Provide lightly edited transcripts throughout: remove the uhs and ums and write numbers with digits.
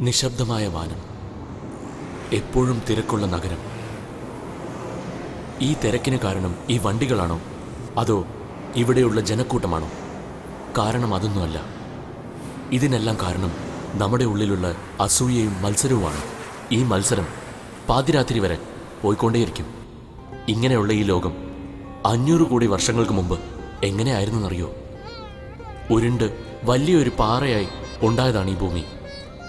നിശബ്ദമായ വാനം, എപ്പോഴും തിരക്കുള്ള നഗരം. ഈ തിരക്കിന് കാരണം ഈ വണ്ടികളാണോ അതോ ഇവിടെയുള്ള ജനക്കൂട്ടമാണോ? കാരണം അതൊന്നുമല്ല. ഇതിനെല്ലാം കാരണം നമ്മുടെ ഉള്ളിലുള്ള അസൂയയും മത്സരവുമാണ്. ഈ മത്സരം പാതിരാത്രി വരെ പോയിക്കൊണ്ടേയിരിക്കും. ഇങ്ങനെയുള്ള ഈ ലോകം 500 കോടി വർഷങ്ങൾക്ക് മുമ്പ് എങ്ങനെയായിരുന്നെന്നറിയോ? ഉരുണ്ട് വലിയൊരു പാറയായി ഉണ്ടായതാണ് ഈ ഭൂമി.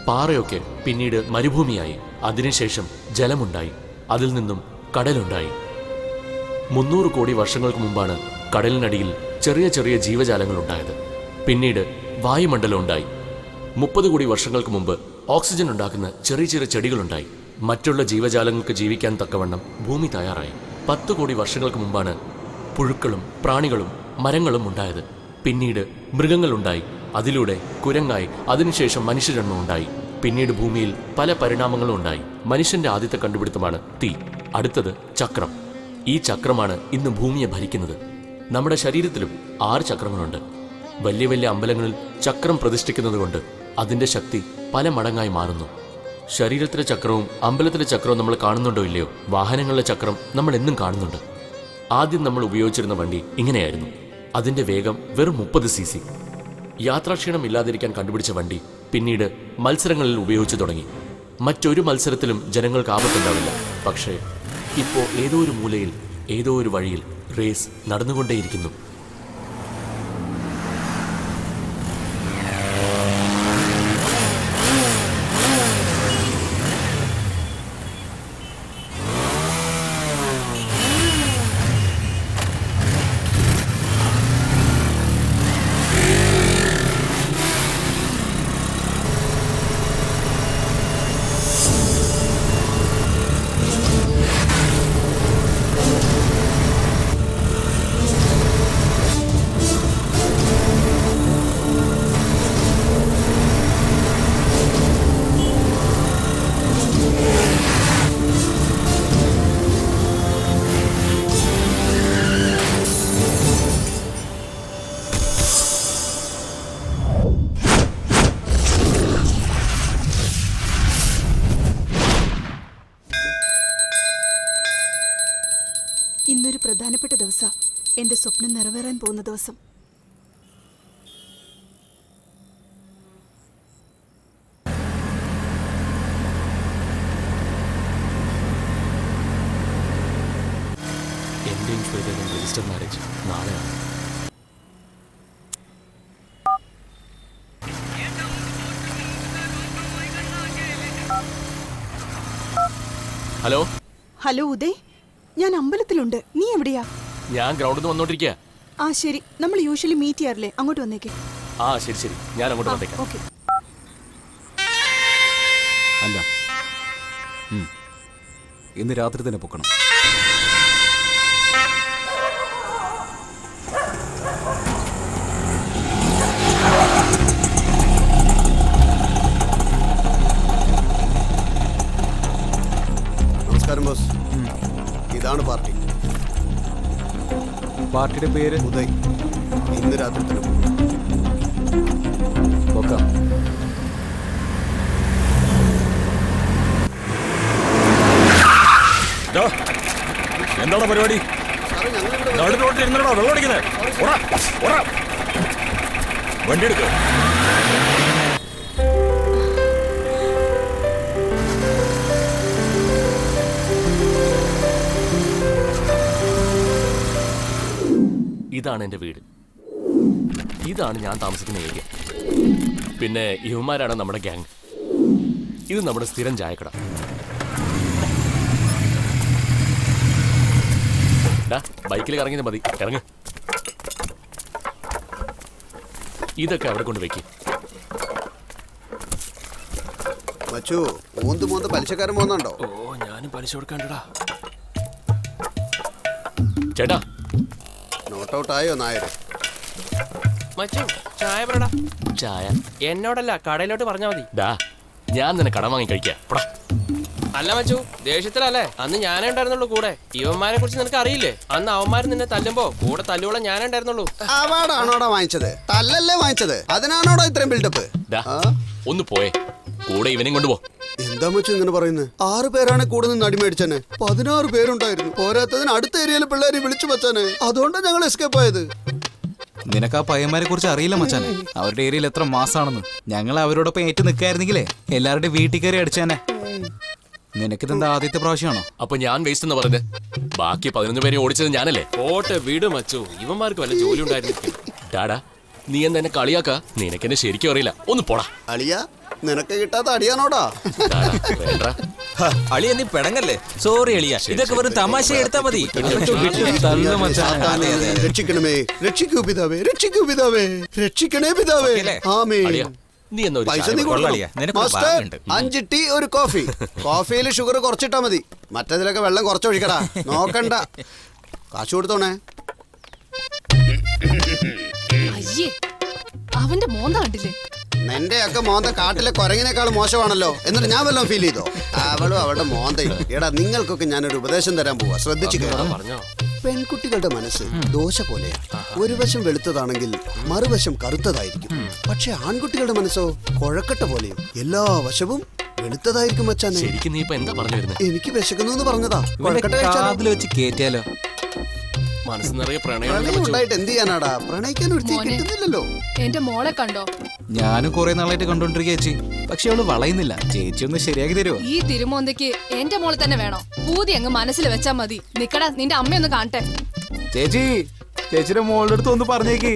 പാറയൊക്കെ പിന്നീട് മരുഭൂമിയായി, അതിനുശേഷം ജലമുണ്ടായി, അതിൽ നിന്നും കടലുണ്ടായി. 300 കോടി വർഷങ്ങൾക്ക് മുമ്പാണ് കടലിനടിയിൽ ചെറിയ ചെറിയ ജീവജാലങ്ങൾ ഉണ്ടായത്. പിന്നീട് വായുമണ്ഡലം ഉണ്ടായി. 30 കോടി വർഷങ്ങൾക്ക് മുമ്പ് ഓക്സിജൻ ഉണ്ടാക്കുന്ന ചെറിയ ചെറിയ ചെടികളുണ്ടായി. മറ്റുള്ള ജീവജാലങ്ങൾക്ക് ജീവിക്കാൻ തക്കവണ്ണം ഭൂമി തയ്യാറായി. 10 കോടി വർഷങ്ങൾക്ക് മുമ്പാണ് പുഴുക്കളും പ്രാണികളും മരങ്ങളും ഉണ്ടായത്. പിന്നീട് മൃഗങ്ങളുണ്ടായി, അതിലൂടെ കുരങ്ങായി, അതിനുശേഷം മനുഷ്യജന്മം ഉണ്ടായി. പിന്നീട് ഭൂമിയിൽ പല പരിണാമങ്ങളും ഉണ്ടായി. മനുഷ്യന്റെ ആദ്യത്തെ കണ്ടുപിടുത്തമാണ് തീ. അടുത്തത് ചക്രം. ഈ ചക്രമാണ് ഇന്ന് ഭൂമിയെ ഭരിക്കുന്നത്. നമ്മുടെ ശരീരത്തിലും 6 ചക്രങ്ങളുണ്ട്. വലിയ വലിയ അമ്പലങ്ങളിൽ ചക്രം പ്രതിഷ്ഠിക്കുന്നത് കൊണ്ട് അതിൻ്റെ ശക്തി പല മടങ്ങായി മാറുന്നു. ശരീരത്തിലെ ചക്രവും അമ്പലത്തിലെ ചക്രവും നമ്മൾ കാണുന്നുണ്ടോ ഇല്ലയോ? വാഹനങ്ങളിലെ ചക്രം നമ്മൾ എന്നും കാണുന്നുണ്ട്. ആദ്യം നമ്മൾ ഉപയോഗിച്ചിരുന്ന വണ്ടി ഇങ്ങനെയായിരുന്നു. അതിൻ്റെ വേഗം വെറും 30 cc. യാത്രാക്ഷീണം ഇല്ലാതിരിക്കാൻ കണ്ടുപിടിച്ച വണ്ടി പിന്നീട് മത്സരങ്ങളിൽ ഉപയോഗിച്ചു തുടങ്ങി. മറ്റൊരു മത്സരത്തിലും ജനങ്ങൾക്ക് ആപത്തുണ്ടാവില്ല. പക്ഷേ ഇപ്പോൾ ഏതോ ഒരു മൂലയിൽ, ഏതോ ഒരു വഴിയിൽ റേസ് നടന്നുകൊണ്ടേയിരിക്കുന്നു. ഇന്നൊരു പ്രധാനപ്പെട്ട ദിവസം, എന്റെ സ്വപ്നം നിറവേറാൻ പോകുന്ന ദിവസം. എന്റെയും ശ്വേതയും രജിസ്റ്റർ മാരേജ് നാളെയാണ്. ഹലോ ഹലോ ഉദയ്, ഞാൻ അമ്പലത്തിലുണ്ട്. നീ എവിടെയാ? ഞാൻ ഗ്രൗണ്ടിൽ നിന്ന് വന്നോണ്ടിരിക്കുക. ആ ശരി, നമ്മൾ യൂഷ്വലി മീറ്റ് ചെയ്യാറില്ലേ? അങ്ങോട്ട് വന്നേക്കേ. ആ ശരി ശരി, ഞാൻ അങ്ങോട്ട് വന്നേക്കാം. ഓക്കെ. അല്ല, ഇന്ന് രാത്രി തന്നെ പൊക്കണം. നമസ്കാരം ബോസ്. ഇതാണ് പാർട്ടി. പാർട്ടിയുടെ പേര് ഉദയ്. ഇന്ന് രാത്രി തന്നെ പൊക്കാം. എന്താണ് പരിപാടി? വെള്ളം അടിക്കുന്നത് വണ്ടി എടുക്ക. ഇതാണ് എൻ്റെ വീട്. ഇതാണ് ഞാൻ താമസിക്കുന്ന ഏരിയ. പിന്നെ ഇവന്മാരാണ് നമ്മുടെ ഗ്യാങ്. ഇത് നമ്മുടെ സ്ഥിരം ചായക്കട. ബൈക്കിൽ ഇറങ്ങിയത് മതി, ഇറങ്ങ്. ഇതൊക്കെ അവിടെ കൊണ്ട് വെക്കും. മച്ചു, മൂന്ന് മൂന്ന് പലിശക്കാരൻ പോകുന്നുണ്ടോ? ഓ, ഞാനും പലിശ കൊടുക്കാണ്ടടാ. ചേട്ടാ, നോട്ട് ഔട്ട് ആയോ നായര്? മച്ചു, ചായ പറടാ. ചായ എന്നോടല്ല, കടയിലോട്ട് പറഞ്ഞാ മതി. ഞാൻ നിന്നെ കടം വാങ്ങി കഴിക്കാം. അല്ല മച്ചു, ദേഷ്യത്തിലല്ലേ? അന്ന് ഞാനേ ഉണ്ടായിരുന്നുള്ളൂ കൂടെ. ഇവന്മാരെ കുറിച്ച് നിനക്ക് അറിയില്ലേ? അന്ന് അവന്മാർ നിന്നെ തല്ലുമ്പോ കൂടെ തല്ലുവോളം ഞാനേ ഉണ്ടായിരുന്നുള്ളൂ. അവാർഡാണോടാ വാങ്ങിച്ചത്? തല്ലല്ലേ വാങ്ങിച്ചത്? അതിനാണോടാ ഇത്രയും ബിൽഡപ്പ്? ഒന്ന് പോയേ. കൂടെ ഇവനെയും കൊണ്ടുപോ. എന്താ മച്ചു ഇങ്ങനെ പറയുന്നത്? 6 പേരാണ് കൂടെ നിന്ന് അടിമേടിച്ചനെ. 16 പേരുണ്ടായിരുന്നു. പോരാത്തതിന് അടുത്ത ഏരിയയിലെ പിള്ളേരെ വിളിച്ചു വെച്ചാനെ. അതുകൊണ്ടാണ് ഞങ്ങൾ എസ്കേപ്പ് ആയത്. നിനക്ക് ആ പയ്യന്മാരെ കുറിച്ച് അറിയില്ല മച്ചാനെ. അവരുടെ ഏരിയയിൽ എത്ര മാസാണെന്ന്. ഞങ്ങൾ അവരോടൊപ്പം ഏറ്റു നിൽക്കായിരുന്നെങ്കിലേ എല്ലാവരുടെയും വീട്ടിൽ കയറി അടിച്ചാനെ. നിനക്കിതെന്താ ആദ്യത്തെ പ്രാവശ്യമാണോ? അപ്പൊ ഞാൻ വേസ്റ്റ് എന്ന് പറഞ്ഞത്? ബാക്കി 11 പേരെ ഓടിച്ചത് ഞാനല്ലേ? പോട്ടെ വീട് മച്ചു, ഇവന്മാർക്ക് വല്ല ജോലി ഉണ്ടായിരുന്നു. ഡാടാ, നീ എന്താ എന്നെ കളിയാക്ക? നിനക്കെന്നെ ശരിക്കും അറിയില്ല. ഒന്ന് പോടാ. അളിയ നിനക്ക് കിട്ടാത്ത അടിയാണോടാ? ഡാടാ, വേണ്ടാ. അളിയ നീ പെടങ്ങല്ലേ. സോറി അളിയ, ഇതൊക്കെ വെറും തമാശ എടുത്താ മതി. രക്ഷിക്കണമേ, രക്ഷിക്കൂ പിതാവേ, രക്ഷിക്കൂ പിതാവേ, രക്ഷിക്കണേ പിതാവേ. ആമേൻ. അളിയാ, നീ എന്നാ ഒരു പൈസ ചായ നീ കൊടുക്ക്. കൊടുക്കണം. മാസ്റ്റർ, 5 ടീ ഒരു കോഫി. കോഫിയിൽ ഷുഗർ കുറച്ചിട്ടാ മതി. മറ്റേതിലൊക്കെ വെള്ളം കുറച്ചൊഴിക്കടാ. നോക്കണ്ട. കാശ് കൊടുത്തോണേ. അയ്യേ, അവന്റെ മോന്ത കണ്ടില്ലേ? നിന്റെയൊക്കെ മോന്ത കാട്ടിലെ കുരങ്ങിനേക്കാൾ മോശമാണല്ലോ. എന്നിട്ട് ഞാൻ വല്ലതും ഫീൽ ചെയ്തോ? അവളും അവളുടെ മോന്തയും. എടാ, നിങ്ങൾക്കൊക്കെ ഞാനൊരു ഉപദേശം തരാൻ പോവാ. ശ്രദ്ധിച്ചു കേൾക്കണം. പെൺകുട്ടികളുടെ മനസ്സ് ദോശ പോലെയാണ്. ഒരു വശം വെളുത്തതാണെങ്കിൽ മറുവശം കറുത്തതായിരിക്കും. പക്ഷെ ആൺകുട്ടികളുടെ മനസ്സോ കൊഴക്കട്ട പോലെയും എല്ലാ വശവും വെളുത്തതായിരിക്കും മച്ചാനെ. ശരിക്കും നീ ഇപ്പൊ എന്താ പറഞ്ഞു വരുന്നത്? എനിക്ക് വിശക്കുന്നു എന്ന് പറഞ്ഞതാ. കൊഴക്കട്ട കഴിച്ചാലോ? അതിൽ വെച്ച് കേറ്റിയാലോ? മനസ്സ് നിറയെ പ്രണയം പ്രണയം ഉണ്ടായിട്ട് എന്ത് ചെയ്യാനാടാ? പ്രണയിക്കാൻ ഒരു കിട്ടുന്നില്ലല്ലോ. എന്റെ മോളെ കണ്ടോ? ഞാനും കുറെ നാളായിട്ട് കണ്ടോണ്ടിരിക്കുക ചേച്ചി. പക്ഷെ അവള് വളയുന്നില്ല. ചേച്ചി ഒന്ന് ശരിയാക്കി തരുമോ? ഈ തിരുമോന്തയ്ക്ക് എന്റെ മോളെ തന്നെ വേണോ? പൂതി അങ്ങ് മനസ്സിൽ വെച്ചാ മതി. നിക്കടാ, നിന്റെ അമ്മയൊന്ന് കാണട്ടെ. ചേച്ചി, ചേച്ചിയുടെ മോളുടെ അടുത്ത് ഒന്ന് പറഞ്ഞേക്ക്.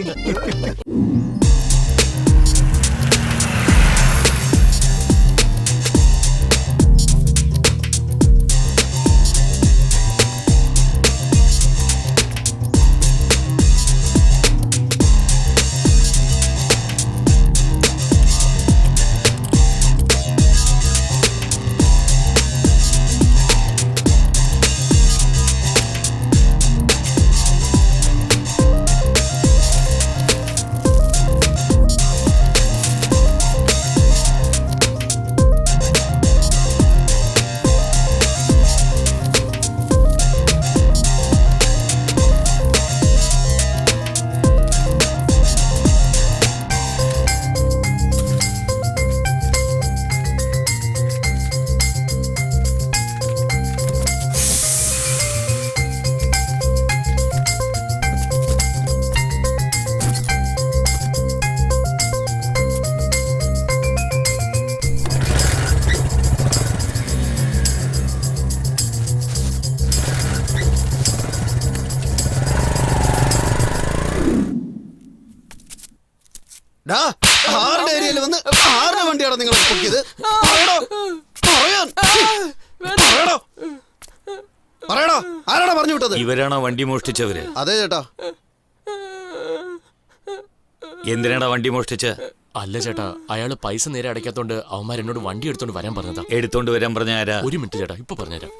ആരുടെ ഏരിയയിൽ വന്ന് ആരുടെ വണ്ടിയാണ് നിങ്ങൾ പൊക്കിയത്? പറയടോ, ആരാടാ പറഞ്ഞു വിട്ടത്? ഇവരാണോ വണ്ടി മോഷ്ടിച്ചവര്? അതെ ചേട്ടാ. എന്തിനാടാ വണ്ടി മോഷ്ടിച്ച? അല്ല ചേട്ടാ, അയാള് പൈസ നേരെ അടയ്ക്കാത്തോണ്ട് അവന്മാർ എന്നോട് വണ്ടി എടുത്തോണ്ട് വരാൻ പറഞ്ഞതാ. എടുത്തോണ്ട് വരാൻ പറഞ്ഞ ആരാ? ഒരു മിനിറ്റ് ചേട്ടാ, ഇപ്പൊ പറഞ്ഞുതരാം.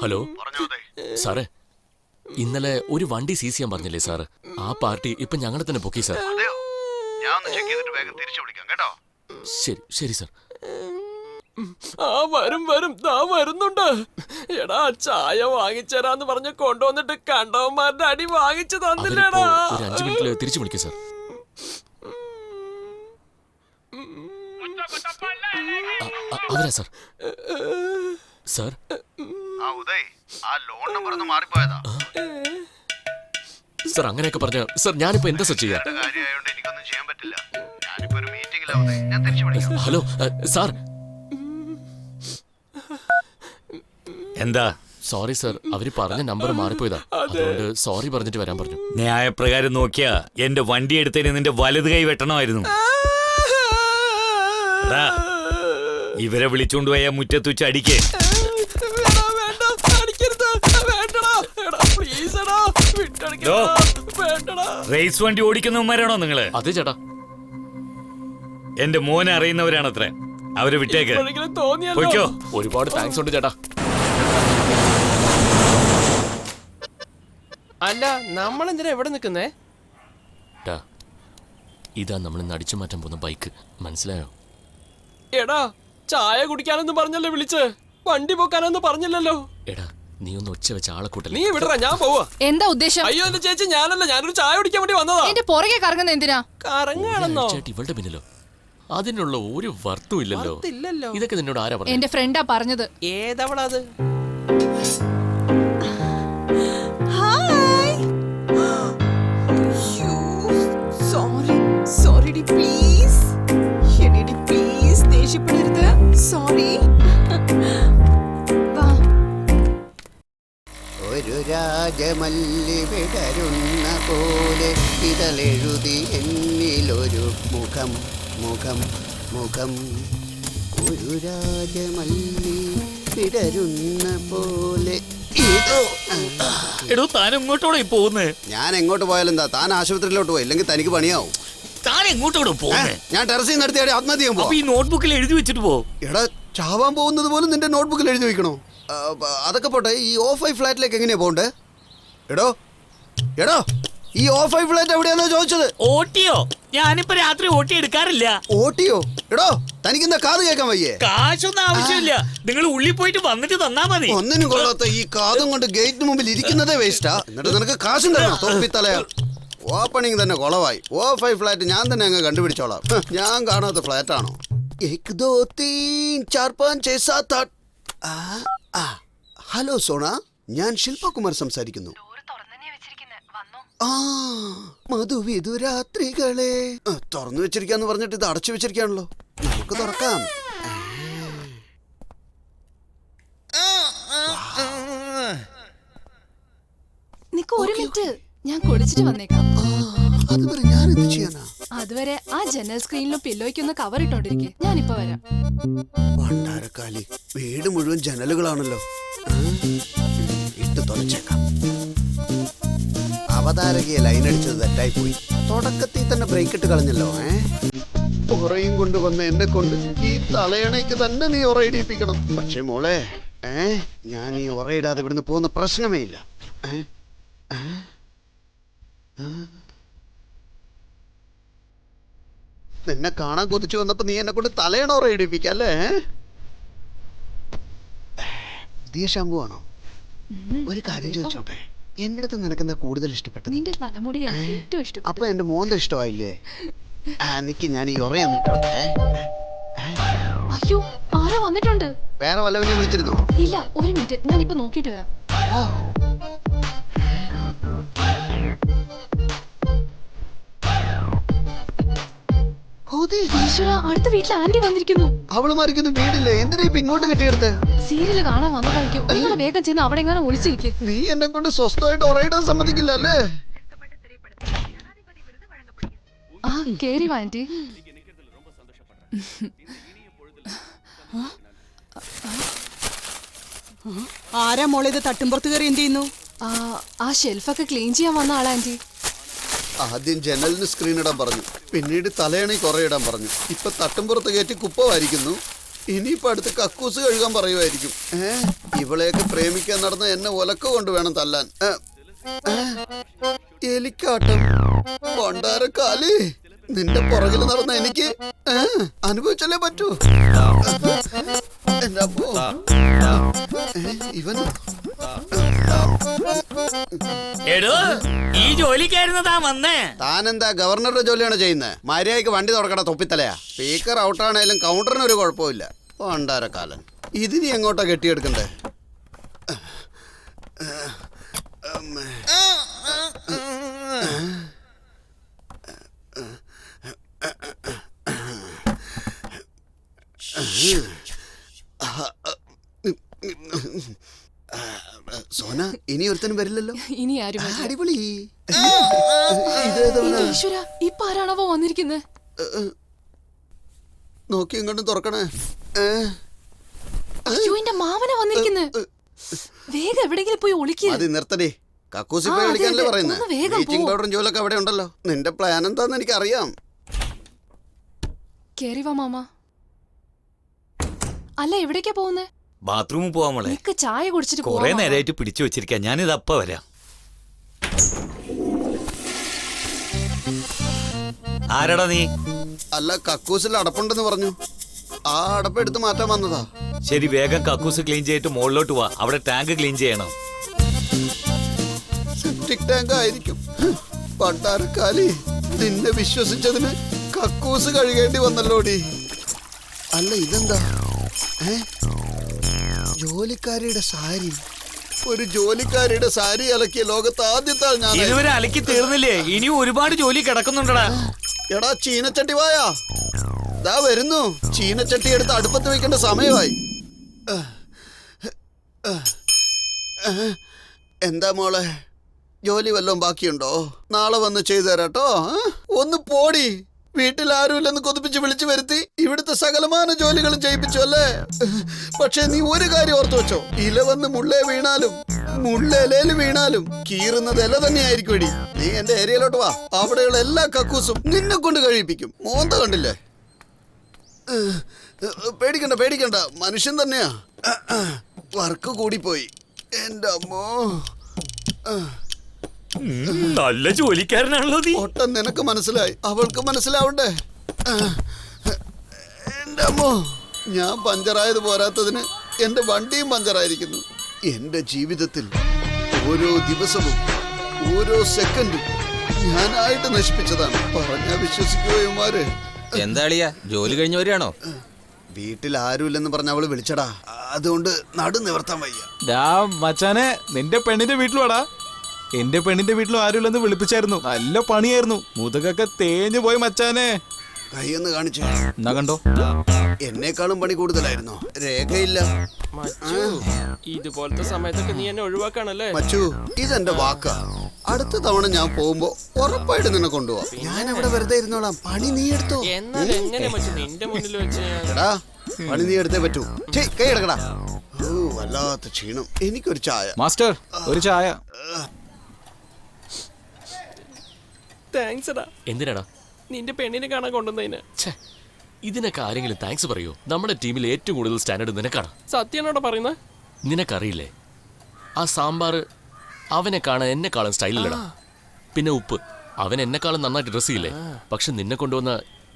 ഹലോ സാറേ, ഇന്നലെ ഒരു വണ്ടി സീസ് ചെയ്യാൻ പറഞ്ഞില്ലേ സാറ്? ആ പാർട്ടി ഇപ്പൊ ഞങ്ങളെ തന്നെ പൊക്കി സാർ. ശരി ശരി സാർ. വരും ദാ വരുന്നുണ്ട്. എടാ, ചായ വാങ്ങിച്ചേരാന്ന് പറഞ്ഞ് കൊണ്ടുവന്നിട്ട് കണ്ടവന്മാരുടെ അടി വാങ്ങിച്ചു തന്നില്ലേടാ. ഒരു 5 മിനിറ്റില് തിരിച്ചു വിളിക്കാം സാർ. അവരാ സാർ. സാർ, സാർ അങ്ങനെയൊക്കെ പറഞ്ഞ സാർ ഞാനിപ്പോ എന്താ സാർ ചെയ്യാ? Hello sir. എന്താ? സോറി സാർ, അവര് പറഞ്ഞ നമ്പർ മാറിപ്പോയതാ. അതുകൊണ്ട് സോറി പറഞ്ഞിട്ട് വരാൻ പറഞ്ഞു. ന്യായപ്രകാരം നോക്കിയാ എന്റെ വണ്ടി എടുത്തതിന് നിന്റെ വലത് കൈ വെട്ടണമായിരുന്നു. ഇവരെ വിളിച്ചോണ്ട് പോയ മുറ്റത്ത് വെച്ച് അടിക്കേ. റേസ് വണ്ടി ഓടിക്കുന്നവന്മാരാണോ നിങ്ങള്? അതെ ചേട്ടാ. എന്റെ മോനെ അറിയുന്നവരാണത്രേ. അവരെ വിട്ടേക്ക്. പോയിക്കോ. ഒരുപാട് താങ്ക്സ് ഉണ്ട് ചേട്ടാ. അല്ല, നമ്മളെന്തിനാ എവിടെ നിൽക്കുന്നേ? ഇതാ നമ്മൾ ഇന്ന് അടിച്ചു മാറ്റാൻ പോകുന്ന ബൈക്ക്. മനസ്സിലായോ? എടാ, ചായ കുടിക്കാനൊന്നും പറഞ്ഞല്ലേ വിളിച്ച്? വണ്ടി പോക്കാനൊന്നും പറഞ്ഞില്ലല്ലോ. എടാ, നീ ഒന്ന് ഒച്ച വെച്ച ആളെ കൂട്ടല്ലേ. നീ വിടറാ, ഞാൻ പോവാ. എന്താ ഉദ്ദേശം? അയ്യോ എന്റെ ചേച്ചി, ഞാനല്ല, ഞാനൊരു ചായ കുടിക്കാൻ വേണ്ടി വന്നതാ. എന്റെ പുറകെ കറങ്ങുന്ന എന്തിനാ? കറങ്ങാണെന്നോ? ചേട്ടി ഇവളുടെ പിന്നിലോ? അതിനുള്ള ഒരു വർത്തും ഇല്ലല്ലോ. ഇല്ലല്ലോ. ഇതൊക്കെ നിന്നോട് ആരാ പറഞ്ഞു? എന്റെ ഫ്രണ്ടാ പറഞ്ഞത്. ഏതവളത്? ഹായ്. Sorry D, please. എടി പ്ലീസ്, ദേഷ്യപ്പെടരുത്. സോറി. വാ. ഒരു രാജമല്ലി വിടരുന്ന പോലെ ഇതളെഴുതി എന്നിലൊരു മുഖം മുഖം മുഖം. ഒരു രാജമല്ലി വിടരുന്ന പോലെ എടോ താൻ എങ്ങോട്ടോടെ പോകുന്നേ? ഞാൻ എങ്ങോട്ട് പോയാലെന്താ, താൻ ആശുപത്രിയിലോട്ട് പോയി, ഇല്ലെങ്കിൽ തനിക്ക് പണിയാവും. താൻ എങ്ങോട്ടോടെ പോകുന്നേ? ഞാൻ ടെറസിൽ നിന്ന് എടുത്ത് ആത്മഹത്യ ചെയ്യാൻ അപ്പൊ പോവാ. ഈ നോട്ട്ബുക്കിൽ എഴുതി വെച്ചിട്ട് പോ. എടാ, ചാവാൻ പോകുന്നത് പോലും നിന്റെ നോട്ട്ബുക്കിൽ എഴുതി വെക്കണോ? അതൊക്കെ പോട്ടെ, ഈ O5 ഫ്ലാറ്റിലേക്ക് എങ്ങനെയാ പോണ്ടേ? എടോ ഈ O5 ഫ്ലാറ്റ് എവിടെയാണോ ചോദിച്ചത്? ഓട്ടിയോ? ഞാനിപ്പോ രാത്രി ഓട്ടി എടുക്കാറില്ല. ഓട്ടിയോ? എടോ, തനിക്കെന്താ കാത് കേൾക്കാൻ വയ്യേ? കാശൊന്നും ആവശ്യമില്ല, നിങ്ങൾ ഉള്ളിൽ പോയിട്ട് വന്നിട്ട് തന്നാ മതി. ഒന്നിനും കൊള്ളാത്ത ഈ കാതും കൊണ്ട് ഗേറ്റിന് മുമ്പിൽ ഇരിക്കുന്നതേ വേസ്റ്റാ. എന്നിട്ട് നിനക്ക് കാശും തരണം. തൊപ്പിത്തലയാ, ഓപ്പണിങ് തന്നെ കുളവായി. O5 ഫ്ലാറ്റ് ഞാൻ തന്നെ അങ്ങ് കണ്ടുപിടിച്ചോളാം. ഞാൻ കാണാത്ത ഫ്ലാറ്റ് ആണോ? 1 2 3 4 5 6 7 8. ഹലോ സോണ, ഞാൻ ശില്പകുമാർ സംസാരിക്കുന്നു. ആ, മധുവിധുരാത്രികളെ തുറന്നു വെച്ചിരിക്കാന്ന് പറഞ്ഞിട്ട് ഇത് അടച്ചു വെച്ചിരിക്കാണല്ലോ. നമുക്ക് തുറക്കാം. നിക്ക് ഒരു മിനിറ്റ്, ഞാൻ കുളിച്ചിട്ട് വന്നേക്കാം. അതുവരെ ഞാൻ എന്ത് ചെയ്യാനാ? അതുവരെ ആ ജനൽ സ്ക്രീനിലും പില്ലോയ്ക്കൊന്ന് കവർ ഇട്ടോണ്ടിരിക്കെ. ഞാനിപ്പോ വരാം. പണ്ടാരക്കാലി, വീട് മുഴുവൻ ജനലുകളാണല്ലോ. ഇട്ട് തുറച്ചേക്കാം. അവതാരകയെ ലൈൻ അടിച്ചത് തെറ്റായി പോയി. തുടക്കത്തിൽ തന്നെ ബ്രേക്ക് ഇട്ട് കളഞ്ഞല്ലോ. ഉറയും കൊണ്ടുവന്ന് എന്നെ കൊണ്ട് ഈ തലയണയ്ക്ക് തന്നെ നീ ഉറയിടിപ്പിക്കണം. പക്ഷെ മോളെ, ഞാൻ ഈ ഉറയിടാതെ ഇവിടുന്ന് പോകുന്ന പ്രശ്നമേ ഇല്ല. നിന്നെ കാണാൻ കൊതിച്ചു വന്നപ്പോ നീ എന്നെ കൊണ്ട് തലയണ ഉറയിടിപ്പിക്കല്ലേ? പുതിയ ഷാമ്പു ആണോ? ഒരു കാര്യം ചോദിച്ചോട്ടെ, എന്റെ അടുത്ത് നിനക്കെന്താ കൂടുതൽ ഇഷ്ടപ്പെട്ടത്? നിന്റെ തലമുടിയാണ് ഏറ്റവും ഇഷ്ടം. അപ്പൊ എന്റെ മോന്ത ഇഷ്ടമായില്ലേ? നിക്ക്, ഞാൻ ഈ ഉറയാന്നിട്ടോട്ടെ. അയ്യോ, ആരാ വന്നിട്ടുണ്ട്? വേറെ വല്ലവനെ വിളിച്ചിരുന്നോ? ഇല്ല, ഒരു മിനിറ്റ്, ഞാനിപ്പോ നോക്കിട്ട് വരാം. ഈശ്വരാ, അടുത്ത വീട്ടിൽ ആന്റി വന്നിരിക്കുന്നു. അവള് മരിക്കുന്നു വീടില്ലേ? എന്തിനാ ഇപ്പൊ ഇങ്ങോട്ട് കെട്ടിയെടുത്ത്? സീരിയല് കാണാൻ വന്നതായിരിക്കും. നിങ്ങൾ വേഗം ചെന്ന് അവിടെ എങ്ങനെ ഒളിച്ചിരിക്കും. നീ എന്നെ കൊണ്ട് സ്വസ്ഥമായിട്ട് ഉറയിടാൻ സമ്മതിക്കില്ല അല്ലേ? ആ, കേറി വാ ആന്റി. ആരാ മോളെ ഇത് തട്ടുംപുറത്ത് കയറി എന്ത് ചെയ്യുന്നു? ആ ഷെൽഫൊക്കെ ക്ലീൻ ചെയ്യാൻ വന്ന ആളാ ആന്റി. ആദ്യം ജനലിന് സ്ക്രീൻ ഇടാൻ പറഞ്ഞു, പിന്നീട് തലയണി കുറയിടാൻ പറഞ്ഞു, ഇപ്പൊ തട്ടുംപുറത്ത് കയറ്റി കുപ്പമായിരിക്കുന്നു. ഇനിയിപ്പോ അടുത്ത് കക്കൂസ് കഴുകാൻ പറയുമായിരിക്കും. ഇവളെയൊക്കെ പ്രേമിക്കാൻ നടന്ന എന്നെ ഒലക്ക കൊണ്ട് വേണം തല്ലാൻ. എലിക്കാട്ടം, കൊണ്ടാരക്കാലി, നിന്റെ പുറകിൽ നടന്ന എനിക്ക് അനുഭവിച്ചല്ലേ പറ്റൂ. എന്റെ അപ്പോ ഇവനോ? എടോ, ഈ ജോലിക്കായിരുന്നു താൻ വന്നേ? താനെന്താ ഗവർണറുടെ ജോലിയാണ് ചെയ്യുന്നത്? മര്യാദയ്ക്ക് വണ്ടി തുറക്കട, തൊപ്പിത്തലയാ. സ്പീക്കർ ഔട്ടാണേലും കൗണ്ടറിന് ഒരു കുഴപ്പമില്ല. പണ്ടാരക്കാലൻ, ഇതിനി എങ്ങോട്ടാ കെട്ടിയെടുക്കണ്ടേ? സോന, ഇനി ഒരുത്തനും വരില്ലല്ലോ. ഇനി ആരും വരില്ല. അടിപൊളി. ഈശ്വരാ, ഇപ്പൊ ആരാണവോ വന്നിരിക്കുന്നത്? നോക്കി ഇങ്ങോട്ടും തുറക്കണേ. അയ്യോ, എന്റെ മാമനെ വന്നിരിക്കുന്നത്. വേഗം എവിടെയെങ്കിലും പോയി ഒളിക്കുക. അത് നിർത്തടേ. കക്കൂസി പോയി വിളിക്കാനല്ലേ പറയുന്നത്? ബ്ലീച്ചിങ് പൗഡറും ജോലൊക്കെ അവിടെ ഉണ്ടല്ലോ. നിന്റെ പ്ലാൻ എന്താന്ന് എനിക്ക് അറിയാം. കേറി വാ മാമ. അല്ല, എവിടേക്കാ പോകുന്നേ? ബാത്റൂമിൽ പോവാൻ മോളെ. നിക്ക് ചായ കുടിച്ചിട്ട് കൊറേ നേരമായിട്ട് പിടിച്ചു വെച്ചിരിക്കാം. ഞാനിത് അപ്പ വരാം. ആരാടാ നീ? അല്ല, കക്കൂസിൽ അടപ്പുണ്ടെന്ന് പറഞ്ഞു. ആ അടപ്പ് എടുത്ത് മാറ്റാൻ വന്നതാ. ശരി, വേഗം കക്കൂസ് ക്ലീൻ ചെയ്തിട്ട് മുകളിലോട്ട് വാ. അവിടെ ടാങ്ക് ക്ലീൻ ചെയ്യണം. സെപ്റ്റിക് ടാങ്ക് ആയിരിക്കും. പണ്ടാരക്കാലി, നിന്നെ വിശ്വസിച്ചതിന് കക്കൂസ് കഴുകേണ്ടി വന്നല്ലോടി. അല്ല ഇതെന്താ? ജോലിക്കാരിയുടെ സാരി. ഒരു ജോലിക്കാരിയുടെ സാരി അലക്കിയ ലോകത്ത് ആദ്യത്തെ ആൾ ഞാൻ. ഇതുവരെ അലക്കി തീർന്നില്ലേ? ഇനിയും ഒരുപാട് ജോലി കിടക്കുന്നുണ്ടടാ. എടാ ചീനച്ചട്ടി വായാ, ദാ വരുന്നു. ചീനച്ചട്ടി എടുത്ത് അടുപ്പത്ത് വെക്കേണ്ട സമയമായി. എന്താ മോളെ, ജോലി വല്ലതും ബാക്കിയുണ്ടോ? നാളെ വന്ന് ചെയ്തു തരാട്ടോ. ഒന്ന് പോടി. വീട്ടിൽ ആരുമില്ലെന്ന് കൊതിപ്പിച്ച് വിളിച്ചു വരുത്തി ഇവിടുത്തെ സകലമാന ജോലികളും ചെയ്യിപ്പിച്ചു അല്ലേ? പക്ഷെ നീ ഒരു കാര്യം ഓർത്തു വെച്ചോ, ഇല വന്ന് മുള്ളേ വീണാലും മുള്ളേലേല് വീണാലും കീറുന്നത് ഇല തന്നെയായിരിക്കും എടി. നീ എന്റെ ഏരിയയിലോട്ട് വാ, അവിടെയുള്ള എല്ലാ കക്കൂസും നിന്നെ കൊണ്ട് കഴിപ്പിക്കും. മോന്ത കണ്ടില്ലേ? പേടിക്കണ്ട പേടിക്കണ്ട, മനുഷ്യൻ തന്നെയാ. വർക്ക് കൂടിപ്പോയി എന്റെ അമ്മോ. നല്ല ജോലിക്കാരനാണല്ലോ നീ. ഒട്ടം നിനക്ക് മനസ്സിലായി, അവൾക്ക് മനസ്സിലാവണ്ടേ? എന്റെ അമ്മോ, ഞാൻ പഞ്ചറായത് പോരാത്തതിന് എന്റെ വണ്ടിയും പഞ്ചറായിരിക്കുന്നു. എന്റെ ജീവിതത്തിൽ ഓരോ ദിവസവും ഓരോ സെക്കൻഡും ഞാനായിട്ട് നശിപ്പിച്ചതാണ്. പറഞ്ഞാ വിശ്വസിക്കുകയുമാര്. എന്താ അളിയാ, ജോലി കഴിഞ്ഞു വരികയാണോ? വീട്ടിൽ ആരുമില്ലെന്ന് പറഞ്ഞ അവള് വിളിച്ചടാ, അതുകൊണ്ട് നടു നിവർത്താൻ വയ്യ. മച്ചാനെ, നിന്റെ പെണ്ണിന്റെ വീട്ടിലുവാടാ. എന്റെ പെണ്ണിന്റെ വീട്ടിലും ആരുമില്ലെന്ന് വിളിപ്പിച്ചായിരുന്നു. നല്ല പണിയായിരുന്നു. മുതുകൊക്കെ തേഞ്ഞു പോയി മച്ചാനെ. കൈയൊന്ന് കാണിച്ചേ. എന്നാ കണ്ടോ, എന്നെക്കാളും പണി കൂടുതലായിരുന്നോ? രേഖയില്ല. മച്ചു, ഇതുപോലത്തെ സമയത്തൊക്കെ നീ എന്നെ ഒഴിവാക്കാണല്ലേ? മച്ചു, ഇതെന്റെ വാക്കാ. അടുത്ത തവണ ഞാൻ പോകുമ്പോ ഉറപ്പായിട്ട് നിന്നെ കൊണ്ടുപോവാ. ഞാൻ ഇവിടെ വെറുതെ ഇരുന്നോളാം, പണി നീ എടുത്തോ. എന്നാൽ എങ്ങനെ മച്ചു നിന്റെ മുന്നിൽ വെച്ച് എടാ, പണി നീ എടുത്തേ പറ്റൂ. കൈ എടുക്കടാ. ഓ, വല്ലാത്ത ക്ഷീണം. എനിക്കൊരു ചായ. മാസ്റ്റർ, ഒരു ചായ. താങ്ക്സ് എടാ. എന്തിനാടാ? നിന്റെ പെണ്ണിനെ കാണാൻ കൊണ്ടുവന്നതിന്. ഛേ, ഇതിനൊക്കെ ആരെങ്കിലും താങ്ക്സ് പറയൂ? നമ്മുടെ ടീമിൽ ഏറ്റവും കൂടുതൽ സ്റ്റാൻഡേർഡ് നിനക്കാണ്. സത്യമാണോടാ പറയുന്നത്? നിനക്കറിയില്ലേ, ആ സാമ്പാർ അവനെ കാണാൻ എന്നെക്കാളും സ്റ്റൈലില്ലടാ. പിന്നെ ഉപ്പ്, അവൻ എന്നെക്കാളും നന്നായിട്ട് ഡ്രസ് ചെയ്യില്ലേ? പക്ഷെ നിന്നെ കൊണ്ടുവന്ന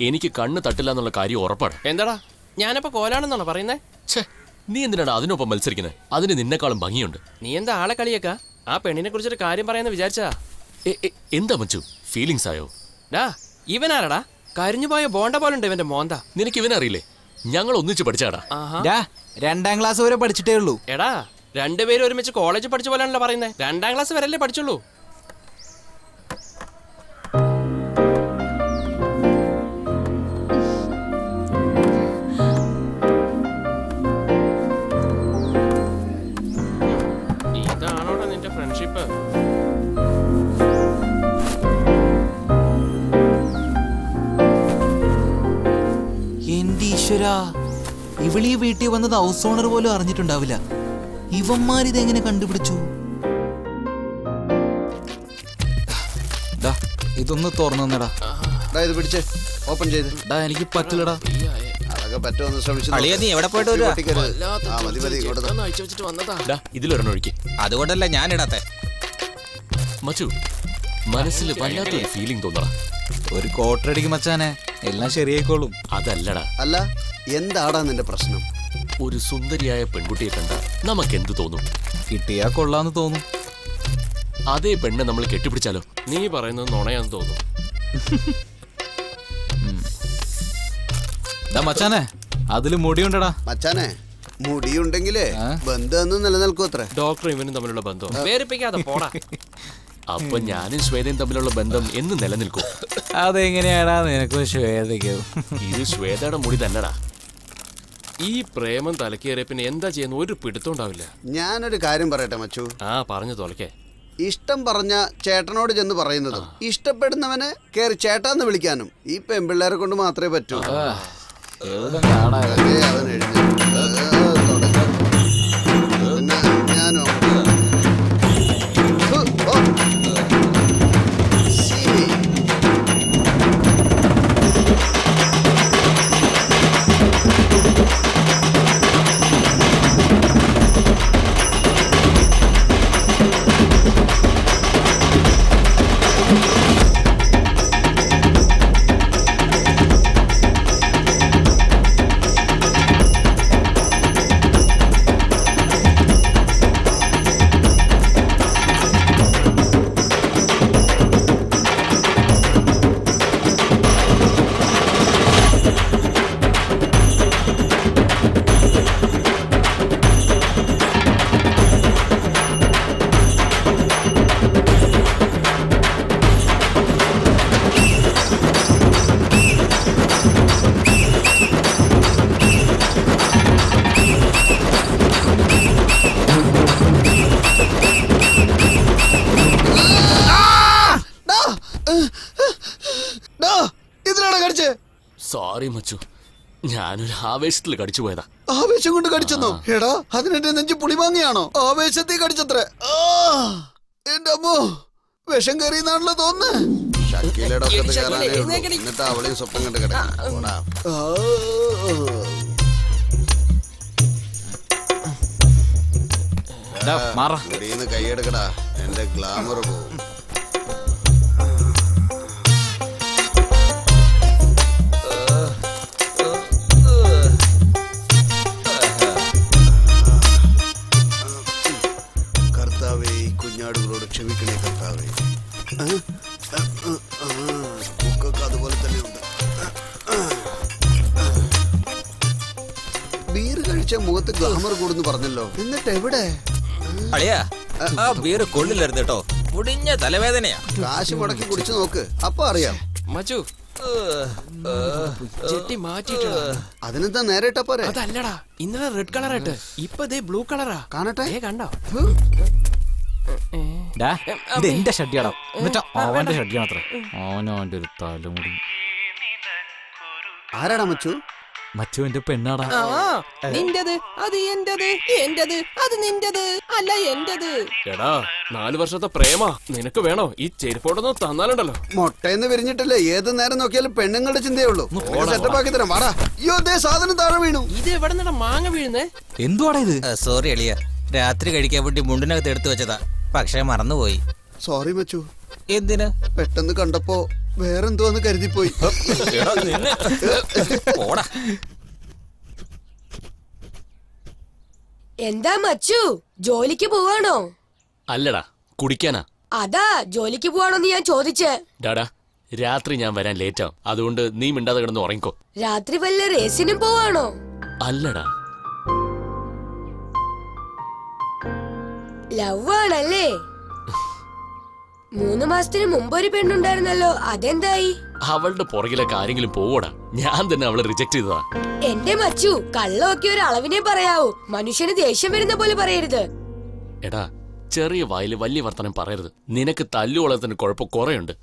എനിക്ക് കണ്ണ് തട്ടില്ല എന്നുള്ള കാര്യം ഉറപ്പാണ്. എന്താടാ, ഞാനപ്പോ കോലാണെന്നാണോ പറയുന്നേ? ഛേ, നീ എന്തിനാണ് അതിനൊപ്പം മത്സരിക്കുന്നത്? അതിന് നിന്നെക്കാളും ഭംഗിയുണ്ട്. നീ എന്താ ആളെ കളിയേക്കാ? ആ പെണ്ണിനെ കുറിച്ചൊരു കാര്യം പറയാന്ന് വിചാരിച്ചാ? എന്താ മച്ചു, ഫീലിങ്സ് ആയോ? ഡാ, ഇവനാരടാ? കരിഞ്ഞുപോയ ബോണ്ട പോലുണ്ട് ഇവന്റെ മോന്ത. നിനക്ക് ഇവനറിയില്ലേ? ഞങ്ങൾ ഒന്നിച്ച് പഠിച്ചാടാ. ആഹാ. 2ാം ക്ലാസ് വരെ പഠിച്ചിട്ടേ ഉള്ളൂ. എടാ, രണ്ടുപേരും ഒരുമിച്ച് കോളേജിൽ പഠിച്ച പോലെയാണല്ലോ പറയുന്നത്. 2ാം ക്ലാസ് വരെയല്ലേ പഠിച്ചുള്ളൂ. ഇതാണോടാ നിന്റെ ഫ്രണ്ട്ഷിപ്പ്? എന്റെ ഈശ്വരാ, ഇവളീ വീട്ടിൽ വന്നത് ഹൗസ് ഓണർ പോലും അറിഞ്ഞിട്ടുണ്ടാവില്ല. ഇവന്മാരിതെങ്ങനെ കണ്ടുപിടിച്ചു? ഇതൊന്ന് തുറന്നെടാ. ഇത് പിടിച്ചേ, ഓപ്പൺ ചെയ്ത്. എനിക്ക് പറ്റില്ലടാ. അതൊക്കെ പറ്റുമെന്ന് ശ്രമിച്ചു. അളിയാ, നീ എവിടെ പോയിട്ട് വരുവാ? മതി മതി, ഇങ്ങോട്ട് താ. അയച്ചു വെച്ചിട്ട് വന്നതാ. ഇതിലൊരെണ്ണം ഒഴിക്ക്. അതുകൊണ്ടല്ല ഞാൻ ഇടാത്തെ. മച്ചു, മനസ്സിൽ വല്ലാത്തൊരു ഫീലിംഗ് തോന്നടാ. ഒരു കോട്ടറടിക്ക് മച്ചാനെ, എല്ലാം ശരിയായിക്കോളും. അതല്ലടാ. അല്ല, എന്താടാ നിന്റെ പ്രശ്നം? ഒരു സുന്ദരിയായ പെൺകുട്ടിയെ കണ്ട നമുക്ക് എന്ത് തോന്നും? കിട്ടിയാ കൊള്ളാന്ന് തോന്നും. അതേ പെണ്ണെ നമ്മൾ കെട്ടിപ്പിടിച്ചാലോ? നീ പറയുന്നത് നുണയാന്ന് തോന്നും. മച്ചാനെ, അതില് മുടിയുണ്ടടാ. മച്ചാനെ, മുടിയുണ്ടെങ്കിലേ ബന്ധം നിലനിൽക്കും അത്ര. ഡോക്ടറും ഇവനും തമ്മിലുള്ള ബന്ധം വേറിപ്പിക്കാതെ പോടാ. അപ്പൊ ഞാനും ശ്വേതയും തമ്മിലുള്ള ബന്ധം എന്ന് നിലനിൽക്കും. അതെങ്ങനെയാടാ നിനക്കും ശ്വേതയ്ക്കും? ഇത് ശ്വേതയുടെ മുടി തന്നെടാ. ഈ പ്രേമം തലക്കേറിയ പിന്നെ എന്താ ചെയ്യുന്ന ഒരു പിടുത്തം ഉണ്ടാവില്ല. ഞാനൊരു കാര്യം പറയട്ടെ മച്ചു. പറഞ്ഞു തോലക്കേ. ഇഷ്ടം പറഞ്ഞ ചേട്ടനോട് ചെന്ന് പറയുന്നതും ഇഷ്ടപ്പെടുന്നവനെ കേറി ചേട്ടാന്ന് വിളിക്കാനും ഈ പെൺപിള്ളേരെ കൊണ്ട് മാത്രമേ പറ്റൂ. അതേ അവൻ എഴുതി. തുടക്കം. പിന്നെ ഞാനോ സോറി മച്ചു, ഞാനൊരു ആവേശത്തിൽ കടിച്ചു പോയതാ. ആവേശം കൊണ്ട് കടിച്ചെന്നോ? എടാ അതിനെന്റെ നെഞ്ച് പുളിമാങ്ങയാണോ? ആവേശത്തിൽ കടിച്ചത്രേ. എന്റെ അമ്മോ, വിഷം കയറിയെന്നാണല്ലോ തോന്നുന്നത്. ഷക്കീലയുടെ ഒക്കത്ത് കയറാനേ ഉള്ളൂ. എന്നിട്ട് അവളെയും സ്വപ്നം കണ്ട് കിടക്കും. മുടിയിന്ന് കൈയെടുക്കടാ, എന്റെ ഗ്ലാമർ പോവും. കർത്താവേ, ഈ കുഞ്ഞാടുകളോട് ക്ഷമിക്കണേ കർത്താവേ. ബുക്കൊക്കെ അതുപോലെ തന്നെയുണ്ട്. ബീർ കഴിച്ച മുഖത്ത് ഗ്ലാമർ കൂടുന്നു പറഞ്ഞല്ലോ, എന്നിട്ട് എവിടെ? അളിയാ, ആ ബീർ കൊള്ളില്ലായിരുന്നു കേട്ടോ, മുടിഞ്ഞ തലവേദനയാ. കാശ് മുടക്കി കുടിച്ചു നോക്ക്, അപ്പൊ അറിയാം. മച്ചു ജെട്ടി മാറ്റിട്ടാ. അതിനെന്താ നേരെ ഇട്ടാ പോരെ? അതല്ലടാ, ഇന്നലെ റെഡ് കളർ ഇട്ട് ഇപ്പൊ ദേ ബ്ലൂ കളറാ. കാണട്ടെ. കണ്ടോ? ഇത് എന്റെ ഷഡ്യാടാ, എന്നിട്ട് അവന്റെ ഷഡ്യാണത്രേ. അവനവന്റെ ഒരു തലമുടി. ആരാടാ മച്ചു? മച്ചുവിന്റെ പെണ്ണാടാ. നിന്റത് അത് എന്റത്, എന്റത് അത് നിന്റത് അല്ല എന്റത്. എടാ 4 വർഷത്തെ പ്രേമ നിനക്ക് വേണോ? ഈ ചെരുപ്പോടൊന്നും തന്നാലുണ്ടല്ലോ. മുട്ടയെന്ന് വിരിഞ്ഞിട്ടല്ലേ ഏത് നേരം നോക്കിയാലും പെണ്ണുങ്ങളുടെ ചിന്തയേ ഉള്ളൂ. സെറ്റപ്പ് ആക്കി തരാം, വാടാ. അയ്യോ, ദേ സാധനം താഴെ വീണു. ഇത് എവിടെ നിന്നാ മാങ്ങ വീഴുന്നേ? എന്തുവാടാ ഇത്? സോറി അളിയ, രാത്രി കഴിക്കാൻ വേണ്ടി മുണ്ടിനകത്ത് എടുത്തു വെച്ചതാ, പക്ഷെ മറന്നുപോയി. സോറി മച്ചു, എന്തിന്? പെട്ടെന്ന് കണ്ടപ്പോ വേറെന്തോന്ന് കരുതിപ്പോയി. എന്താ മച്ചു, ജോലിക്ക് പോവാണോ? അല്ലടാ, കുടിക്കാനാ. അതാ ജോലിക്ക് പോവാണോന്ന് ഞാൻ ചോദിച്ചേ. ഡാടാ, രാത്രി ഞാൻ വരാൻ ലേറ്റാവും, അതുകൊണ്ട് നീ മിണ്ടാതെ കിടന്ന് ഉറങ്ങിക്കോ. രാത്രി വല്ല റേസിനും പോവാണോ? അല്ലടാ. ലവ് ആണല്ലേ? 3 മാസത്തിന് മുമ്പ് ഒരു പെണ്ണുണ്ടായിരുന്നല്ലോ, അതെന്തായി? അവളുടെ പുറകിലൊക്കെ ആരെങ്കിലും പോവോടാ, ഞാൻ തന്നെ അവളെ റിജക്ട് ചെയ്തതാ. എന്റെ മച്ചു, കള്ളമൊക്കെ ഒരു അളവിനെ പറയാവൂ, മനുഷ്യന് ദേഷ്യം വരുന്ന പോലെ പറയരുത്. എടാ, ചെറിയ വായില് വലിയ വർത്തമാനം പറയരുത്. നിനക്ക് തല്ലുകൊള്ളത്തിന് കുഴപ്പം കുറെയുണ്ട്.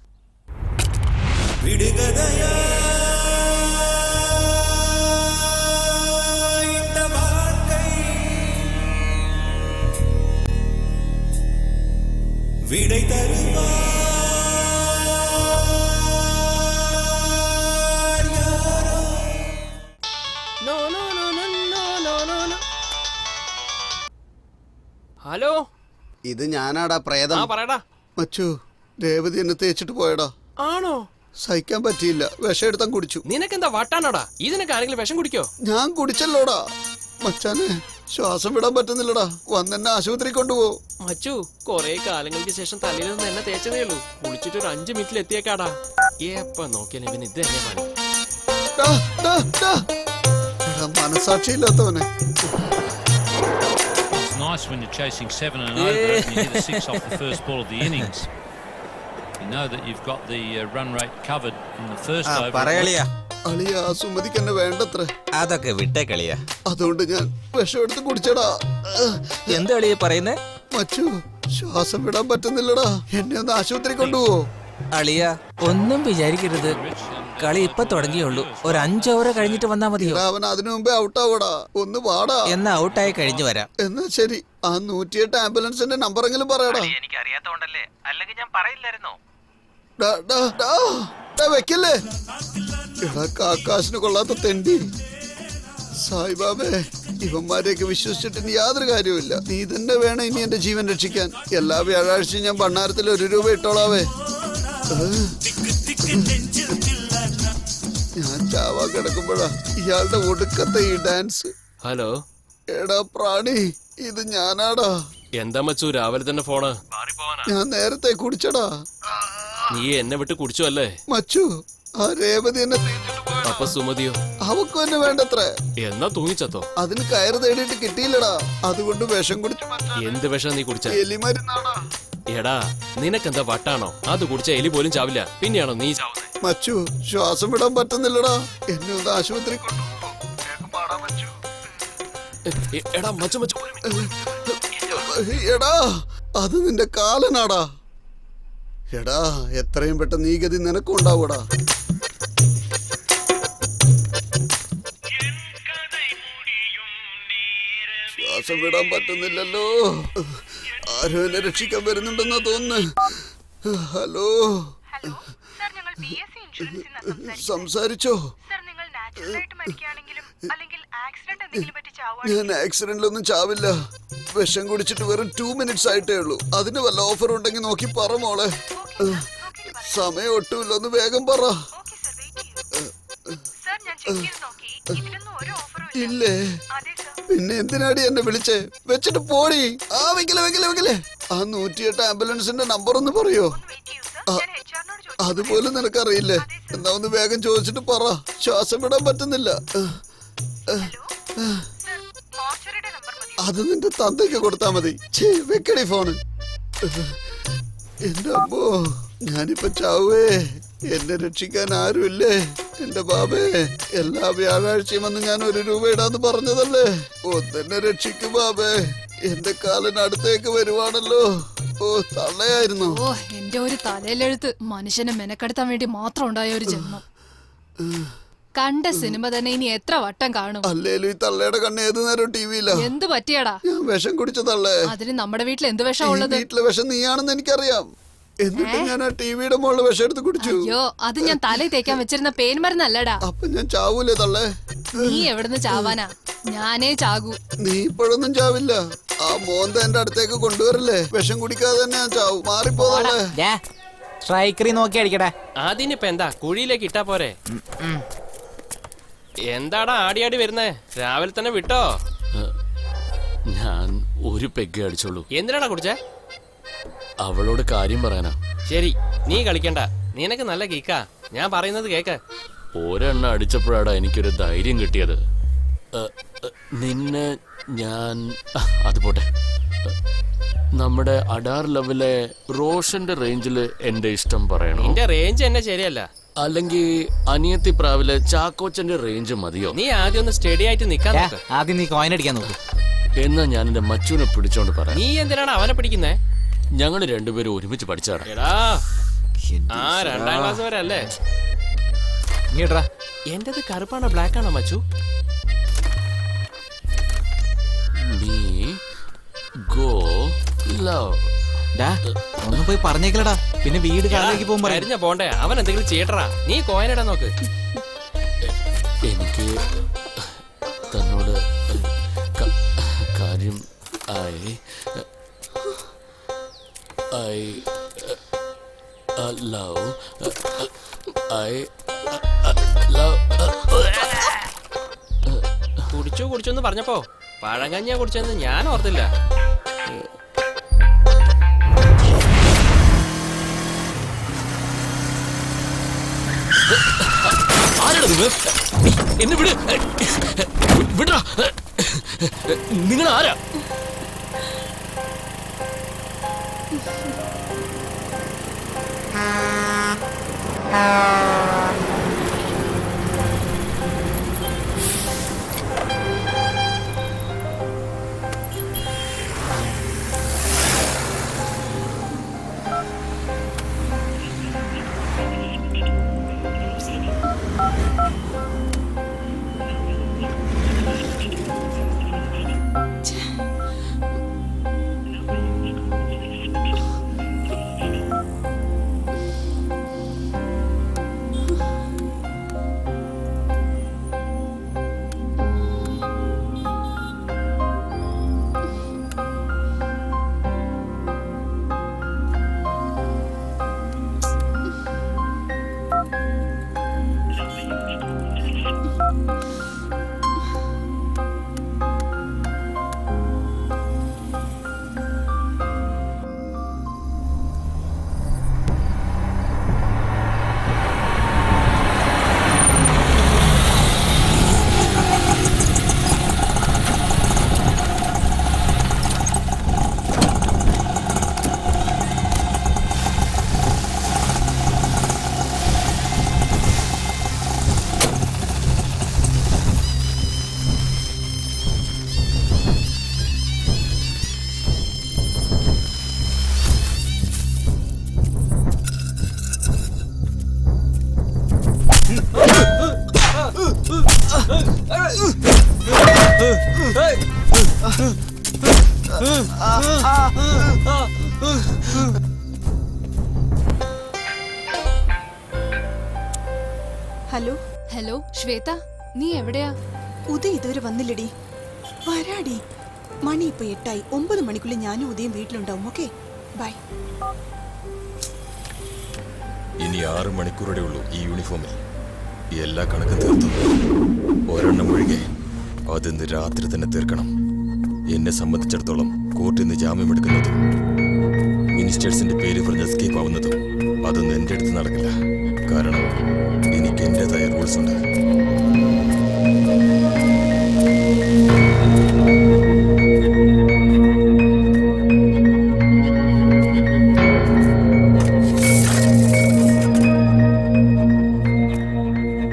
ഹലോ, ഇത് ഞാനാടാ പ്രേതം. പറയടാ. മച്ചു, രേവതി എന്നെ തേച്ചിട്ട് പോയടാ. ആണോ? സഹിക്കാൻ പറ്റിയില്ല, വിഷം എടുത്താൻ കുടിച്ചു. നിനക്കെന്താ വട്ടാണോടാ? ഇതിനൊക്കെ ആരെങ്കിലും വിഷം കുടിക്കോ? ഞാൻ കുടിച്ചല്ലോടാ. മച്ചാനെ, ശ്വാസം വിടാൻ പറ്റുന്നില്ലടാ, വന്നെന്നെ ആശുപത്രി കൊണ്ടുപോ. മച്ചു, കൊറേ കാലങ്ങൾക്ക് ശേഷം തലയിൽ നിന്ന് എന്നെ തേച്ചതേ ഉള്ളൂ. കുളിച്ചിട്ട് ഒരു 5 മിനിറ്റിൽ എത്തിയേക്കാടാ. എപ്പ നോക്കിയാലും ഇവന് ഇത് തന്നെ പണി. മനസാക്ഷിയില്ലാത്തവനെ. Nice when you're chasing 7 and over and you hit a 6 off the first ball of the innings. You know that you've got the run rate covered in the first over. പറയളിയാ, അളിയ, സുമതിക്ക് എന്നെ വേണ്ടത്ര. അതൊക്കെ വിട്ടേ കളിയാ. അതുകൊണ്ട് ഞാൻ വിഷം എടുത്ത് കുടിച്ചടാ. എന്താ അളിയ പറയുന്നേ? മച്ചു, ശ്വാസം വിടാൻ പറ്റുന്നില്ലടാ, എന്നെ ഒന്ന് ആശുപത്രി കൊണ്ടുപോ. അളിയ, ഒന്നും വിചാരിക്കരുത്, കളി ഇപ്പൊ തുടങ്ങിയുള്ളൂ, ഒരു 5 ഓവർ കഴിഞ്ഞിട്ട് വന്നാ മതിയോ? അവൻ അതിനു മുമ്പേ ഔട്ടാവൂടാ, ഒന്ന് വാടാ. എന്നാ ഔട്ടായി കഴിഞ്ഞു വരാം. എന്നാ ശരി, ആ 108 ആംബുലൻസിന്റെ നമ്പറെങ്കിലും പറയടാ. എനിക്ക് അറിയാത്തോണ്ടല്ലേ, അല്ലെങ്കിൽ ഞാൻ പറയില്ലായിരുന്നോ? വെക്കല്ലേ എടാ, കാക്കാശിന് കൊള്ളാത്ത തെണ്ടി. സായിബാബേ, ഇവന്മാരെയൊക്കെ വിശ്വസിച്ചിട്ട് ഇനി യാതൊരു കാര്യവുമില്ല. നീ തന്നെ വേണം ഇനി എന്റെ ജീവൻ രക്ഷിക്കാൻ. എല്ലാ വ്യാഴാഴ്ചയും ഞാൻ ഭണ്ണാരത്തിൽ 1 രൂപ ഇട്ടോളാവേ. ഞാൻ ചാവാ കിടക്കുമ്പോഴാ ഇയാളുടെ ഒടുക്കത്തെ ഈ ഡാൻസ്. ഹലോ. എടാ പ്രാണി, ഇത് ഞാനാടാ. എന്താ മച്ചു, രാവിലെ തന്നെ ഫോണ്? ഞാൻ നേരത്തെ കുടിച്ചടാ. നീ എന്നെ വിട്ട് കുടിച്ചു അല്ലേ? മച്ചു, ആ രേവതി എന്നെ. അപ്പൊ സുമതിയോ? അവക്കും എന്നെ വേണ്ടത്രേ. എന്നാ തൂങ്ങിച്ചത്തോ? അതിന് കയറ് തേടിയിട്ട് കിട്ടിയില്ലടാ, അതുകൊണ്ട് വിഷം കുടിച്ചു. എന്ത് വിഷം നീ കുടിച്ച? എലിമരുന്നാടാ. എടാ, നിനക്കെന്താ വട്ടാണോ? അത് കുടിച്ച എലി പോലും ചാവില്ല, പിന്നെയാണോ നീ ചാവുന്നത്? മച്ചു, ശ്വാസം വിടാൻ പറ്റുന്നില്ലടാ, എന്നെ ഒന്ന് ആശുപത്രി കൊണ്ടുപോ. എടാ മച്ചു മച്ചു, എടാ, അത് നിന്റെ കാലനാടാ. എടാ, എത്രയും പെട്ടെന്ന് ഈ ഗതി നിനക്കും ഉണ്ടാവൂടാ. ശ്വാസം വിടാൻ പറ്റുന്നില്ലല്ലോ. ആരോ എന്നെ രക്ഷിക്കാൻ വരുന്നുണ്ടെന്നാ തോന്നുന്നു. ഹലോ, സംസാരിച്ചോ? ഞാൻ ആക്സിഡന്റിലൊന്നും ചാവില്ല. വിഷം കുടിച്ചിട്ട് വെറും 2 minutes ആയിട്ടേ ഉള്ളൂ. അതിന് വല്ല ഓഫർ ഉണ്ടെങ്കിൽ നോക്കി പറ മോളെ. സമയം ഒട്ടുമില്ല, ഒന്ന് വേഗം പറ. ഇല്ലേ? പിന്നെ എന്തിനാടി എന്നെ വിളിച്ചേ? വെച്ചിട്ട് പോടി. വെക്കലേ. ആ 108 ആംബുലൻസിന്റെ നമ്പർ ഒന്ന് പറയോ? അതുപോലെ നിനക്കറിയില്ലേ? എന്നാ ഒന്ന് വേഗം ചോദിച്ചിട്ട് പറ. ശ്വാസം വിടാൻ പറ്റുന്നില്ല. അത് നിന്റെ തന്തയ്ക്ക് കൊടുത്താ മതി. വെക്കടി ഫോണ്. എന്റെ അമ്മോ, ഞാനിപ്പോ ചാവേ. എന്നെ രക്ഷിക്കാൻ ആരുമില്ലേ? എന്റെ ബാബേ, എല്ലാ വ്യാഴാഴ്ചയും വന്ന് ഞാൻ 1 രൂപ ഇടാന്ന് പറഞ്ഞതല്ലേ? ഒന്നെന്നെ രക്ഷിക്കും ബാബേ. എന്റെ കാലിനടുത്തേക്ക് വരുവാണല്ലോ. ഓ, തള്ളയായിരുന്നു. ഓ, എന്റെ ഒരു തലയിലെഴുത്ത്. മനുഷ്യനെ മെനക്കെടുത്താൻ വേണ്ടി മാത്രം ഉണ്ടായ ഒരു ജന്മം. കണ്ട സിനിമ തന്നെ ഇനി എത്ര വട്ടം കാണും? അല്ലേലും ഈ തള്ളയുടെ കണ്ണ് ഏത് നേരം ടിവിയില്ല. എന്ത് പറ്റിയാടാ? ഞാൻ വിഷം കുടിച്ചതള്ളേ. അതിന് നമ്മുടെ വീട്ടിൽ എന്ത് വിഷം ഉള്ളത്? വീട്ടിലെ വിഷം നീയാണെന്ന് എനിക്കറിയാം. എന്നിട്ട് ഞാൻ ആ ടിവിയുടെ മുകളിൽ വിഷം എടുത്ത് കുടിച്ചു. അയ്യോ, അത് ഞാൻ തലയിൽ തേക്കാൻ വെച്ചിരുന്ന പേൻ മരുന്നല്ലടാ. അപ്പൊ ഞാൻ ചാവൂലേ തള്ളേ? നീ എവിടുന്ന് ചാവാനാ? ഞാനേ ചാകൂ. നീ ഇപ്പോഴൊന്നും ചാവില്ല. ആ മോന്ത എന്റെ അടുത്തേക്ക് കൊണ്ടുവരല്ലേ? വിഷം കുടിക്കാതെ തന്നെ ഞാൻ ചാവും. മാറിപ്പോതല്ലേ? സ്ട്രൈക്കറി നോക്കി അടിക്കട്ടെ. അതിനിപ്പോ എന്താ, കുഴിയിലേക്ക് ഇട്ടാ പോരെ? എന്താടാ ആടിയാടി വരുന്നേ? രാവിലെ തന്നെ വിട്ടോ? ഞാൻ ഒരു പെഗ് അടിച്ചോളൂ. എന്തിനാടാ കുടിച്ചേ? അവളോട് കാര്യം പറയാനാ. ശരി, നീ കളിക്കണ്ട. നിനക്ക് നല്ല കേക്കാ. ഞാൻ പറയുന്നത് കേക്ക്. ഒരെണ്ണം അടിച്ചപ്പോഴാടാ എനിക്കൊരു ധൈര്യം കിട്ടിയത്. നിന്നെ ഞാൻ അത് പോട്ടെ. നമ്മുടെ അഡാർ ലെവലെ റോഷന്റെ റേഞ്ചില് എന്റെ ഇഷ്ടം പറയണോ? നിന്റെ റേഞ്ച് എന്നെ ശരിയല്ല. അല്ലെങ്കിൽ അനിയത്തി പ്രാവിലെ ചാക്കോച്ചന്റെ റേഞ്ച് മതിയോ? നീ ആദ്യം ഒന്ന് സ്റ്റഡി ആയിട്ട് നിക്കാൻ നോക്ക്. ആദ്യം നീ കോയിൻ അടിക്കാൻ നോക്ക്. എന്നാ ഞാൻ എന്റെ മച്ചുവിനെ പിടിച്ചോണ്ട് പറയാം. നീ എന്തിനാണ് അവനെ പിടിക്കുന്നേ? ഞങ്ങള് രണ്ടുപേരും ഒരുമിച്ച് പഠിച്ചാടാ. എടാ, ആ 2ാം ക്ലാസ് വരെ അല്ലേ? എന്റേത് കറുപ്പാണോ ബ്ലാക്ക് ആണോ മച്ചു? നീ ഗോ ലവ്. ഒന്ന് പോയി പറഞ്ഞേക്കലടാ, പിന്നെ വീട് കാലിലേക്ക് പോകുമ്പോ കഴിഞ്ഞ പോണ്ടേ? അവൻ എന്തെങ്കിലും ചെയ്യട്ടറാ. നീ കോയിനിടാൻ നോക്ക്. എനിക്ക് തന്നോട് കാര്യം കുടിച്ചു പറഞ്ഞപ്പോ പഴങ്കഞ്ഞ കുടിച്ചെന്ന് ഞാൻ ഓർത്തില്ല. എന്നെ വിട്, വിടാ. നിങ്ങൾ ആരാ? ഹലോ. ഹലോ ശ്വേത, നീ എവിടെയാ? ഉദയ് ഇതുവരെ വന്നില്ലടി. വരാടി. മണി ഇപ്പൊ 8 ആയി. 9 മണിക്കുള്ളിൽ ഞാനും ഉദയം വീട്ടിലുണ്ടാവും. Okay, by. ഇനി 6 മണിക്കൂറേ ഉള്ളൂ ഈ യൂണിഫോമിൽ. എല്ലാ കണക്കും തീർത്തു. ഒരെണ്ണം ഒഴികെ അതിന്ന് രാത്രി തന്നെ തീർക്കണം. എന്നെ സംബന്ധിച്ചിടത്തോളം കോർട്ടിൽ നിന്ന് ജാമ്യമെടുക്കുന്നതും മിനിസ്റ്റേഴ്സിന്റെ പേര് പറഞ്ഞ് എസ്കേപ്പ് ആവുന്നതും അതൊന്നും എൻ്റെ അടുത്ത് നടക്കില്ല. കാരണം എനിക്ക് എൻ്റെതായ റൂൾസ് ഉണ്ട്.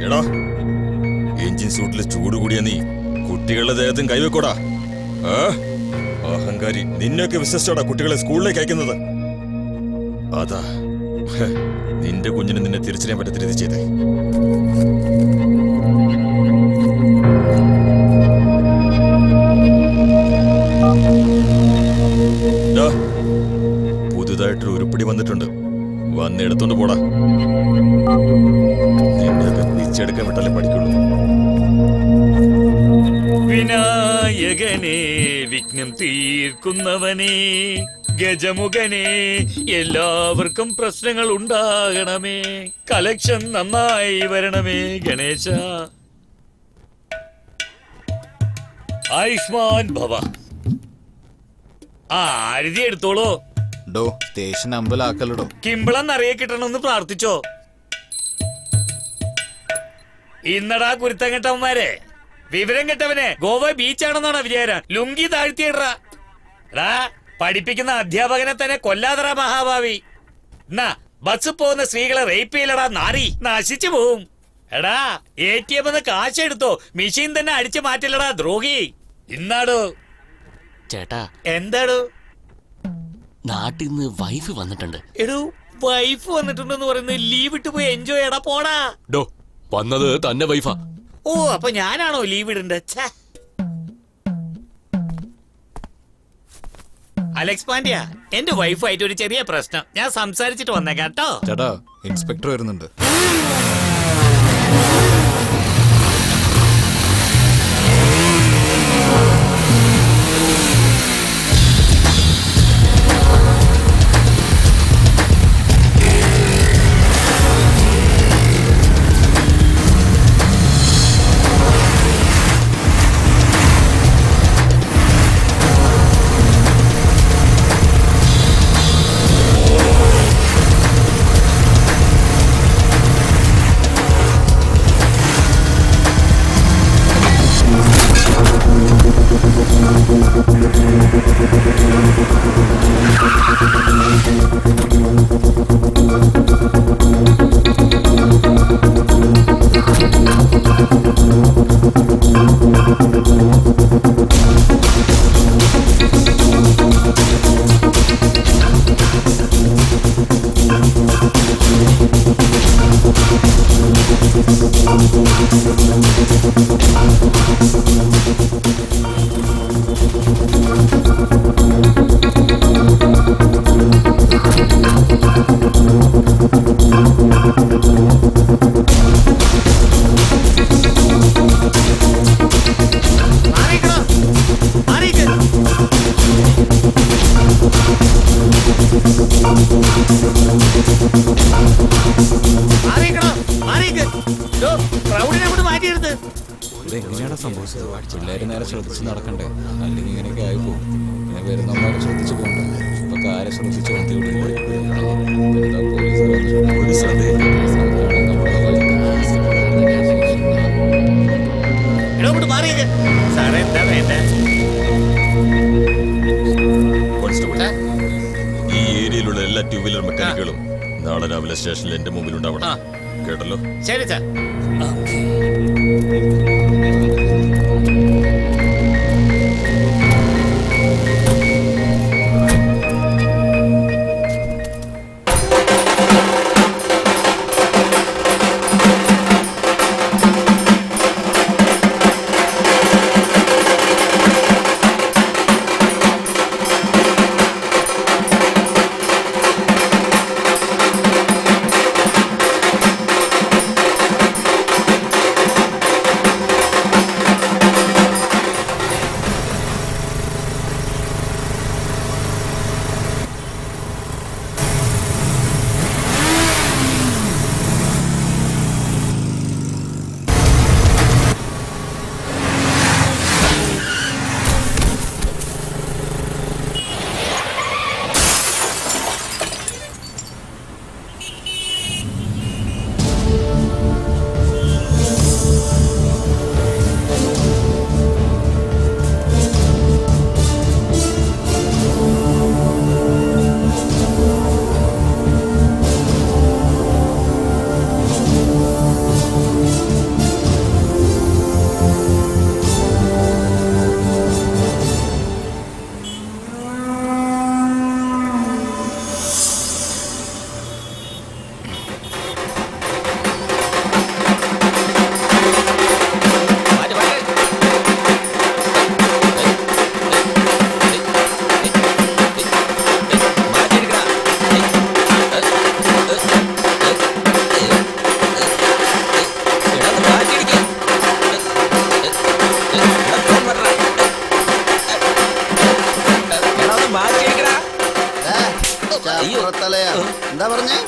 എടാ, എഞ്ചിൻ സൂട്ടിൽ ചൂട് കൂടിയ നീ കുട്ടികളുടെ ദേഹത്തും കൈവെക്കോടാ. അഹങ്കാരി, നിന്നെയൊക്കെ വിശ്വസിച്ചോടാ കുട്ടികളെ സ്കൂളിലേക്ക് അയക്കുന്നത്. അതാ നിന്റെ കുഞ്ഞിന് നിന്നെ തിരിച്ചറിയാൻ പറ്റാത്ത രീതി ചെയ്തേ. പുതുതായിട്ടൊരു ഉരുപ്പിടി വന്നിട്ടുണ്ട്. വന്നെടുത്തോണ്ട് പോടാ. നിന്നെയൊക്കെ പിച്ചെടുക്കാൻ വിട്ടാലേ പഠിക്കുള്ളൂ. വിനായകനെ, വിഘ്നം തീർക്കുന്നവനെ, ഗജമുഖനെ, എല്ലാവർക്കും പ്രശ്നങ്ങൾ ഉണ്ടാകണമേ, കലക്ഷൻ നന്നായി വരണമേ ഗണേശ. ആയുഷ്മാൻ ഭവ. ആരതി എടുത്തോളൂ. ഡോ സ്റ്റേഷൻ അമ്പലാക്കല്ലോ. കിമ്പിളം നിറയെ കിട്ടണമെന്ന് പ്രാർത്ഥിച്ചോ. ഇന്നടാ കുരുത്തം കെട്ടവന്മാരെ, വിവരം കെട്ടവനെ ഗോവ ബീച്ചാണെന്നാണ് വിചാരം. ലുങ്കി താഴ്ത്തിയിടാ. പഠിപ്പിക്കുന്ന അധ്യാപകനെ തന്നെ കൊല്ലാതറ മഹാഭാവി. എന്നാ ബസ് പോകുന്ന സ്ത്രീകളെ റേപ്പ് ചെയ്യലടാ നാറി, നശിച്ചു പോവും. എടാ ATM കാശ് എടുത്തോ, മെഷീൻ തന്നെ അടിച്ചു മാറ്റില്ലടാ ദ്രോഹി. ഇന്നാടോ ചേട്ടാ, എന്താടോ? നാട്ടിൽ നിന്ന് വൈഫ് വന്നിട്ടുണ്ട്. എടോ വൈഫ് വന്നിട്ടുണ്ടെന്ന് പറയുന്നത് ലീവ് ഇട്ട് പോയി എൻജോയ് ചെയ്യടാ പോടാ. ഡോ, വന്നത് തന്നെ വൈഫാ. ഓ, അപ്പൊ ഞാനാണോ ലീവ് ഇടണ്ടേ? അലക്സ് പാണ്ഡ്യ, എന്റെ വൈഫായിട്ട് ഒരു ചെറിയ പ്രശ്നം. ഞാൻ സംസാരിച്ചിട്ട് വന്നേക്കാം കേട്ടോ. ചേട്ടാ, ഇൻസ്പെക്ടർ വരുന്നുണ്ട്. ഇതെങ്ങനെയാണ് സംഭവിച്ചത്? പിള്ളേര് നേരെ ശ്രദ്ധിച്ച് നടക്കണ്ടേ, അല്ലെങ്കിൽ ഇങ്ങനെയൊക്കെ ആയിപ്പോ. ഇങ്ങനെ വരുന്നവന്മാരെ ശ്രദ്ധിച്ചു പോകണ്ടേ. ഇപ്പൊ കാര്യം ശ്രദ്ധിച്ച് ഈ ഏരിയയിലുള്ള എല്ലാ 2 വീലർ മെക്കാനിക്കുകളും നാളെ രാവിലെ സ്റ്റേഷനിൽ എന്റെ മുമ്പിൽ ഉണ്ടാവണം. കേട്ടല്ലോ? ശരി സാർ. ചാപ്പുറത്തലയാ. എന്താ പറഞ്ഞേ?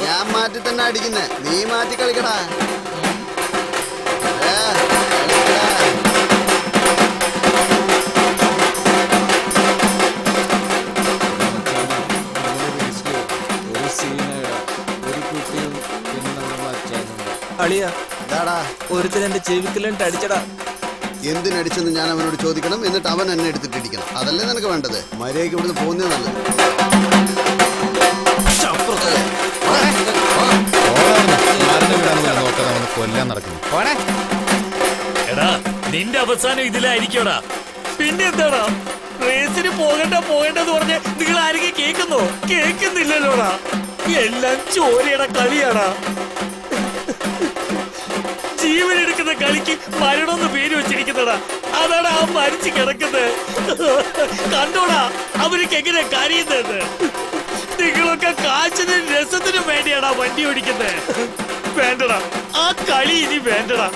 ഞാൻ മാറ്റി തന്നെ അടിക്കുന്നേ, നീ മാറ്റി കളിക്കടാ. കളിക്കടാ. അളിയ ഇതാടാ, ഒരുത്തൻ എന്റെ ചെവിക്കലിട്ട് അടിച്ചടാ. എന്തിനടിച്ചെന്ന് ഞാൻ അവനോട് ചോദിക്കണം, എന്നിട്ട് അവൻ എന്നെ എടുത്തിട്ടിരിക്കണം. അതല്ലേ നിനക്ക് വേണ്ടത്? മര്യാദയ്ക്ക് ഇവിടുന്ന് പോകുന്നേ നല്ലത്. കൊല്ലാൻ നടക്കുന്നു. എടാ നിന്റെ അവസാനം ഇതിലായിരിക്കടാ. പിന്നെ എന്താടാ റേസിന് പോകണ്ടെന്ന് പറഞ്ഞ് നിങ്ങൾ ആരെങ്കിലും കേൾക്കുന്നോ? കേൾക്കുന്നില്ലല്ലോടാ. എല്ലാം ചോരയുടെ കളിയാടാ. ജീവനെടുക്കുന്ന കളിക്ക് മരണമെന്ന് പേര് വെച്ചിരിക്കുന്നടാ. അതാണ് ആ മരിച്ചു കിടക്കുന്നത്. കണ്ടോടാ അവർക്ക് എങ്ങനെ കരയുന്നത്. നിങ്ങളൊക്കെ കാശിനും രസത്തിനും വേണ്ടിയാടാ വണ്ടി ഓടിക്കുന്നത്. വേണ്ടടാ ആ കളി ഇനി വേണ്ടടാ.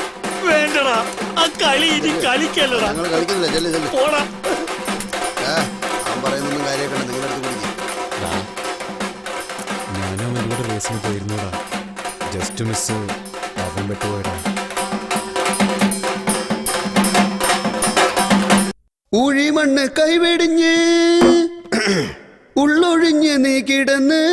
വേണ്ടടാ ആ കളി ഇനി കളിക്കല്ലടാ. ഞങ്ങൾ കളിക്കുന്നില്ല. ചെല്ലു ചെല്ലു. പോടാ. അവൻ പറയുന്നൊന്നും കാര്യമൊക്കെ നിങ്ങളുടെ അടുത്ത് കുടിക്കും. ഞാനും അവനോട് റേസിന് പോയിരുന്നോടാ. ജസ്റ്റ് മിസ് അവൻ വിട്ടുപോയടാ. ഊഴിമണ്ണ് കൈവെടിഞ്ഞ് ഉള്ളൊഴിഞ്ഞ് നീ കിടന്ന്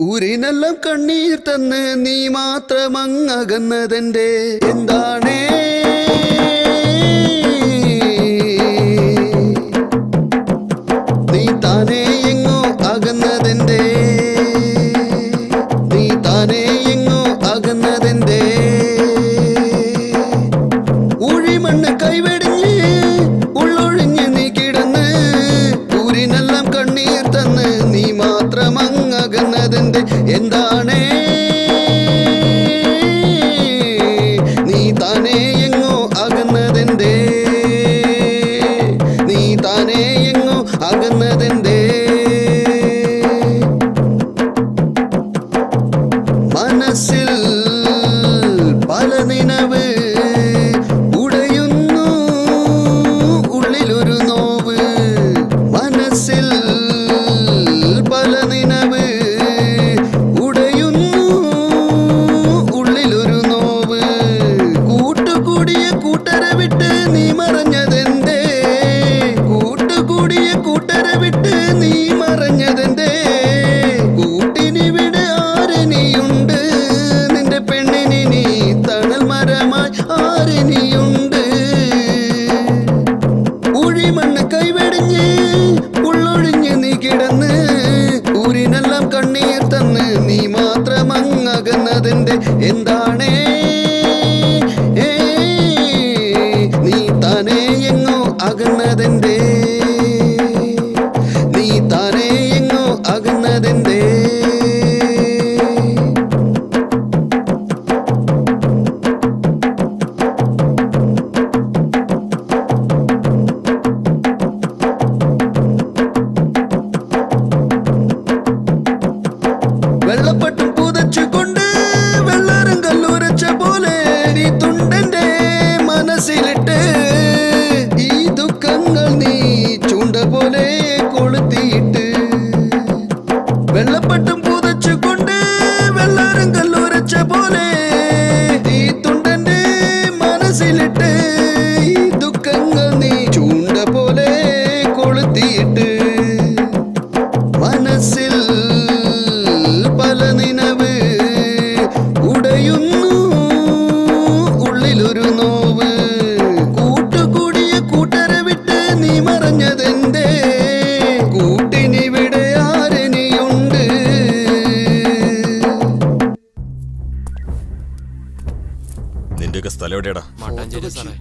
ഊരിനെല്ലാം കണ്ണീർ തന്ന് നീ മാത്രമങ്ങകന്നതെന്റെ എന്താണേ? നീ താനേ എങ്ങോ അകന്നതെന്റെ, നീ താനേ എങ്ങോ അകന്നതെന്റെ. ഊഴിമണ്ണ് കൈവെടിഞ്ഞ് ഉള്ളൊഴിഞ്ഞ് നീ കിടന്ന് ഊരിനെല്ലാം കണ്ണീർ തന്ന് നീ മാത്രമങ്ങകന്നതെന്റെ എന്താണേ? നീ താനേ എങ്ങോ അകന്നതെന്റെ, നീ താനേ എങ്ങോ അകന്നതെന്റെ. മനസ്സിൽ പല നിനവ് ഉടയുന്നു, ഉള്ളിലൊരു നോവ്. മനസ്സിൽ പല നിനവ് ഉടയുന്നു, ഉള്ളിലൊരു നോവ്. കൂട്ടുകൂടിയ കൂട്ടരെ വിട്ട് നീ മറഞ്ഞതെന്തേ? കൂട്ടുകൂടിയ കൂട്ടരെ വിട്ട് നീ മറഞ്ഞതെന്തേ? കൂട്ടിനിവിടെ ആരനിയുണ്ട്, നിന്റെ പെണ്ണിനി നീ തണൽ മരമായി ആരനിയുണ്ട്. ഊഴിമണ്ണ് കൈവെടിഞ്ഞ് ഉള്ളൊഴിഞ്ഞ് നീ കിടന്ന് ഊരിനെല്ലാം കണ്ണീർ തന്ന് നീ മാത്രമങ്ങകന്നതെന്റെ എന്താണേ? നീ താനേ എങ്ങോ അകന്നതെന്റെ, നീ താനേ എങ്ങോ അകന്നതെന്റെ. വെള്ളപ്പട്ടും പുതച്ചുകൊണ്ട് വെള്ളാരം കല്ലുരച്ച പോലെ നീ തുണ്ടന്റെ മനസ്സിലിട്ട് ഈ ദുഃഖങ്ങൾ നീ ചൂണ്ട പോലെ കൊളുത്തിയിട്ട്. വെള്ളപ്പട്ടും പുതച്ചുകൊണ്ട് വെള്ളാരം കല്ലുരച്ച പോലെ ഈ തുണ്ടന്റെ മനസ്സിലിട്ട് ഈ ദുഃഖങ്ങൾ നീ ചൂണ്ട പോലെ കൊളുത്തിയിട്ട്. മനസ്സിൽ പല നിനവ് ഉടയുന്നു, ഉള്ളിലൊരു നോവ്. കൂട്ടുകൂടിയ കൂട്ടരെ വിട്ട് നീ മറഞ്ഞതെന്തേ? കൂട്ടിനിവിടെ ആരനിയുണ്ട്. നിന്റെയൊക്കെ സ്ഥലം എവിടെയാടാ? മട്ടാഞ്ചേരി സാറേ.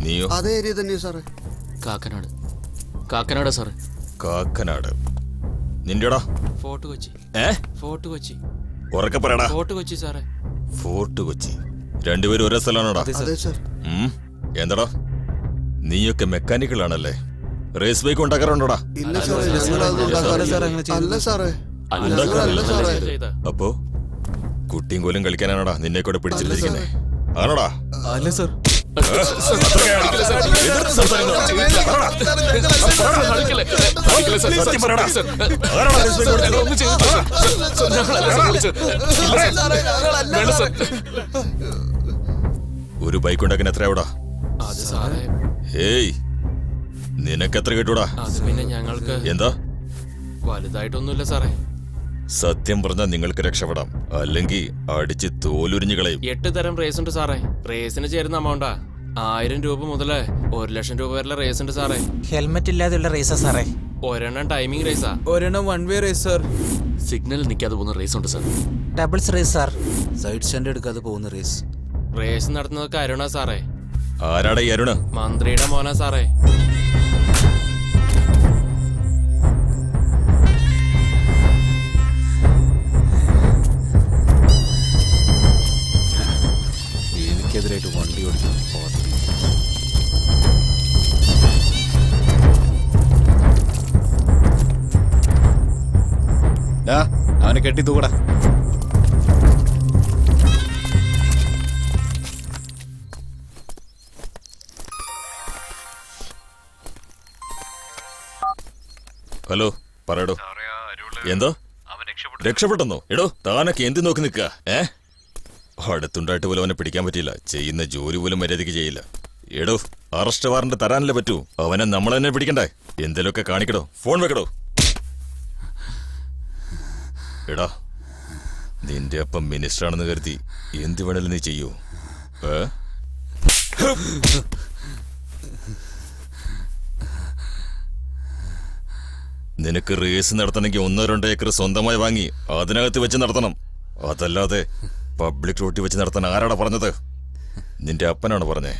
നീയോ? അതേ ഏരിയ തന്നെയാ സാറേ. കാക്കനാട്. കാക്കനാടാ സാറേ. കാക്കനാട്. നിന്റെടാ? ഫോർട്ട് കൊച്ചി. ഫോർട്ട് കൊച്ചി. ഉറക്കെ പറയടാ. ഫോർട്ട് കൊച്ചി സാറേ. ഫോർട്ട് കൊച്ചി. രണ്ടുപേരും ഒരേ സ്ഥലമാണോടാ? അതെ സാർ. എന്താടാ നീയൊക്കെ മെക്കാനിക്കലാണല്ലേ? Raise bike ഉണ്ടാക്കാറുണ്ടോടാ? ഇല്ല സാറേ, ഞങ്ങളതൊന്നും ഉണ്ടാക്കാറില്ല. അല്ല സാറേ, അല്ല സാറേ. അപ്പോ കുട്ടിയും കോലും കളിക്കാനാണോടാ നിന്നെ കൂടെ പിടിച്ചിട്ടിരിക്കുന്നേ? ആണോടാ? അല്ല സർ. ഒരു ബൈക്ക് ഉണ്ടാക്കാൻ എത്രയാവിടാ? അത് സാറേ, ഏയ് നിനക്കെത്ര കിട്ടൂടാ? അത് പിന്നെ ഞങ്ങൾക്ക് എന്താ വലുതായിട്ടൊന്നുമില്ല സാറേ. സത്യം പറഞ്ഞാൽ നിങ്ങൾക്ക് രക്ഷപ്പെടാം, അല്ലെങ്കിൽ അടിച്ച് തോലുരിഞ്ഞു കളയും. 8 തരം റേസ് ഉണ്ട് സാറേ. റേസിന് ചേരുന്ന അമൗണ്ടാ 1000 രൂപ മുതല് 1,00,000 രൂപ വരെയുള്ള റേസ് ഉണ്ട് സാറേ. ഹെൽമെറ്റ് ഇല്ലാതെയുള്ള റേസാ സാറേ. ഒരെണ്ണം ടൈമിംഗ് റേസാ. ഒരെണ്ണം 1 വേ റേസ് സാർ. സിഗ്നൽ നിൽക്കാതെ പോകുന്ന റേസ് ഉണ്ട് sir. Doubles race sir. Side stand എടുക്കാതെ പോകുന്ന റേസ്. റേസ് നടത്തുന്നതൊക്കെ അരുണാ സാറേ. ആരാടാ ഈ അരുണ്? മന്ത്രിയുടെ മോനാ സാറേ. എനിക്കെതിരായിട്ട് വണ്ടി ഓടിക്കണം. അവനെ കെട്ടി തൂക്കടാ. ഹലോ, പറയടോ. എന്തോ രക്ഷപ്പെട്ടെന്നോ? എടോ താനൊക്കെ എന്ത് നോക്കി നിൽക്കുക? അടുത്തുണ്ടായിട്ട് പോലും അവനെ പിടിക്കാൻ പറ്റിയില്ല. ചെയ്യുന്ന ജോലി പോലും മര്യാദയ്ക്ക് ചെയ്യില്ല. എടോ അറസ്റ്റ് വാറണ്ട് തരാനല്ലേ പറ്റൂ. അവനെ നമ്മൾ തന്നെ പിടിക്കണ്ടേ? എന്തേലൊക്കെ കാണിക്കടോ. ഫോൺ വെക്കടോ. എടാ നിന്റെ അപ്പം മിനിസ്റ്റർ ആണെന്ന് കരുതി എന്ത് വേണേലും നീ ചെയ്യൂ. നിനക്ക് റേസ് നടത്തണമെങ്കിൽ 1-2 ഏക്കർ സ്വന്തമായി വാങ്ങി അതിനകത്ത് വെച്ച് നടത്തണം. അതല്ലാതെ പബ്ലിക് റോട്ടിൽ വെച്ച് നടത്താൻ ആരാടാ പറഞ്ഞത്? നിന്റെ അപ്പനാണ് പറഞ്ഞേ.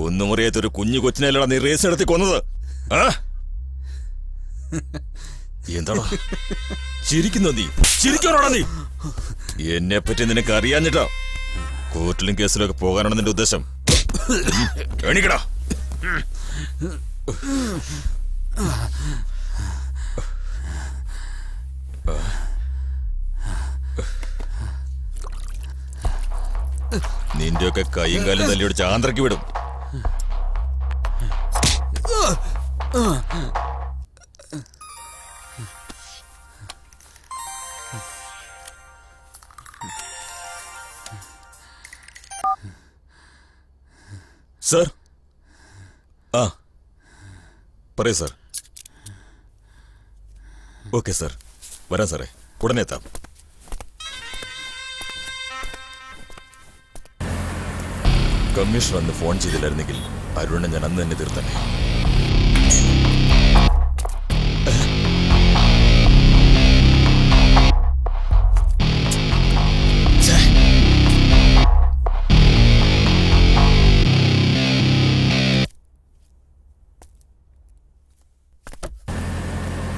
ഒന്നും അറിയാത്തൊരു കുഞ്ഞു കൊച്ചിനെയല്ലടാ നീ റേസ് നടത്തി കൊന്നത്. എന്താടാ ചിരിക്കുന്നോ നീ? ചിരിക്കാനാടാ നീ? എന്നെ പറ്റി നിനക്ക് അറിയാഞ്ഞിട്ടാ കോർട്ടിലും കേസിലൊക്കെ പോകാനാണ് നിന്റെ ഉദ്ദേശം. എണീക്കടാ. നിന്റെയൊക്കെ കൈയും കാലും തല്ലിയോട് ആന്ധ്രയ്ക്ക് വിടും. സർ, പറയൂ സാർ. ഓക്കെ സാർ, വരാം സാറേ, ഉടനെ എത്താം. കമ്മീഷണർ അന്ന് ഫോൺ ചെയ്തില്ലായിരുന്നെങ്കിൽ അരുണിനെ ഞാൻ അന്ന് തന്നെ തീർത്തന്നെ.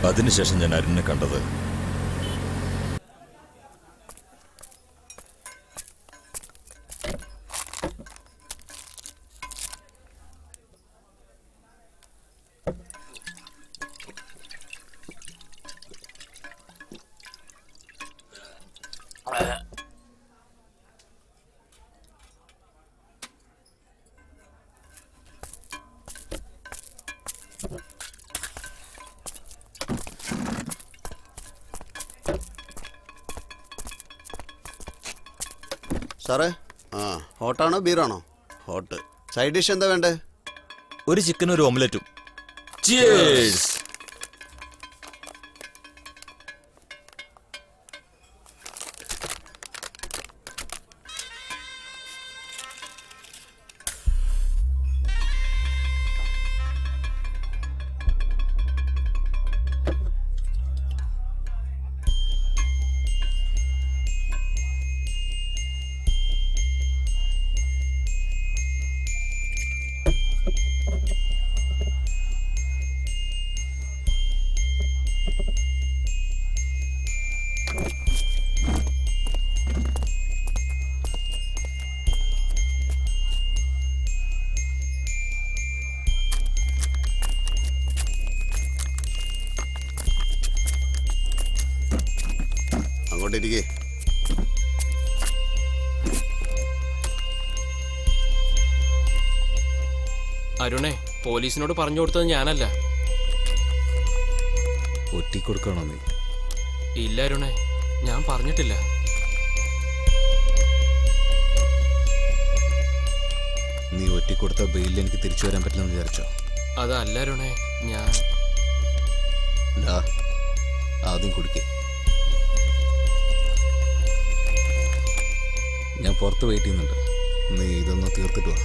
അതിനുശേഷം ഞാൻ അരുണിനെ കണ്ടത് സാറേ, ഹോട്ടാണോ ബീറാണോ? ഹോട്ട്. സൈഡ് ഡിഷ് എന്താ വേണ്ടേ? ഒരു ചിക്കനും ഒരു ഓംലെറ്റും. ചിയേഴ്സ്. അങ്ങോട്ടിരിക്കേ. അരുണേ, പോലീസിനോട് പറഞ്ഞു കൊടുത്തത് ഞാനല്ല. ഒറ്റിക്കൊടുക്കണോ നീ? ഇല്ല അരുണേ, ഞാൻ പറഞ്ഞിട്ടില്ല. നീ ഒറ്റിക്കൊടുത്ത ബെയിലിൽ എനിക്ക് തിരിച്ചു വരാൻ പറ്റില്ലെന്ന് വിചാരിച്ചോ? അതല്ല അരുണേ, ഞാൻ ആദ്യം കുടിക്കേ. ഞാൻ പുറത്ത് വെയിറ്റ് ചെയ്യുന്നുണ്ട്. നീ ഇതൊന്ന് തീർത്തിട്ട് വാ.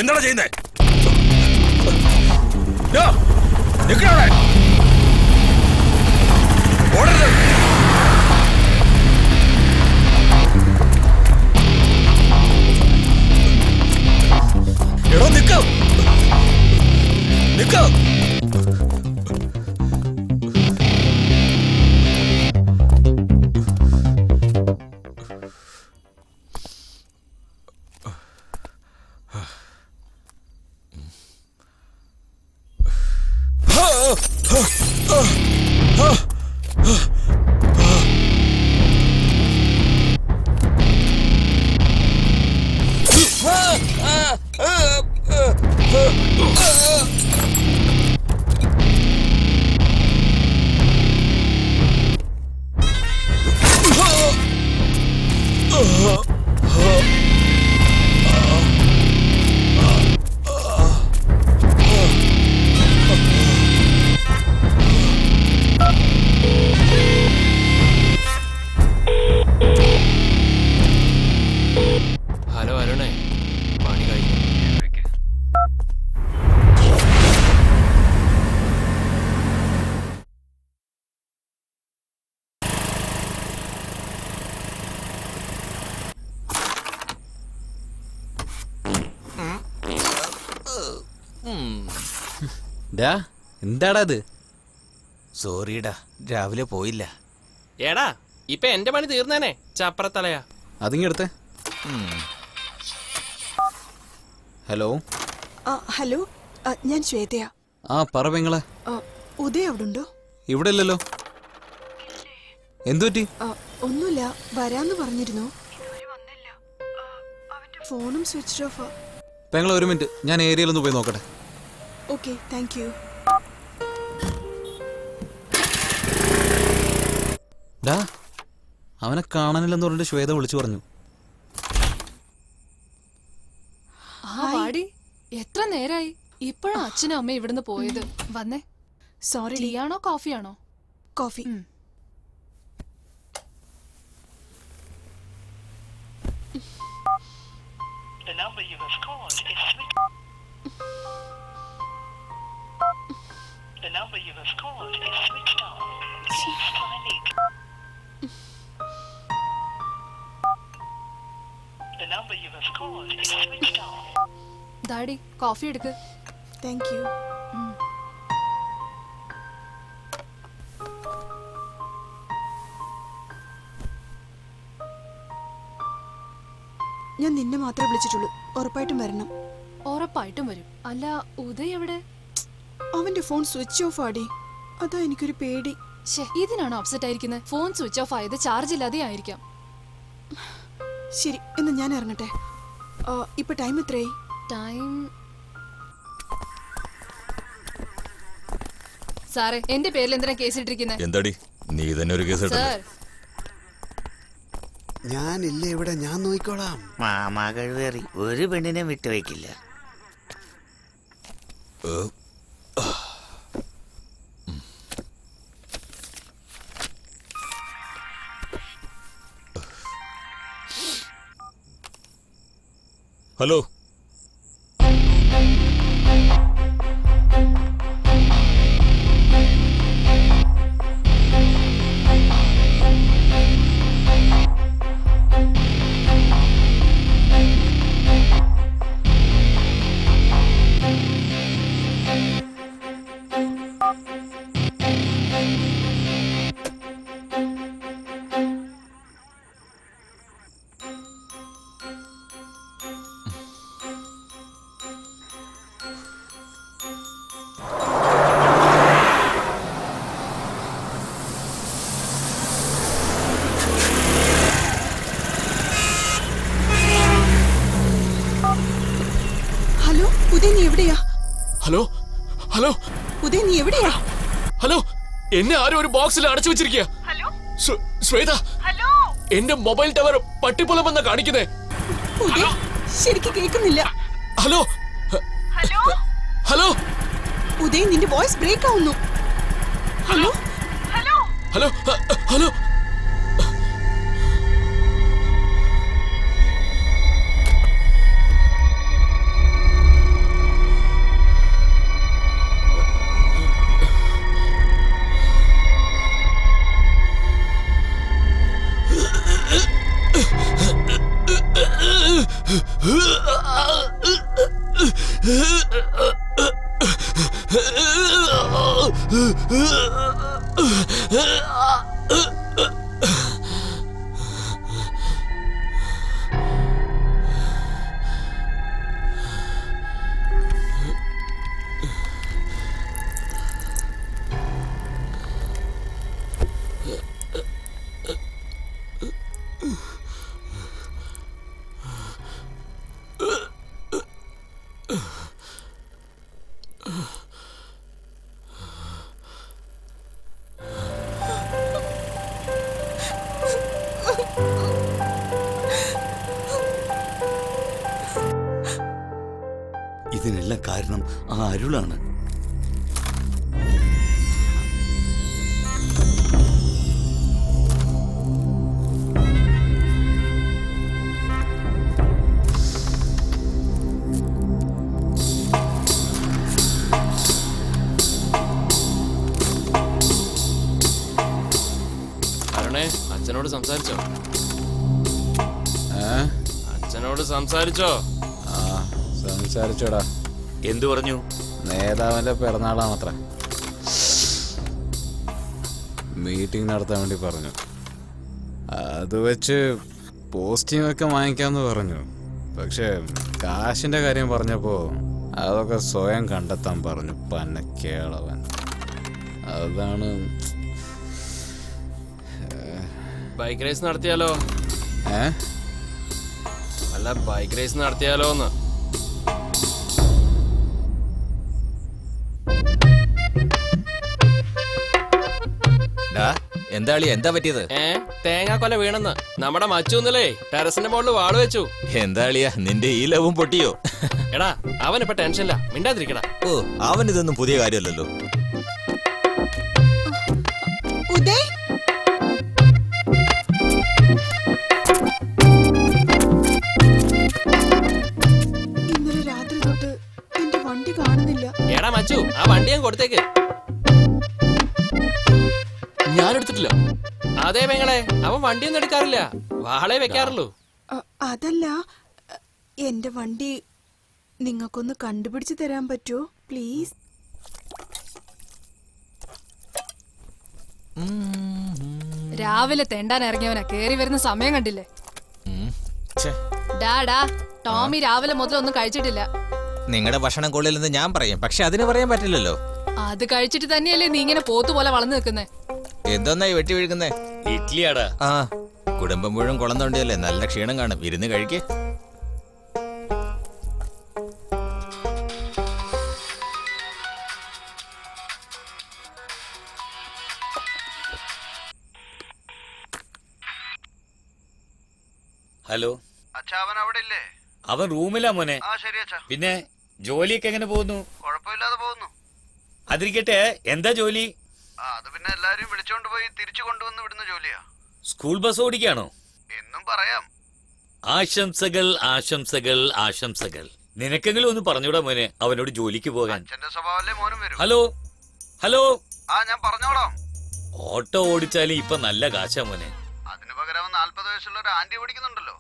എന്താണ് ചെയ്യുന്നേ? ഹലോ അരുണേ, പണി കഴിഞ്ഞു. എന്താടാ ഇത്? സോറിടാ, രാവിലെ പോയില്ല. എടാ, ഇപ്പൊ എന്റെ പണി തീർന്നേനെ, ചപ്പറത്തലയാ. അതിങ്ങെടുത്തേ. ഹലോ. ഹലോ, ഞാൻ ശ്വേതയാ. പറ പെങ്ങളെ. ഉദയ അവിടെ ഉണ്ടോ? ഇവിടെ ഇല്ലല്ലോ. എന്തുപറ്റി? ഒന്നുമില്ല, വരാന്ന് പറഞ്ഞിരുന്നു. ഫോണും സ്വിച്ച് ഓഫാ. പെങ്ങളെ ഒരു മിനിറ്റ്, ഞാൻ ഏരിയയിലൊന്ന് പോയി നോക്കട്ടെ. Okay, thank you. അവനെ കാണാനില്ലെന്ന് പറഞ്ഞിട്ട് ശ്വേത വിളിച്ചു പറഞ്ഞു. എത്ര നേരായി? ഇപ്പോഴാ അച്ഛനും അമ്മയും ഇവിടുന്ന് പോയത്. വന്നേ. സോറി. ടീയാണോ കോഫിയാണോ? കോഫി. ഡാഡി, കോഫി എടുക്ക്. Thank you. ഞാൻ നിന്നെ മാത്രമേ വിളിച്ചിട്ടുള്ളൂ. ഉറപ്പായിട്ടും വരണം. ഉറപ്പായിട്ടും വരും. അല്ല, ഉദയ് എവിടെ? അവന്റെ ഫോൺ സ്വിച്ച് ഓഫ് ആടി. അതാ എനിക്കൊരു പേടി. ഇതിനാണോ അപ്സെറ്റ് ആയിരിക്കുന്നത്? ഫോൺ സ്വിച്ച് ഓഫ് ആയത് ചാർജ് ഇല്ലാതെ ആയിരിക്കാം. ശരി, എന്ന് ഞാൻ ഇറങ്ങട്ടെ. ഇപ്പൊ ടൈം എത്രയായി? ടൈം സാറേ, എന്റെ പേരിൽ എന്തിനാ കേസ് ഇട്ടിരിക്കുന്നത്? എന്താടി നീ തന്നെ ഒരു കേസ് എടുത്തോ? ഞാനില്ല ഇവിടെ, ഞാൻ നോക്കിക്കോളാം. മാമാ കഴിവേറി ഒരു പെണ്ണിനെ വിട്ടുവയ്ക്കില്ല. ഹലോ ഹലോ ഉദയ്, നീ എവിടെയാ? ഹലോ ഹലോ ഉദയ്, നീ എവിടെയാ? ഹലോ, എന്നെ ആരും ഒരു ബോക്സിൽ അടച്ചു വെച്ചിരിക്കുക. ശ്വേത, എന്റെ മൊബൈൽ ടവർ പട്ടിപ്പൊലമെന്നാ കാണിക്കുന്നേ. ഉദയ്, ശരിക്കും കേൾക്കുന്നില്ല. ഹലോ ഹലോ ഉദയ്, നിന്റെ വോയിസ് ബ്രേക്ക് ആവുന്നു. ഹലോ ഹലോ ഹലോ ഇതിനെല്ലാം കാരണം ആ അരുളാണ്. അരുണേ, അച്ഛനോട് സംസാരിച്ചോ? അച്ഛനോട് സംസാരിച്ചോ? സംസാരിച്ചോടാ. എന്തു പറഞ്ഞു? നേതാവിന്റെ പിറന്നാളാണത്ര. മീറ്റിംഗ് നടത്താൻ വേണ്ടി പറഞ്ഞു. അത് വെച്ച് പോസ്റ്റിംഗ് ഒക്കെ വാങ്ങിക്കാന്ന് പറഞ്ഞു. പക്ഷെ കാശിന്റെ കാര്യം പറഞ്ഞപ്പോ അതൊക്കെ സ്വയം കണ്ടെത്താൻ പറഞ്ഞു. പന്ന കേളവൻ. അതാണ്. ബൈക്ക് റേസ് നടത്തിയാലോ? അല്ല, ബൈക്ക് റേസ് നടത്തിയാലോന്ന്. എന്താ പറ്റിയത്? തേങ്ങാക്കൊല വീണെന്ന് നമ്മുടെ മച്ചൂന്നല്ലേ ടെറസിന്റെ മുകളിൽ വാള് വെച്ചു. എന്താളിയാ നിന്റെ ഈ ലവും പൊട്ടിയോ? എടാ, അവനിപ്പോ ടെൻഷനില്ല, മിണ്ടാതിരിക്കടാ. ഓ, അവൻ ഇതൊന്നും പുതിയ കാര്യമല്ലല്ലോ. ഉദയ്, ഇന്നലെ രാത്രി തൊട്ട് എന്റെ വണ്ടി കാണുന്നില്ല. എടാ മച്ചു, ആ വണ്ടി ഞാൻ കൊടുത്തേക്ക്. ഞാൻ എടുത്തിട്ടില്ല. അതേ പെങ്ങളെ, അവൻ വണ്ടിയൊന്നും എടുക്കാറില്ല, വാളെ വെക്കാറുള്ളൂ. അതല്ല, എന്റെ വണ്ടി നിങ്ങൾക്കൊന്ന് കണ്ടുപിടിച്ച് തരാൻ പറ്റുമോ പ്ലീസ്? രാവിലെ തെണ്ടാൻ ഇറങ്ങിയവനാ, കേറി വരുന്ന സമയം കണ്ടില്ലേ? ഡാ ടോമി രാവിലെ മുതൽ ഒന്നും കഴിച്ചിട്ടില്ല. നിങ്ങളുടെ ഭക്ഷണം കൊള്ളില്ലെന്ന് ഞാൻ പറയും, പക്ഷെ അതിന് പറയാൻ പറ്റില്ലല്ലോ. അത് കഴിച്ചിട്ട് തന്നെയല്ലേ നീ ഇങ്ങനെ പോത്തു പോലെ വളർന്നു നിൽക്കുന്നേ. എന്തോന്നായി വെട്ടി വീഴുന്നേ? ഇഡ്ലിയാടാ. ആ, കുടുംബം മുഴുവൻ കുളം തോണ്ടിയല്ലേ, നല്ല ക്ഷീണം കാണും. ഇരുന്ന് കഴിക്കേ. ഹലോ, അവൻ അവിടെ ഇല്ലേ? അവൻ റൂമിലാ മോനെ. പിന്നെ ജോലിയൊക്കെ എങ്ങനെ പോകുന്നു? കുഴപ്പമില്ലാതെ പോകുന്നു. അതിരിക്കട്ടെ, എന്താ ജോലി? അത് പിന്നെ എല്ലാരും വിളിച്ചോണ്ട് പോയി തിരിച്ചു കൊണ്ടുവന്ന് വിടുന്ന ജോലിയാ. സ്കൂൾ ബസ് ഓടിക്കാണോ? എന്നും പറയാം. ആശംസകൾ ആശംസകൾ ആശംസകൾ. നിനക്കെങ്കിലും ഒന്ന് പറഞ്ഞൂടാ മോനെ അവനോട് ജോലിക്ക് പോകാൻ. ഹലോ ഹലോ, ഞാൻ പറഞ്ഞോളാം. ഓട്ടോ ഓടിച്ചാലും ഇപ്പൊ നല്ല കാശാ മോനെ. അതിനു പകരം 40 വയസ്സുള്ള ഒരു ആന്റി ഓടിക്കുന്നുണ്ടല്ലോ.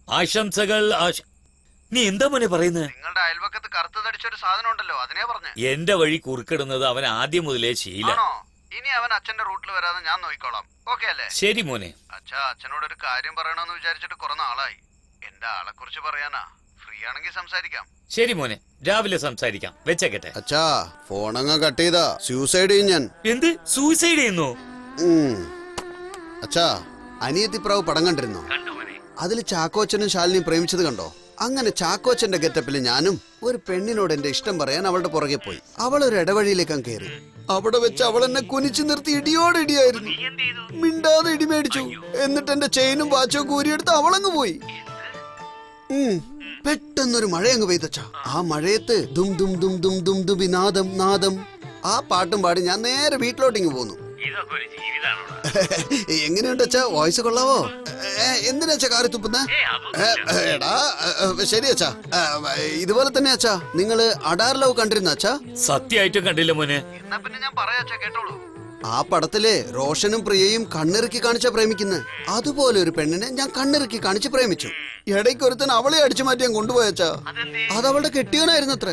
ആശംസകൾ നീ എന്താ മോനെ പറയുന്നത്? നിങ്ങളുടെ അയൽവക്കത്ത് കറുത്ത് തടിച്ചൊരു സാധനം ഉണ്ടല്ലോ, അതിനെ പറഞ്ഞു. എന്റെ വഴി കുറുക്കിടുന്നത് അവൻ ആദ്യം മുതലേ ശീല. ഇനി അവൻ അച്ഛന്റെ റൂട്ടിൽ വരാതെ ഞാൻ നോക്കിക്കോളാം. ഓക്കെ അല്ലേ? ശരി മോനെ. അച്ഛനോട് ഒരു കാര്യം പറയണമെന്ന് വിചാരിച്ചിട്ട് കുറെ നാളായി. എന്റെ ആളെ കുറിച്ച് പറയാനാ. ഫ്രീ ആണെങ്കിൽ സംസാരിക്കാം. ശരി മോനെ, രാവിലെ സംസാരിക്കാം. വെച്ചേക്കട്ടെ. അച്ഛാ, ഫോണങ്ങ് കട്ട് ചെയ്താ സൂസൈഡ് ചെയ്യും ഞാൻ. എന്ത് സൂസൈഡ് ചെയ്യുന്നു? അച്ഛാ, അനിയത്തിപ്രാവ് പടം കണ്ടിരുന്നോ? അതിൽ ചാക്കോച്ചനും ശാലിനിയും പ്രേമിച്ചത് കണ്ടോ? അങ്ങനെ ചാക്കോച്ചന്റെ ഗെറ്റപ്പിൽ ഞാനും ഒരു പെണ്ണിനോട് എന്റെ ഇഷ്ടം പറയാൻ അവളുടെ പുറകെ പോയി. അവളൊരു ഇടവഴിയിലേക്ക് കയറി. അവിടെ വെച്ച് അവൾ എന്നെ കുനിച്ചു നിർത്തി ഇടിയോടെ ഇടിയായിരുന്നു. മിണ്ടാതെ ഇടി മേടിച്ചു. എന്നിട്ട് എന്റെ ചെയിനും വാച്ചും കൂരിയെടുത്ത് അവളങ്ങ് പോയി. പെട്ടെന്നൊരു മഴ അങ്ങ് പെയ്തച്ചാ. ആ മഴയത്ത് ദും ദും ദും ദും ദും ദുബി നാദം നാദം ആ പാട്ടും പാടി ഞാൻ നേരെ വീട്ടിലോട്ടിങ്ങ് പോന്നു. എങ്ങനെയുണ്ട് അച്ഛാ? വോയിസ് കൊള്ളാവോ? എന്തിനാച്ചാ കാറി തുപ്പുന്ന? എടാ ശരി അച്ഛാ. ഇതുപോലെ തന്നെ അച്ഛാ, നിങ്ങള് അഡാർ ലവ് കണ്ടിരുന്ന അച്ഛാ? സത്യമായിട്ടും കണ്ടില്ല മോനെ. എന്നാ പിന്നെ ഞാൻ പറയാ, കേട്ടോളൂ. ആ പടത്തില് റോഷനും പ്രിയയും കണ്ണിറുക്കി കാണിച്ച പ്രേമിക്കുന്നത്. അതുപോലെ ഒരു പെണ്ണിനെ ഞാൻ കണ്ണിറുക്കി കാണിച്ച് പ്രേമിച്ചു. ഇടയ്ക്ക് ഒരുത്തൻ അവളെ അടിച്ചു മാറ്റിയാൻ കൊണ്ടുപോയച്ചാ. അതവളുടെ കെട്ടിയവനായിരുന്നു അത്ര.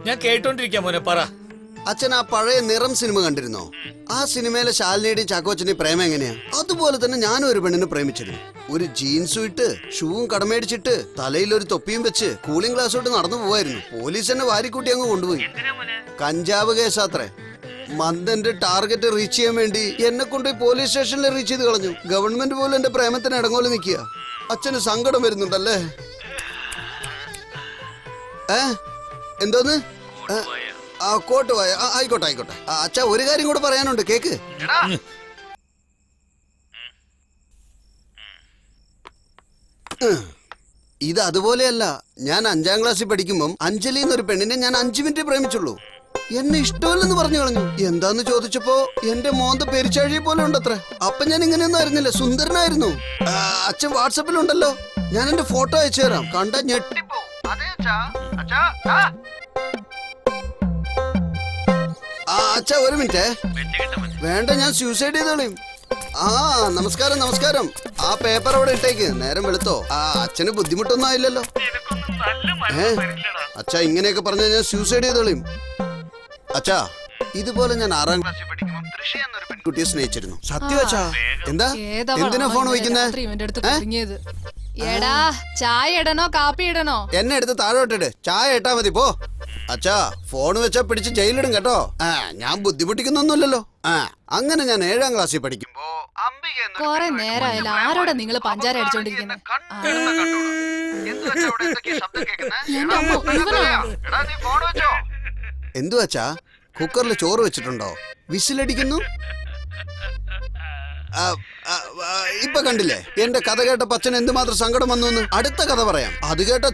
ഞാൻ കേട്ടോണ്ടിരിക്കാം മോനെ, പറ. അച്ഛൻ ആ പഴയ നിറം സിനിമ കണ്ടിരുന്നോ? ആ സിനിമയിലെ ശാലിനിയുടെയും ചാക്കോച്ചന്റെയും പ്രേമം എങ്ങനെയാ? അതുപോലെ തന്നെ ഞാനും ഒരു പെണ്ണിനെ പ്രേമിച്ചിരുന്നു. ഒരു ജീൻസും ഇട്ട് ഷൂവും കടമേടിച്ചിട്ട് തലയിൽ ഒരു തൊപ്പിയും വെച്ച് കൂളിംഗ് ഗ്ലാസ്സോട്ട് നടന്നു പോവായിരുന്നു. പോലീസ് എന്നെ വാരിക്കൂട്ടി അങ്ങ് കൊണ്ടുപോയി. കഞ്ചാവ് കേസാത്രേ. മന്ദന്റെ ടാർഗറ്റ് റീച്ച് ചെയ്യാൻ വേണ്ടി എന്നെ കൊണ്ട് പോലീസ് സ്റ്റേഷനിൽ റീച്ച് ചെയ്ത് കളഞ്ഞു. ഗവൺമെന്റ് പോലും എന്റെ പ്രേമത്തിന് ഇടങ്ങോല് നിൽക്കുക. അച്ഛന് സങ്കടം വരുന്നുണ്ടല്ലേ? എന്തോന്ന്? ആ കോട്ട് പോയ ആയിക്കോട്ടെ ആയിക്കോട്ടെ. അച്ഛാ, ഒരു കാര്യം കൂടെ പറയാനുണ്ട്, കേക്ക്. ഇത് അതുപോലെയല്ല. ഞാൻ 5ാം ക്ലാസ്സിൽ പഠിക്കുമ്പം അഞ്ജലി എന്നൊരു പെണ്ണിനെ ഞാൻ 5 മിനിറ്റ് പ്രേമിച്ചുള്ളൂ. എന്നെ ഇഷ്ടമല്ലെന്ന് പറഞ്ഞു കളഞ്ഞു. എന്താന്ന് ചോദിച്ചപ്പോ എന്റെ മോന്ത പെരിച്ചാഴിയെ പോലെ ഉണ്ടത്രേ. അപ്പൊ ഞാൻ ഇങ്ങനെയൊന്നും ആയിരുന്നില്ല, സുന്ദരനായിരുന്നു. അച്ഛൻ വാട്സപ്പിലുണ്ടല്ലോ, ഞാൻ എന്റെ ഫോട്ടോ അയച്ചു തരാം. കണ്ട ഞെട്ടിപ്പോ. അച്ഛാ ഒരു മിനിറ്റ്. വേണ്ട, ഞാൻ സൂസൈഡ് ചെയ്തോളീം. നമസ്കാരം നമസ്കാരം. ആ പേപ്പർ അവിടെ ഇട്ടേക്ക്. നേരം വെളുത്തോ? അച്ഛന് ബുദ്ധിമുട്ടൊന്നും ആയില്ലല്ലോ? അച്ഛാ, ഇങ്ങനെയൊക്കെ പറഞ്ഞാൽ ഞാൻ സൂസൈഡ് ചെയ്തോളീം. അച്ഛാ, ഇതുപോലെ ഞാൻ 6ാം ക്ലാസ്സിൽ പഠിക്കുമ്പോൾ തൃഷ എന്നൊരു പെൺകുട്ടിയെ സ്നേഹിച്ചിരുന്നു. സത്യം അച്ഛാ. എന്താ? എന്തിനാ ഫോൺ വയ്ക്കുന്നത്? എടാ, ചായ ഇടണോ കാപ്പി ഇടണോ? എന്നെ എടുത്ത് താഴോട്ടിട്. ചായ ഇട്ടാ മതി, പോ. അച്ഛാ, ഫോൺ വെച്ചാ പിടിച്ച് ജയിലിടും കേട്ടോ. ഞാൻ ബുദ്ധിമുട്ടിക്കുന്നൊന്നുമില്ലല്ലോ. അങ്ങനെ ഞാൻ 7ാം ക്ലാസ്സിൽ പഠിക്കുമ്പോ കൊറേ നേരമായാലും ആരോടാ നിങ്ങള് പഞ്ചാര അടിച്ചോണ്ടിരിക്കുന്നത്? എന്തു വച്ചാ? കുക്കറിൽ ചോറ് വെച്ചിട്ടുണ്ടോ? വിസിലടിക്കുന്നു. ഇപ്പൊ കണ്ടില്ലേ എന്റെ കഥ കേട്ട പച്ചന് എന്തുമാത്രം സങ്കടം വന്നു എന്ന്? അടുത്ത കഥ പറയാം. അത് കേട്ട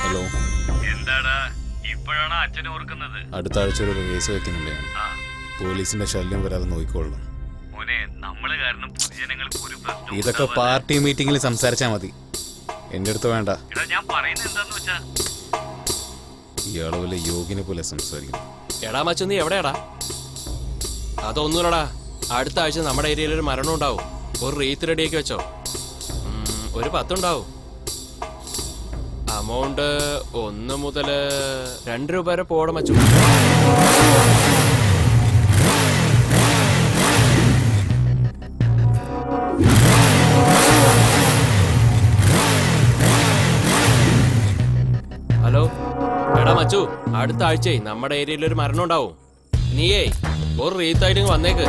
ഹലോ, എന്താടാ ഇപ്പോഴാണ് അച്ഛനെ ഓർക്കുന്നത്? അടുത്ത ആഴ്ച ഒരു കേസ് വെക്കുന്നുണ്ട് ഞാൻ. പോലീസിന്റെ ശല്യം വരാതെ നോക്കിക്കൊള്ളണം. ഇതൊക്കെ പാർട്ടി മീറ്റിംഗിൽ സംസാരിച്ചാ മതി, എന്റെ അടുത്ത് വേണ്ട. ഇയാളെ പോലെ യോഗിനെ പോലെ സംസാരിക്കുന്നു. എടാ മച്ചു, നീ എവിടെയാടാ? അതൊന്നുമില്ലടാ, അടുത്ത ആഴ്ച നമ്മുടെ ഏരിയയിൽ ഒരു മരണം ഉണ്ടാവും. ഒരു റീത്ത് റെഡിയാക്കി വെച്ചോ. ഒരു 10 ഉണ്ടാവും. അമൗണ്ട് 1 മുതൽ 2 രൂപ വരെ പോട മച്ചു. ഹലോ, എടാ മച്ചു, അടുത്ത ആഴ്ച നമ്മുടെ ഏരിയയിൽ ഒരു മരണം ഉണ്ടാവും. നീയേ ഒരു റീത്തായിട്ട് വന്നേക്ക്.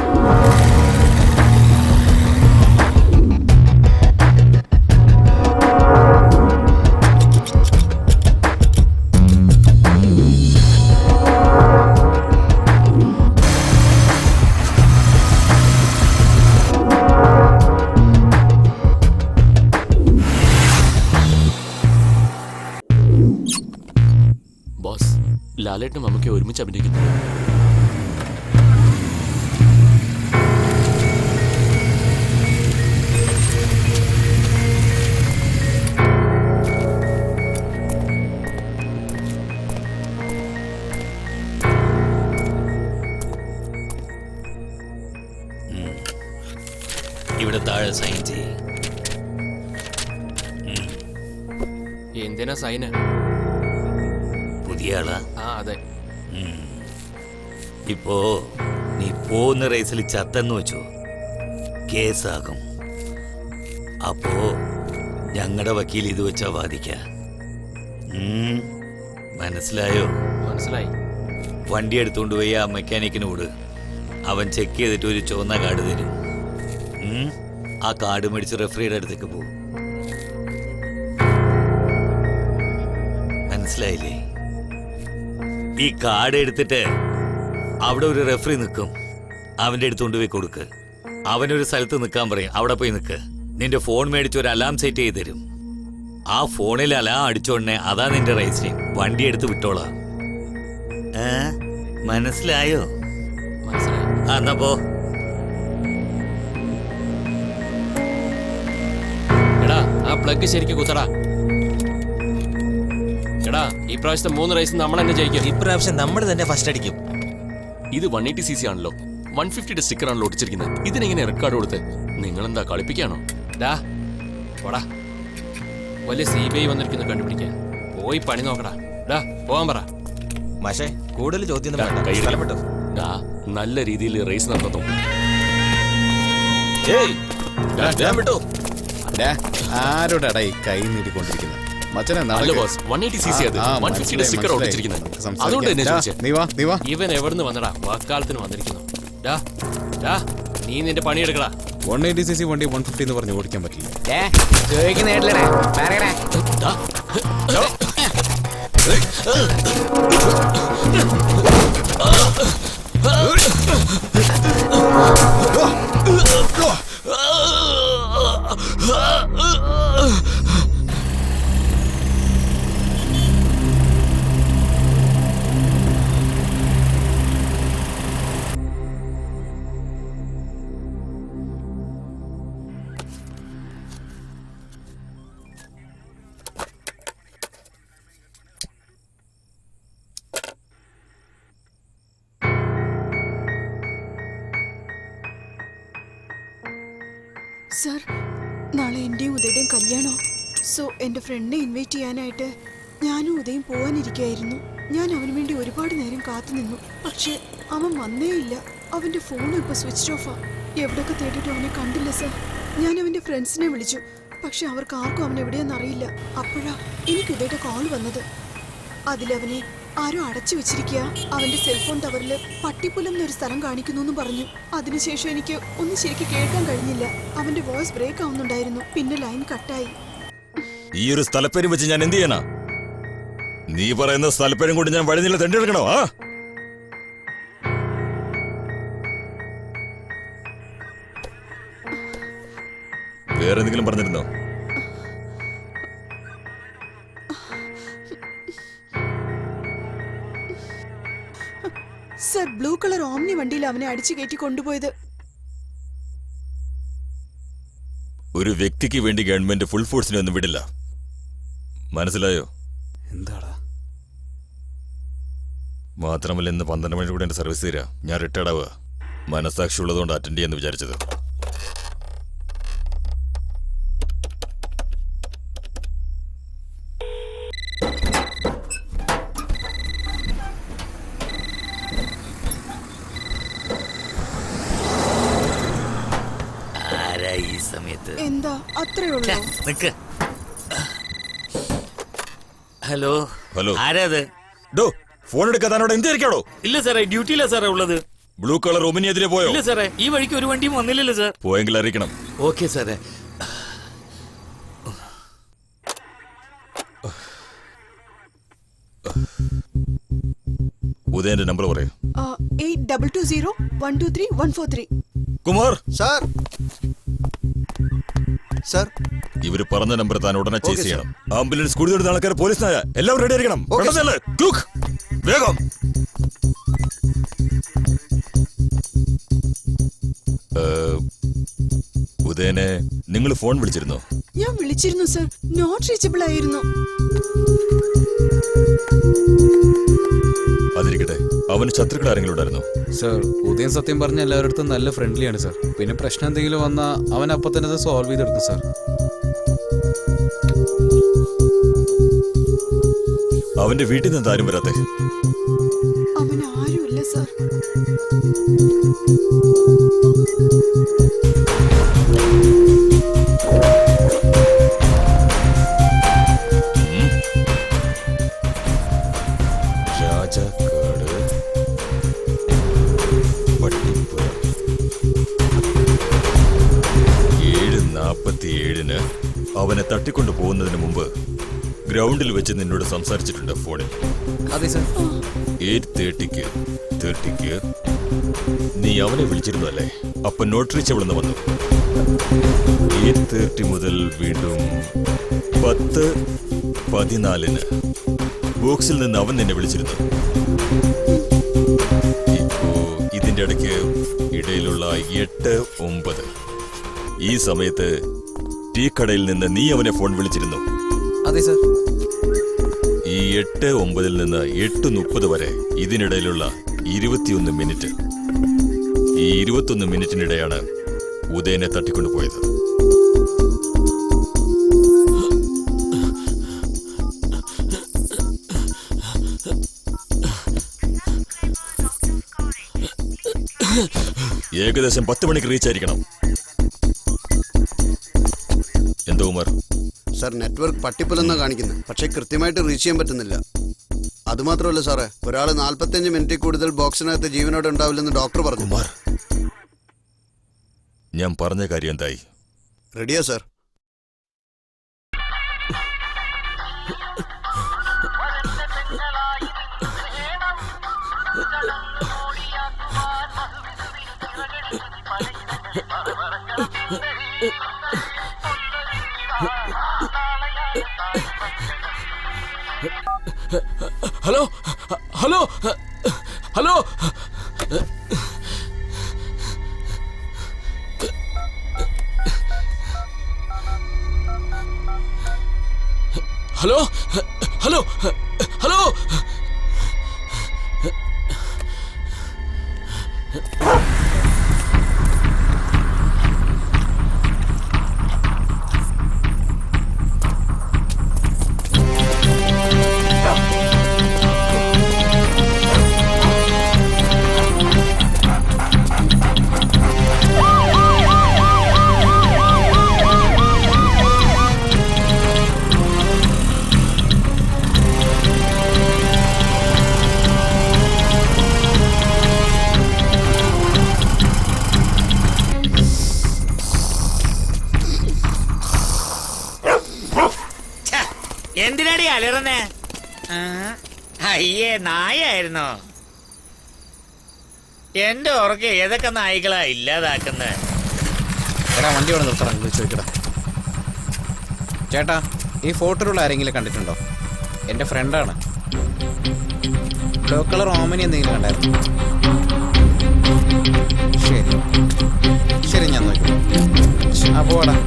ലാലേട്ടനും മമ്മൂക്കെ ഒരുമിച്ച് അഭിനയിക്കുന്നു. ഇവിടെ താഴെ സൈൻ ചെയ്യ്. എന്തിനാ സൈന്? പുതിയ ആളാ? ആ അതെ. ഇപ്പോ നീ പോകുന്ന റേസിൽ ചത്തെന്ന് വെച്ചോ, കേസാകും. അപ്പോ ഞങ്ങളുടെ വക്കീൽ ഇത് വെച്ചാ വാദിക്ക. മനസ്സിലായോ? മനസ്സിലായി. വണ്ടി എടുത്തുകൊണ്ട് പോയി ആ മെക്കാനിക്കിനോട് അവൻ ചെക്ക് ചെയ്തിട്ട് ഒരു ചുവന്ന കാർഡ് തരും. ആ കാർഡ് മേടിച്ച് റെഫറിയുടെ അടുത്തേക്ക് പോകും. മനസ്സിലായില്ലേ? ഈ കാർഡ് എടുത്തിട്ട് അവിടെ ഒരു റെഫറി നിൽക്കും, അവന്റെ അടുത്തുകൊണ്ട് പോയി കൊടുക്ക്. അവനൊരു സ്ഥലത്ത് നിൽക്കാൻ പറയും, അവിടെ പോയി നിൽക്ക്. നിന്റെ ഫോൺ മേടിച്ച് ഒരു അലാം സെറ്റ് ചെയ്ത് തരും. ആ ഫോണിൽ അലാം അടിച്ചോടനെ അതാ നിന്റെ റേസ് ടൈം. വണ്ടി എടുത്ത് വിട്ടോളാം. മനസ്സിലായോ? മനസ്സിലായി. എന്നാ പോ. എടാ ആ പ്ലഗ് ശരിക്കും കുത്തടാ. എടാ ഈ പ്രാവശ്യത്തെ 3 റേസ് നമ്മൾ തന്നെ ജയിക്കും. ഇപ്രാവശ്യം നമ്മൾ തന്നെ ഫസ്റ്റ് അടിക്കും. ഇത് 180cc ആണല്ലോ, 150യുടെ സ്റ്റിക്കർ ആണല്ലോ ഒട്ടിച്ചിരിക്കുന്നത്. ഇതിനെങ്ങനെ റെക്കോർഡ് കൊടുത്ത്? നിങ്ങളെന്താ കളിപ്പിക്കാണോ? ഡാ പോടാ, വലിയ CBI വന്നിരിക്കുന്നു കണ്ടുപിടിക്കാൻ. പോയി പണി നോക്കടാ. ഡാ പോവാൻ പറ. പക്ഷേ കൂടുതൽ ചോദ്യം നല്ല രീതിയിൽ റേസ് നടന്നു. ആരോടാ ഈ കൈ നീട്ടിക്കൊണ്ടിരിക്കുന്നത്? മച്ചനെ നല്ല ബോസ്, 180cc അത് 150യുടെ സ്റ്റിക്കർ ഒട്ടിച്ചിരിക്കുന്നത്. അതുകൊണ്ട് തന്നെ ചോദിച്ചേ. ഇവൻ എവിടുന്ന് വന്നടാ? വാക്കാലത്തിന് വന്നിരിക്കുന്നു. ഡാ ഡാ നീ നിന്റെ പണിയെടുക്കടാ. 180cc വണ്ടി 150 എന്ന് പറഞ്ഞ് ഓടിക്കാൻ പറ്റില്ല. സർ, നാളെ എൻ്റെയും ഉദയുടെയും കല്യാണം. സോ എൻ്റെ ഫ്രണ്ടിനെ ഇൻവൈറ്റ് ചെയ്യാനായിട്ട് ഞാനും ഉദയും പോകാനിരിക്കുകയായിരുന്നു. ഞാൻ അവന് വേണ്ടി ഒരുപാട് നേരം കാത്തു നിന്നു. പക്ഷെ അവൻ വന്നേ ഇല്ല. അവൻ്റെ ഫോണും ഇപ്പോൾ സ്വിച്ച് ഓഫാ. എവിടെയൊക്കെ തേടിയിട്ടും അവനെ കണ്ടില്ല സർ. ഞാൻ അവൻ്റെ ഫ്രണ്ട്സിനെ വിളിച്ചു, പക്ഷെ അവർക്ക് ആർക്കും അവൻ എവിടെയെന്ന് അറിയില്ല. അപ്പോഴാ എനിക്ക് ഉദയുടെ കോൾ വന്നത്. അതിലവനെ ആരോ അടച്ചു വെച്ചിരിക്കുക. അവന്റെ സെൽഫോൺ ടവറിൽ പട്ടിപ്പുലം എന്നൊരു സ്ഥലം കാണിക്കുന്നു എന്ന് പറഞ്ഞു. അതിനുശേഷം എനിക്ക് ഒന്നും ശരിക്കും കേൾക്കാൻ കഴിഞ്ഞില്ല. അവന്റെ വോയിസ് ബ്രേക്ക് ആവുന്നുണ്ടായിരുന്നു. പിന്നെ ലൈൻ കട്ടായി. ഈ ഒരു സ്ഥലപ്പേരും വെച്ച് ഞാൻ എന്ത് ചെയ്യാനാ? നീ പറയുന്ന സ്ഥലപ്പേരും കൊണ്ട് ഞാൻ വഴിനില തെണ്ടെടുക്കണോ? വേറെ എന്തെങ്കിലും പറഞ്ഞിരുന്നോ? സർ, ബ്ലൂ കളർ ഓമ്നി വണ്ടിയിൽ അവനെ അടിച്ചു കയറ്റി കൊണ്ടുപോയത്. ഒരു വ്യക്തിക്ക് വേണ്ടി ഗവൺമെന്റ് ഫുൾ ഫോഴ്സിനെ ഒന്നും വിടില്ല. മനസ്സിലായോ? എന്താടാ? മാത്രമല്ല ഇന്ന് 12 മണി കൂടെ എന്റെ സർവീസ് തീരാ. ഞാൻ റിട്ടയർഡ് ആവുക. മനസ്സാക്ഷി ഉള്ളതുകൊണ്ട് അറ്റൻഡ് ചെയ്യാന്ന് വിചാരിച്ചത്. എന്താ അത്രേ ഉള്ളൂ? ഹലോ ഹലോ, ആരാത്? ഫോൺ എടുക്കാതാനോട് എന്തായിരിക്കാടോ? ഇല്ല സാറേ, ഡ്യൂട്ടിയില്ല സാറേ ഉള്ളത്. ബ്ലൂ കളർ ഒമിനിയെതിരെ പോയോ? ഇല്ല സാറേ, ഈ വഴിക്ക് ഒരു വണ്ടിയും വന്നില്ലല്ലോ സാർ. പോയെങ്കിൽ അറിയിക്കണം. ഓക്കെ സാറേ. ഉദയന്റെ നമ്പർ പറയൂ. 8220123143. കുമാർ സാർ. സാർ, ഇവര് പറഞ്ഞ നമ്പർ താൻ ഉടനെ ചേസ് ചെയ്യണം. ആംബുലൻസ് കൂടുതൽ ആൾക്കാർ പോലീസിനായ എല്ലാവരും റെഡി ആയിരിക്കണം. വേഗം ഉദയനെ നിങ്ങൾ ഫോൺ വിളിച്ചിരുന്നോ? ഞാൻ വിളിച്ചിരുന്നു സർ, നോട്ട് റീച്ചബിൾ ആയിരുന്നു. അതിരിക്കട്ടെ, അവന് ശത്രുക്കൾ ആരെങ്കിലും ഉണ്ടായിരുന്നോ? സർ, ഉദയൻ സത്യം പറഞ്ഞ എല്ലാവരുടെ നല്ല ഫ്രണ്ട്ലിയാണ് സർ. പിന്നെ പ്രശ്നം എന്തെങ്കിലും വന്നാൽ അവൻ അപ്പം തന്നെ അത് സോൾവ് ചെയ്തെടുക്കും സർ. അവന്റെ വീട്ടിൽ നിന്ന് ആരും വരാത്തെ? അവൻ ആരുമില്ല സർ. രാജാക്കാട് പട്ടിപ്പുര 7:47 അവനെ തട്ടിക്കൊണ്ടു പോകുന്നതിന് മുമ്പ് ഗ്രൗണ്ടിൽ വെച്ച് നിന്നോട് സംസാരിച്ചിട്ടുണ്ട് ഫോണിൽ. അതെ സർ. 8:30 നീ അവനെ വിളിച്ചിരുന്നു അല്ലേ? അപ്പൊ നോട്ട് റീച്ചബിൾ വന്നു. 8:30 മുതൽ വീണ്ടും 10:14 ബോക്സിൽ നിന്ന് അവൻ നിന്നെ വിളിച്ചിരുന്നു. ഇപ്പോ ഇതിന്റെ ഇടയിലുള്ള 8:09 ഈ സമയത്ത് ടീ കടയിൽ നിന്ന് നീ അവനെ ഫോൺ വിളിച്ചിരുന്നു. അതെ സർ. ഈ 8:09 നിന്ന് 8:30 വരെ ഇതിനിടയിലുള്ള 21 മിനിറ്റ്. ഈ 21 മിനിറ്റിനിടെയാണ് ഉദയനെ തട്ടിക്കൊണ്ടുപോയത്. ഏകദേശം 10 മണിക്ക് റീച്ച് ആയിരിക്കണം. എന്തോ ഉമർ? സാർ, നെറ്റ്വർക്ക് പട്ടിപ്പലെന്നാ കാണിക്കുന്നത്, പക്ഷെ കൃത്യമായിട്ട് റീച്ച് ചെയ്യാൻ പറ്റുന്നില്ല. അതുമാത്രമല്ല സാറേ, ഒരാൾ 45 മിനിറ്റിൽ കൂടുതൽ ബോക്സിനകത്ത് ജീവനോടെ ഉണ്ടാവില്ലെന്ന് ഡോക്ടർ പറഞ്ഞു. ഉമർ, ഞാൻ പറഞ്ഞ കാര്യം എന്തായി? റെഡിയാ sir. Hello hello hello hello hello hello എന്തിനാടി അലറുന്നേ? അയ്യേ, നായായിരുന്നോ? എന്റെ ഓർക്ക ഏതൊക്കെ നായ്ക്കളാ ഇല്ലാതാക്കുന്നത്? വണ്ടി ഇവിടെ നിർത്തണം, ചോദിക്കടാ. ചേട്ടാ, ഈ ഫോട്ടോയിലുള്ള ആരെങ്കിലും കണ്ടിട്ടുണ്ടോ? എൻ്റെ ഫ്രണ്ടാണ്. ബ്ലൂ കളർ ഓമനി എന്തെങ്കിലും കണ്ടായിരുന്നു? ശരി ശരി, ഞാൻ നോക്കി. ആ പോടാ.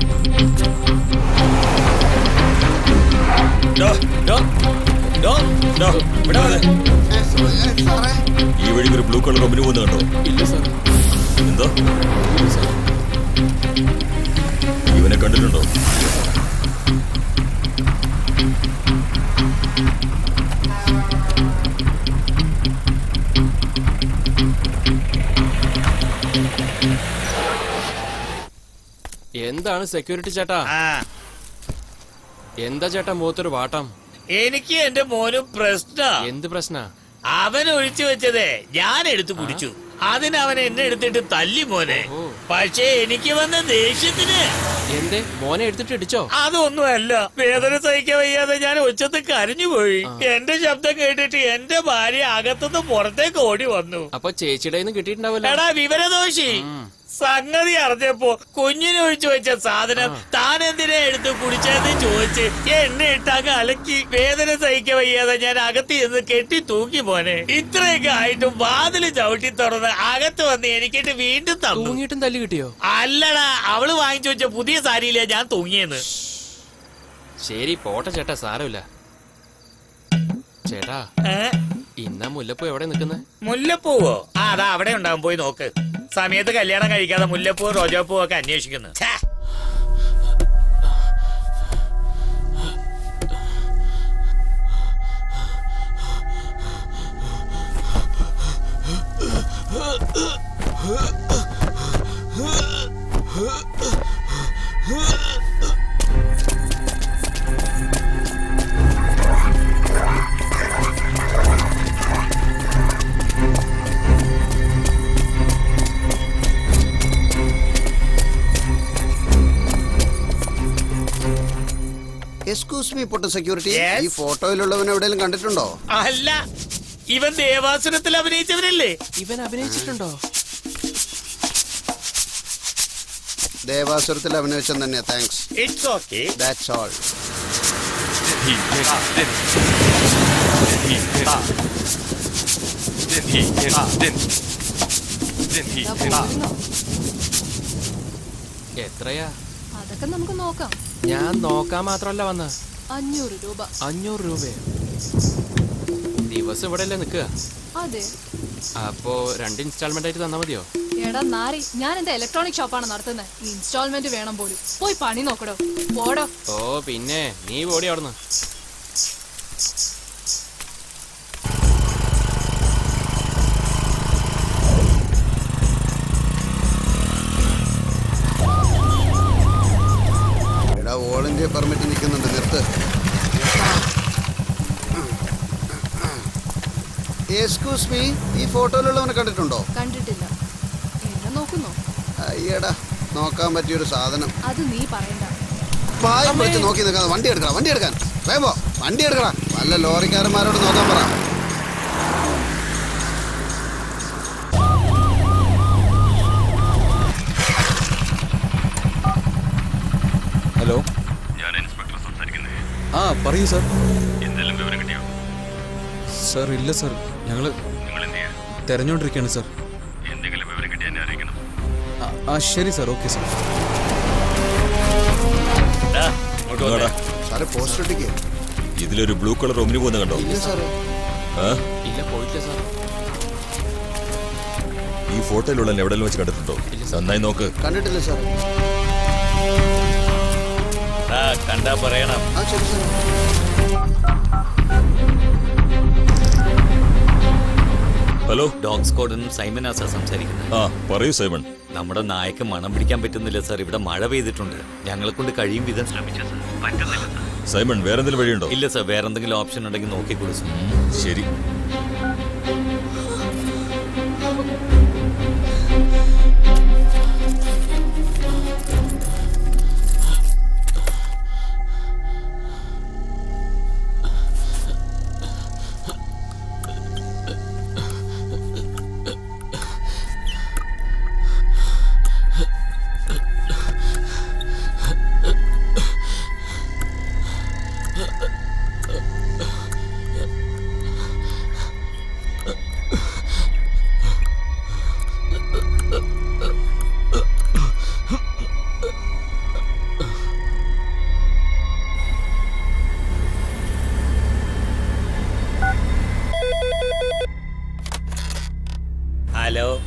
ഈ വഴി ഒരു ബ്ലൂ കളർ ഒമിനി പോകുന്ന കണ്ടോ? ഇല്ല സാർ. എന്തോ? ഇവനെ കണ്ടിട്ടുണ്ടോ? എന്താണ് സെക്യൂരിറ്റി ചേട്ടാ? എന്താ ചേട്ടാ മുഖത്തൊരു വാട്ടം? എനിക്ക് എന്റെ മോനും പ്രശ്ന. എന്ത് പ്രശ്ന? അവൻ ഒഴിച്ചു വെച്ചതേ ഞാൻ എടുത്തു കുടിച്ചു. അതിന് അവൻ എന്നെ എടുത്തിട്ട് തല്ലി മോനെ. പക്ഷേ എനിക്ക് വന്ന ദേഷ്യത്തിന് എന്തേ മോനെ എടുത്തിട്ട് ഇടിച്ചോ? അതൊന്നുമല്ല, വേദന സഹിക്കാൻ വയ്യാതെ ഞാൻ ഉച്ചത്ത് കരഞ്ഞുപോയി. എന്റെ ശബ്ദം കേട്ടിട്ട് എന്റെ ഭാര്യ അകത്തുനിന്ന് പുറത്തേക്ക് ഓടി വന്നു. അപ്പൊ ചേച്ചിയുടെ കിട്ടിയിട്ടുണ്ടാവില്ല. എടാ വിവരദോഷി, സംഗതി അറിഞ്ഞപ്പോ കുഞ്ഞിനെ ഒഴിച്ചു വെച്ച സാധനം താൻ എന്തിനാ എടുത്ത് കുടിച്ചതെന്ന് ചോദിച്ച് എണ്ണ ഇട്ടങ്ങ് അലക്കി വേദന സഹിക്ക വയ്യാതെ ഞാൻ അകത്ത് ചെന്ന് കെട്ടി തൂക്കി പോനെ. ഇത്രയൊക്കെ ആയിട്ടും വാതില് ചവിട്ടി തുറന്ന് അകത്ത് വന്ന് എനിക്കിട്ട് വീണ്ടും തന്നു. തൂങ്ങിയിട്ടും തല്ലി കിട്ടിയോ? അല്ലടാ, അവള് വാങ്ങിച്ചു വെച്ച പുതിയ സാരിയില്ല ഞാൻ തൂങ്ങിയെന്ന്. ശരി പോട്ടെ ചേട്ടാ, സാരമില്ല. ചേട്ടാ ഇന്നാ മുല്ലപ്പൂ എവിടെ നിൽക്കുന്നത്? മുല്ലപ്പൂവോ? അതാ അവിടെ ഉണ്ടാവും, പോയി നോക്ക്. സമയത്ത് കല്യാണം കഴിക്കാതെ മുല്ലപ്പൂ റോജാപ്പൂ ഒക്കെ അന്വേഷിക്കുന്നു. എക്സ്ക്യൂസ് മീ പൊട്ട സെക്യൂരിറ്റി, Yes? ഈ ഫോട്ടോയിലുള്ളവൻ എവിടെയെങ്കിലും കണ്ടിട്ടുണ്ടോ? അല്ല, ഇവൻ ദേവാസുരത്തിൽ അഭിനയിച്ചവരല്ലേ? ഇവൻ അഭിനയിച്ചിട്ടുണ്ടോ? ദേവാസുരത്തിൽ അഭിനയിച്ചൻ തന്നെയാ. Thanks. It's okay. That's all. എത്രയാ? അതൊക്കെ നമുക്ക് നോക്കാം. ഞാൻ നോക്കാൻ മാത്രമല്ല വന്ന. 500 രൂപ. 500 രൂപയോ? ദിവസം ഇവിടെ അല്ലേ നിൽക്കുക? അതെ. അപ്പോ 2 ഇൻസ്റ്റാൾമെന്റ് ആയിട്ട് തന്നാ മതിയോ? എടാ നാരി, ഞാൻ എന്റെ ഇലക്ട്രോണിക് ഷോപ്പാണ് നടത്തുന്നത്. ഇൻസ്റ്റാൾമെന്റ് വേണം പോലും. പോയി പണി നോക്കടോ. പോടോ. ഓ പിന്നെ നീ ഓടി അവിടുന്ന്. എടാ, ഓൾ ഇന്ത്യ പെർമിറ്റ് നിൽക്കുന്നുണ്ട്, നിർത്ത്. എക്സ്ക്യൂസ് മീ, ഈ ഫോട്ടോയിലുള്ളവനെ കണ്ടിട്ടുണ്ടോ? കണ്ടിട്ടില്ല. എന്നെ നോക്കുന്നോ? അയ്യടാ, നോക്കാൻ പറ്റിയൊരു സാധനം. അത് നീ പറയണ്ട. പായം വെച്ച് നോക്കി നിൽക്കാതെ വണ്ടി എടുക്കണം. വണ്ടി എടുക്കാൻ വേഗോ, വണ്ടി എടുക്കണം. വല്ല ലോറിക്കാരന്മാരോട് നോക്കാൻ പറ. ഹലോ, ഞാൻ ഇൻസ്പെക്ടർ സംസാരിക്കുന്നത്. ആ പറയൂ സാർ. എന്തെങ്കിലും വിവരം കിട്ടിയോ? സാർ ഇല്ല സാർ, ഞങ്ങൾ നിങ്ങൾ എന്ത് ചെയ്യാ? തെരഞ്ഞുകൊണ്ടിരിക്കുകയാണ് സാർ. എന്തെങ്കിലും വിവരം കിട്ടിയാൽ എന്നെ അറിയിക്കണം. ആ ശരി സാർ, ഓക്കെ സാർ. സാറേ, പോസ്റ്റ് ഒട്ടിക്ക്. ഇതിലൊരു ബ്ലൂ കളർ ഒമിനി പോകുന്ന കണ്ടോ? ഇല്ല സാറേ. ആ? ഇല്ല, പോയിട്ടില്ല സാർ. ഈ ഫോട്ടോയിലുള്ള എവിടെയെങ്കിലും വെച്ച് കണ്ടിട്ടുണ്ടോ? നന്നായി നോക്ക്. കണ്ടിട്ടില്ല സാറേ. കണ്ടാ പറയണം. ആ ശരി സാർ. ഹലോ, ഡോഗ് സ്ക്വാഡിൽ നിന്നും സൈമനാ സാർ സംസാരിക്കുന്നത്. ആ പറയൂ സൈമൺ. നമ്മുടെ നായക്ക് മണം പിടിക്കാൻ പറ്റുന്നില്ല സാർ. ഇവിടെ മഴ പെയ്തിട്ടുണ്ട്. ഞങ്ങളെ കൊണ്ട് കഴിയും വിധം ശ്രമിച്ചു സാർ. പറ്റുന്നില്ല സാർ. സൈമൺ, വേറെന്തെങ്കിലും വഴിയുണ്ടോ? ഇല്ല സാർ, വേറെ എന്തെങ്കിലും ഓപ്ഷൻ ഉണ്ടെങ്കിൽ നോക്കി കൊടുക്കും. ശരി.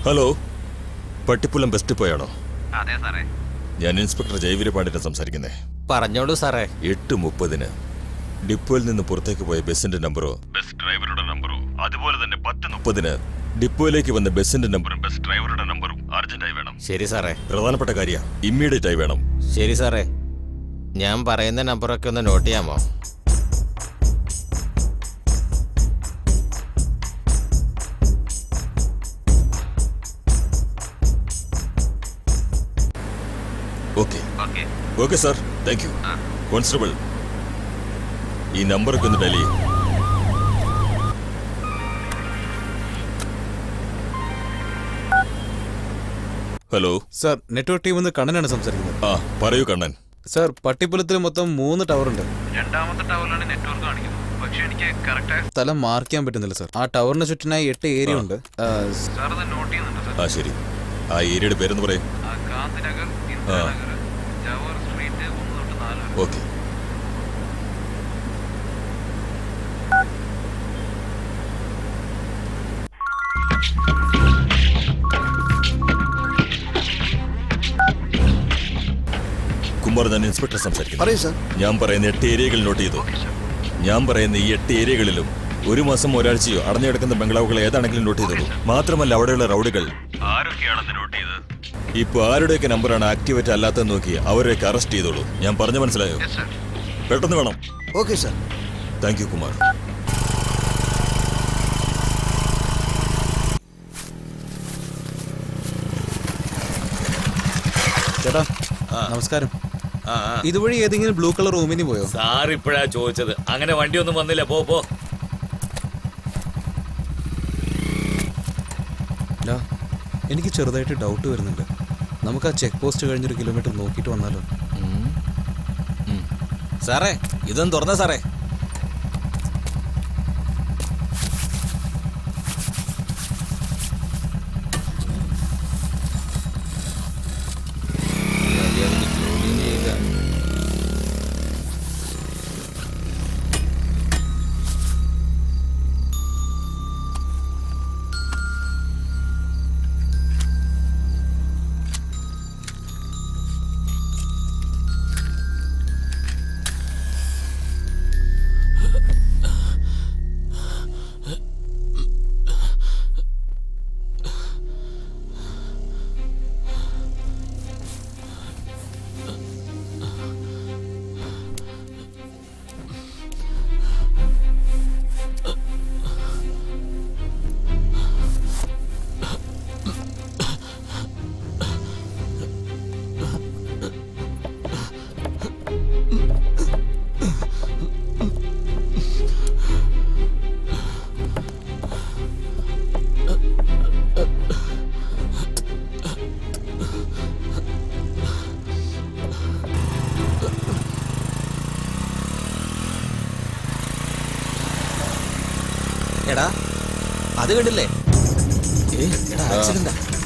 ഹലോ, പട്ടിപ്പുലം ബെസ്റ്റ് പോയാണോ? അതെ സാറേ. ഞാൻ ഇൻസ്പെക്ടർ ജയവീരപാണ്ഡ്യനെ സംസാരിക്കുന്നേ. പറഞ്ഞോളൂ സാറേ. 8:30 ഡിപ്പോയിൽ നിന്ന് പുറത്തേക്ക് പോയ ബസിന്റെ നമ്പറോ ബസ് ഡ്രൈവറുടെ നമ്പറോ, അതുപോലെ തന്നെ 10:30 ഡിപ്പോയിലേക്ക് വന്ന ബസിന്റെ നമ്പറും ബസ് ഡ്രൈവറുടെ നമ്പറും അർജന്റായി വേണം. ശരി സാറേ. പ്രധാനപ്പെട്ട കാര്യം, ഇമ്മീഡിയറ്റ് ആയി വേണം. ശരി സാറേ. ഞാൻ പറയുന്ന നമ്പറൊക്കെ ഒന്ന് നോട്ട് ചെയ്യാമോ? Okay okay sir, thank you. Constable, ഈ നമ്പറൊക്കെ ഒന്ന് ഡയൽ ചെയ്യും. ഹലോ സാർ നെറ്റ്വർക്ക് ടീമിൽ നിന്ന് കണ്ണനാണ് സംസാരിക്കുന്നത്. ആ പറയൂ കണ്ണൻ. സാർ പട്ടിപ്പുലത്തിൽ മൊത്തം 3 ടവർ ഉണ്ട്. രണ്ടാമത്തെ ടവറിലാണ് നെറ്റ്വർക്ക് കാണിക്കുന്നത്. പക്ഷെ എനിക്ക് കറക്റ്റ് സ്ഥലം മാർക്ക് ചെയ്യാൻ പറ്റുന്നില്ല സാർ. ആ ടവറിന് ചുറ്റിനായി 8 ഏരിയ ഉണ്ട്. സാർ അത് നോട്ട് ചെയ്യുന്നുണ്ട് സാർ. ആ ശരി, ആ ഏരിയയുടെ പേരെന്ന് പറയും. ഗാന്ധിനഗർ, ഇന്ദിരാനഗർ, ജവഹർ സ്ട്രീറ്റ് 1 തൊട്ട് 4 വരെ. ഓക്കെ. കുമാർ, ഞാൻ ഇൻസ്പെക്ടർ സംസാരിക്കുന്നു. പറയൂ സാർ. ഞാൻ പറയുന്ന 8 ഏരിയകൾ നോട്ട് ചെയ്തു. ഞാൻ പറയുന്ന ഈ 8 ഏരിയകളിലും 1 മാസം ഒരാഴ്ചയോ അടഞ്ഞു കിടക്കുന്ന ബംഗ്ലാവുകൾ ഏതാണെങ്കിലും നോട്ട് ചെയ്തോളൂ. മാത്രമല്ല അവിടെയുള്ള റൗഡുകൾ ആരൊക്കെയാണെന്ന് നോട്ട് ചെയ്ത് ഇപ്പൊ ആരുടെയൊക്കെ നമ്പറാണ് ആക്ടിവേറ്റ് അല്ലാത്തതെന്ന് നോക്കി അവരെയൊക്കെ അറസ്റ്റ് ചെയ്തോളൂ. ഞാൻ പറഞ്ഞു മനസ്സിലായോ? പെട്ടെന്ന് വേണം. Okay sir. Thank you Kumar. ചേട്ടാ നമസ്കാരം. ഇതുവഴി ഏതെങ്കിലും ബ്ലൂ കളർ റൂമിന് പോയോ? സാർ ഇപ്പോഴാ ചോദിച്ചത്. അങ്ങനെ വണ്ടിയൊന്നും വന്നില്ല. പോ. എനിക്ക് ചെറുതായിട്ട് ഡൗട്ട് വരുന്നുണ്ട്. നമുക്ക് ആ ചെക്ക് പോസ്റ്റ് കഴിഞ്ഞൊരു കിലോമീറ്റർ നോക്കിയിട്ട് വന്നാലോ? സാറേ ഇതൊന്നും തുറന്ന സാറേ. എടാ അത് കണ്ടില്ലേ?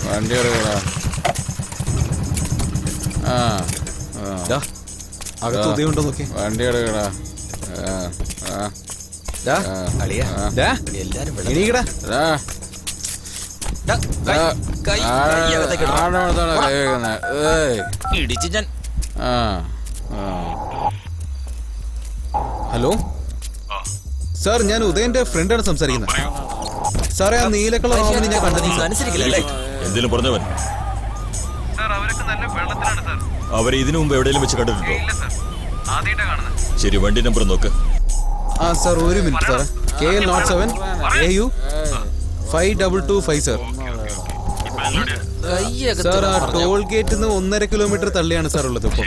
വണ്ടി അകത്ത് ഉദയുണ്ടോ നോക്കി. വണ്ടി എടുക്കടാ. ഇടിച്ച് ഞാൻ. ഹലോ സാർ, ഞാൻ ഉദയന്റെ ഫ്രണ്ടാണ് സംസാരിക്കുന്നത്. സാറേ ആ നീല കളർ റൂമിന് ഞാൻ കണ്ടത് അനുസരിക്കില്ലല്ലേ? എന്തെങ്കിലും പറഞ്ഞവൻ സാർ അവരൊക്കെ നല്ല വെള്ളത്തിലാണ് സാർ. അവരെ ഇതിനു മുമ്പ് എവിടെയെങ്കിലും വെച്ച് കണ്ടിട്ടുണ്ടോ? ഇല്ല സാർ, ആദ്യമായിട്ടാ കാണുന്നത്. ശരി, വണ്ടി നമ്പർ നോക്ക്. ആ സാർ ഒരു മിനിറ്റ് സാറേ. KL07 AU 5225 sir. സാർ ആ ടോൾ ഗേറ്റിൽ നിന്ന് 1.5 കിലോമീറ്റർ തള്ളിയാണ് സാർ ഉള്ളത് ഇപ്പൊ.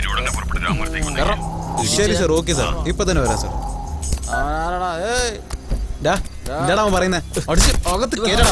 ശരി സാർ, ഓക്കെ സാർ, ഇപ്പൊ തന്നെ വരാം സാർ. എന്താടാ അവൻ പറയുന്നേ? അടിച്ച് അകത്ത് കേരള.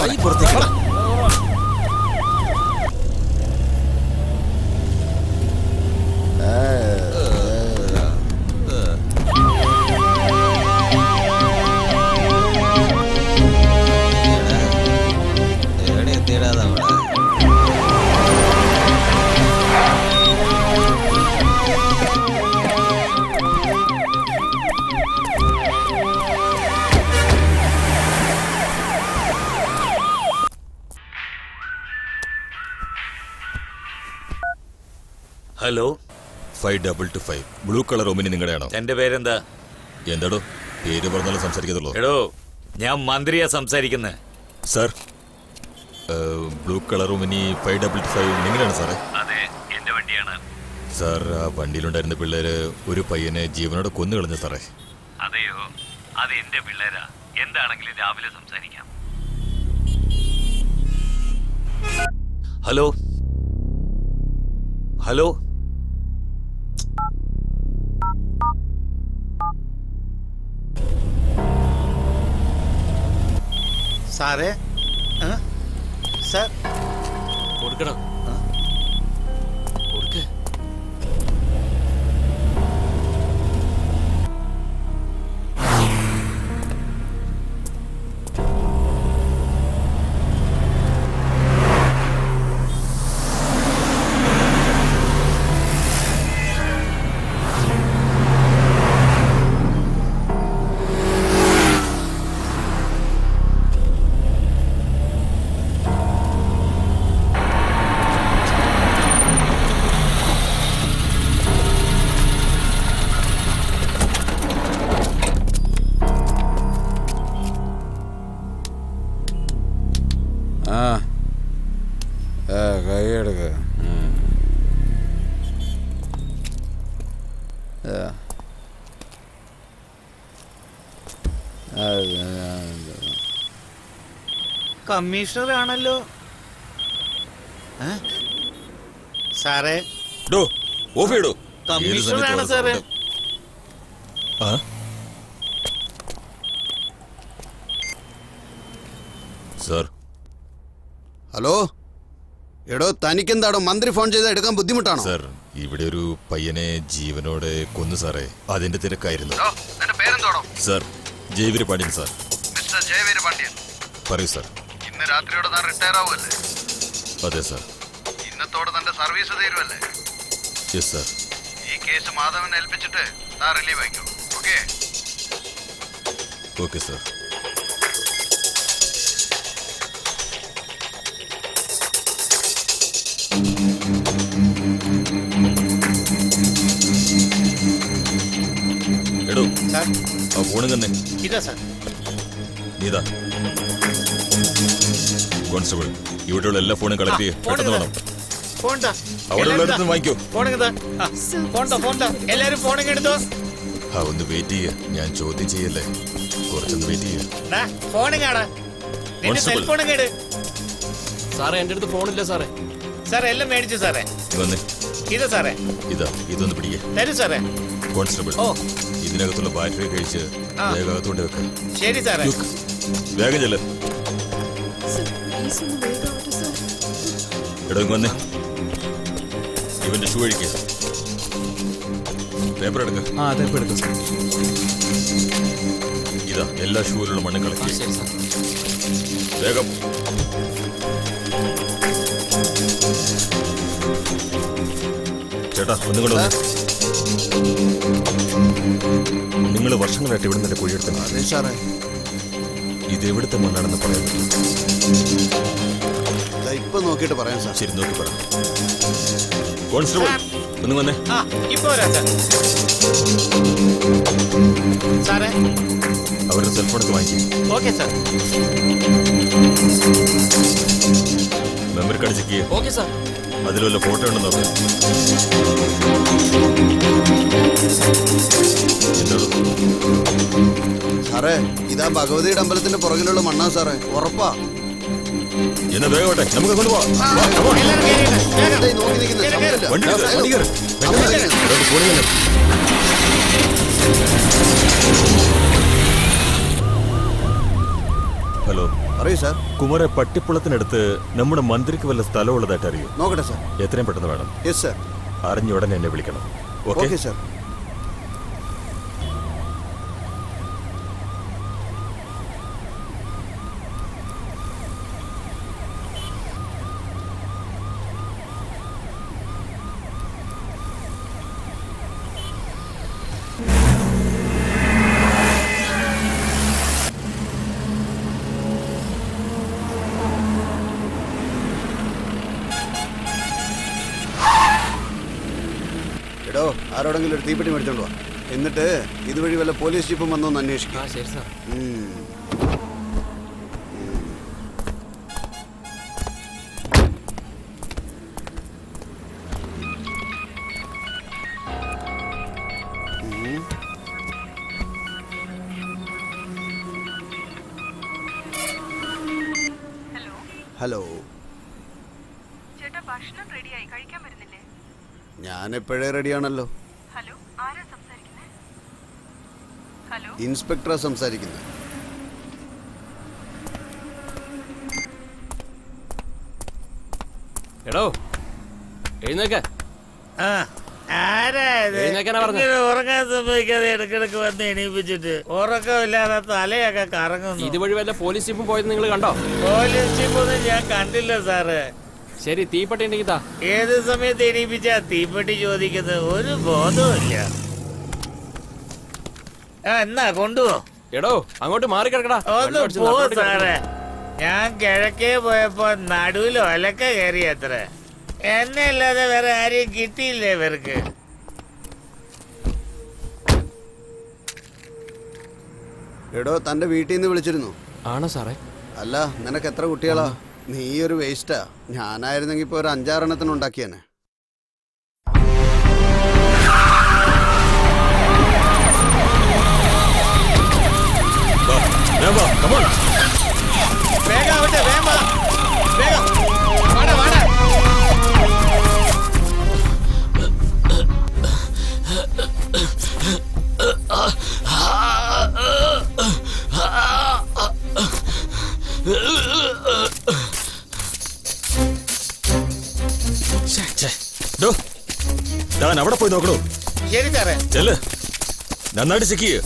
ഹലോ, 5225 ബ്ലൂ കളർ റൂമിന് നിങ്ങളുടെയാണോ? എന്റെ പേരെന്താ? എന്താടോ പേര് പറഞ്ഞാലും സംസാരിക്കത്തുള്ളൂ. എടോ, ഞാൻ മന്ത്രിയാ സംസാരിക്കുന്നത്. സാർ, ബ്ലൂ കളർ റൂമിന് 5225 നിങ്ങളാണ് സാറേ? അതെ, എന്റെ വണ്ടിയാണ്. സാർ, ആ വണ്ടിയിലുണ്ടായിരുന്ന പിള്ളേര് ഒരു പയ്യനെ ജീവനോടെ കൊന്നു കളഞ്ഞു സാറേ. അതെയോ? അത് എന്റെ പിള്ളേരാ. എന്താണെങ്കിലും രാവിലെ സംസാരിക്കാം. ഹലോ ഹലോ സാറേ, സാർ കൊടുക്കണം. കൈയെടുക്ക. കമ്മീഷണർ ആണല്ലോ സാറേ. ഡോ ഓഫ് ചെയ്തോ. കമ്മീഷണറാണ് സാറേ. സാർ. ഹലോ, എടോ തനിക്കെന്താടോ മന്ത്രി ഫോൺ ചെയ്താൽ എടുക്കാൻ ബുദ്ധിമുട്ടാണോ? സാർ, ഇവിടെ ഒരു പയ്യനെ ജീവനോടെ കൊന്നു സാറേ. അതിന്റെ തിരക്കായിരുന്നു. Sir, Jayaveera Pandian sir. Mister Jayaveera Pandian, പറയൂ സാർ. ഇന്ന് രാത്രിയോടെ താൻ റിട്ടയർ ആവുമല്ലേ? അതെ സാർ. ഇന്നത്തോടെ തന്റെ സർവീസ് തീരുമല്ലേ? Yes sir. ഈ കേസ് മാധവനെ ഏൽപ്പിച്ചിട്ട് താൻ റിലീവ് ആയിക്കോ. ഓക്കെ? Okay sir. എടോ, ആ ഫോണും തന്നെ ഇതാ സാർ. നീതാ കോൺസ്റ്റബിൾ, ഇവിടെയുള്ള എല്ലാ ഫോണും കളക്ട് ചെയ്യ്. പെട്ടെന്ന് വേണം. അവിടെ ഉള്ളടത്ത് വാങ്ങിക്കോ. എല്ലാരും ഫോണിങ് എടുത്തോ. ആ ഒന്ന് വെയിറ്റ് ചെയ്യ. ഞാൻ ചോദ്യം ചെയ്യല്ലേ, കുറച്ചൊന്ന് വെയിറ്റ് ചെയ്യ. ഫോണിങ്ങാണ് സെൽഫോണും കേട്. സാറേ എന്റെ അടുത്ത് ഫോണില്ല സാറേ. സാറേ എല്ലാം മേടിച്ചു സാറേ. വന്നേ. ഇതാ സാറേ. ഇതാ ഇതൊന്ന് പിടിക്കേ. തരൂ സാറേ. കോൺസ്റ്റബിൾ, ഇതിനകത്തുള്ള ബാറ്ററി കഴിച്ച് വേഗം അകത്തോണ്ട് വെക്ക. ശരി സാറേ. വേഗം ചെല്ല. എടോ ഇങ്ങ് വന്നേ. ഇവന്റെ ഷൂ അഴിക്കുക. പേപ്പർ എടുക്ക. ഇതാ എല്ലാ ഷൂവിലുള്ള മണ്ണ് കളക്ട് ചെയ്യും. വേഗം. ചേട്ടാ ഒന്നും കൂടെ വന്നേ. നിങ്ങൾ വർഷങ്ങളായിട്ട് ഇവിടെ നിന്നെ കുഴിയെടുത്തു. അതെ സാറേ. ഇത് എവിടുത്തെ മണ്ണാണെന്ന് പറയാൻ പറ്റും? ഇപ്പൊ നോക്കിയിട്ട് പറയാം സാർ. ശരി, നോക്കി പറ. കോൺസ്റ്റബിൾ ഒന്ന് വന്നേ. ഇപ്പൊ വരാം സാറേ. അവരുടെ സെൽഫോണൊക്കെ വാങ്ങിക്കും. Okay sir. Memory card check ചെയ്യാം. Okay sir. അതിൽ വല്ല ഫോട്ടോ ഉണ്ടെന്ന് നോക്കാം. സാറേ, ഇതാ ഭഗവതിയുടെ അമ്പലത്തിന്റെ പുറകിലുള്ള മണ്ണാ സാറേ. ഉറപ്പാ. എന്നാ വേഗോട്ടെ, നമുക്ക് കൊണ്ടുപോവാം. നോക്കി നിൽക്കുന്നത് ഹലോ പറയൂ സാർ. കുമാര, പട്ടിപ്പുളത്തിനടുത്ത് നമ്മുടെ മന്ത്രിക്ക് വല്ല സ്ഥലമുള്ളതായിട്ട് അറിയൂ? നോക്കട്ടെ സാർ. എത്രയും പെട്ടെന്ന് വേണം. Yes sir. അറിഞ്ഞ ഉടനെ എന്നെ വിളിക്കണം. Okay okay sir. എടോ, ആരോടെങ്കിലും ഒരു തീപ്പെട്ടി മേടിച്ചോണ്ട് വാ. എന്നിട്ട് ഇതുവഴി വല്ല പോലീസ് ജീപ്പും വന്നോന്ന് അന്വേഷിക്കാം. ശരി സാർ. ഹലോ. ചേട്ടാ, ഭക്ഷണം റെഡിയായി. കഴിക്കാൻ വരുന്നില്ലേ? ഞാൻ എപ്പോഴേ റെഡിയാണല്ലോ. ഹലോ, ആരാ സംസാരിക്കുന്നത്? ഹലോ, ഇൻസ്പെക്ടറാ സംസാരിക്കുന്നത്. എടോ എഴുന്നേക്ക. ഉറങ്ങാൻ സംഭവിക്കാതെ ഇടക്കിടക്ക് വന്ന് എണീപ്പിച്ചിട്ട് ഉറക്കമില്ലാതെ തലയൊക്കെ കറങ്ങുന്നു. ഇതുവഴി വല്ല പോലീസ് ജീപ്പും പോയത് നിങ്ങൾ കണ്ടോ? പോലീസ് ജീപ്പൊന്നും ഞാൻ കണ്ടില്ല സാറ്. ശരി, തീപ്പെട്ടി ഉണ്ടെങ്കിൽ താ. ഏത് സമയത്ത് എണീപ്പിച്ചാ തീപ്പെട്ടി ചോദിക്കുന്നത്? ഒരു ബോധവുമില്ല. എന്നാ കൊണ്ടുപോ. എടോ അങ്ങോട്ട് മാറി കിടക്കടാ. ഒന്ന് പോ സാറേ. ഞാൻ കിഴക്കേ പോയപ്പോ നടുവിൽ ഒലക്ക കയറി. അത്ര എന്നെ അല്ലാതെ വേറെ ആരെയും കിട്ടിയില്ലേ ഇവർക്ക്? എടോ, തന്റെ വീട്ടിൽ നിന്ന് വിളിച്ചിരുന്നു? ആണോ സാറേ? അല്ല, നിനക്ക് എത്ര കുട്ടികളാ? നീ ഒരു വേസ്റ്റാ. ഞാനായിരുന്നെങ്കിൽ ഇപ്പൊ ഒരു 5-6 എണ്ണത്തിന് ഉണ്ടാക്കിയേനെ. ഞാൻ അവിടെ പോയി നോക്കണോ? ചെല്ല്, നന്നായിട്ട് ചെക്ക് ചെയ്യ്.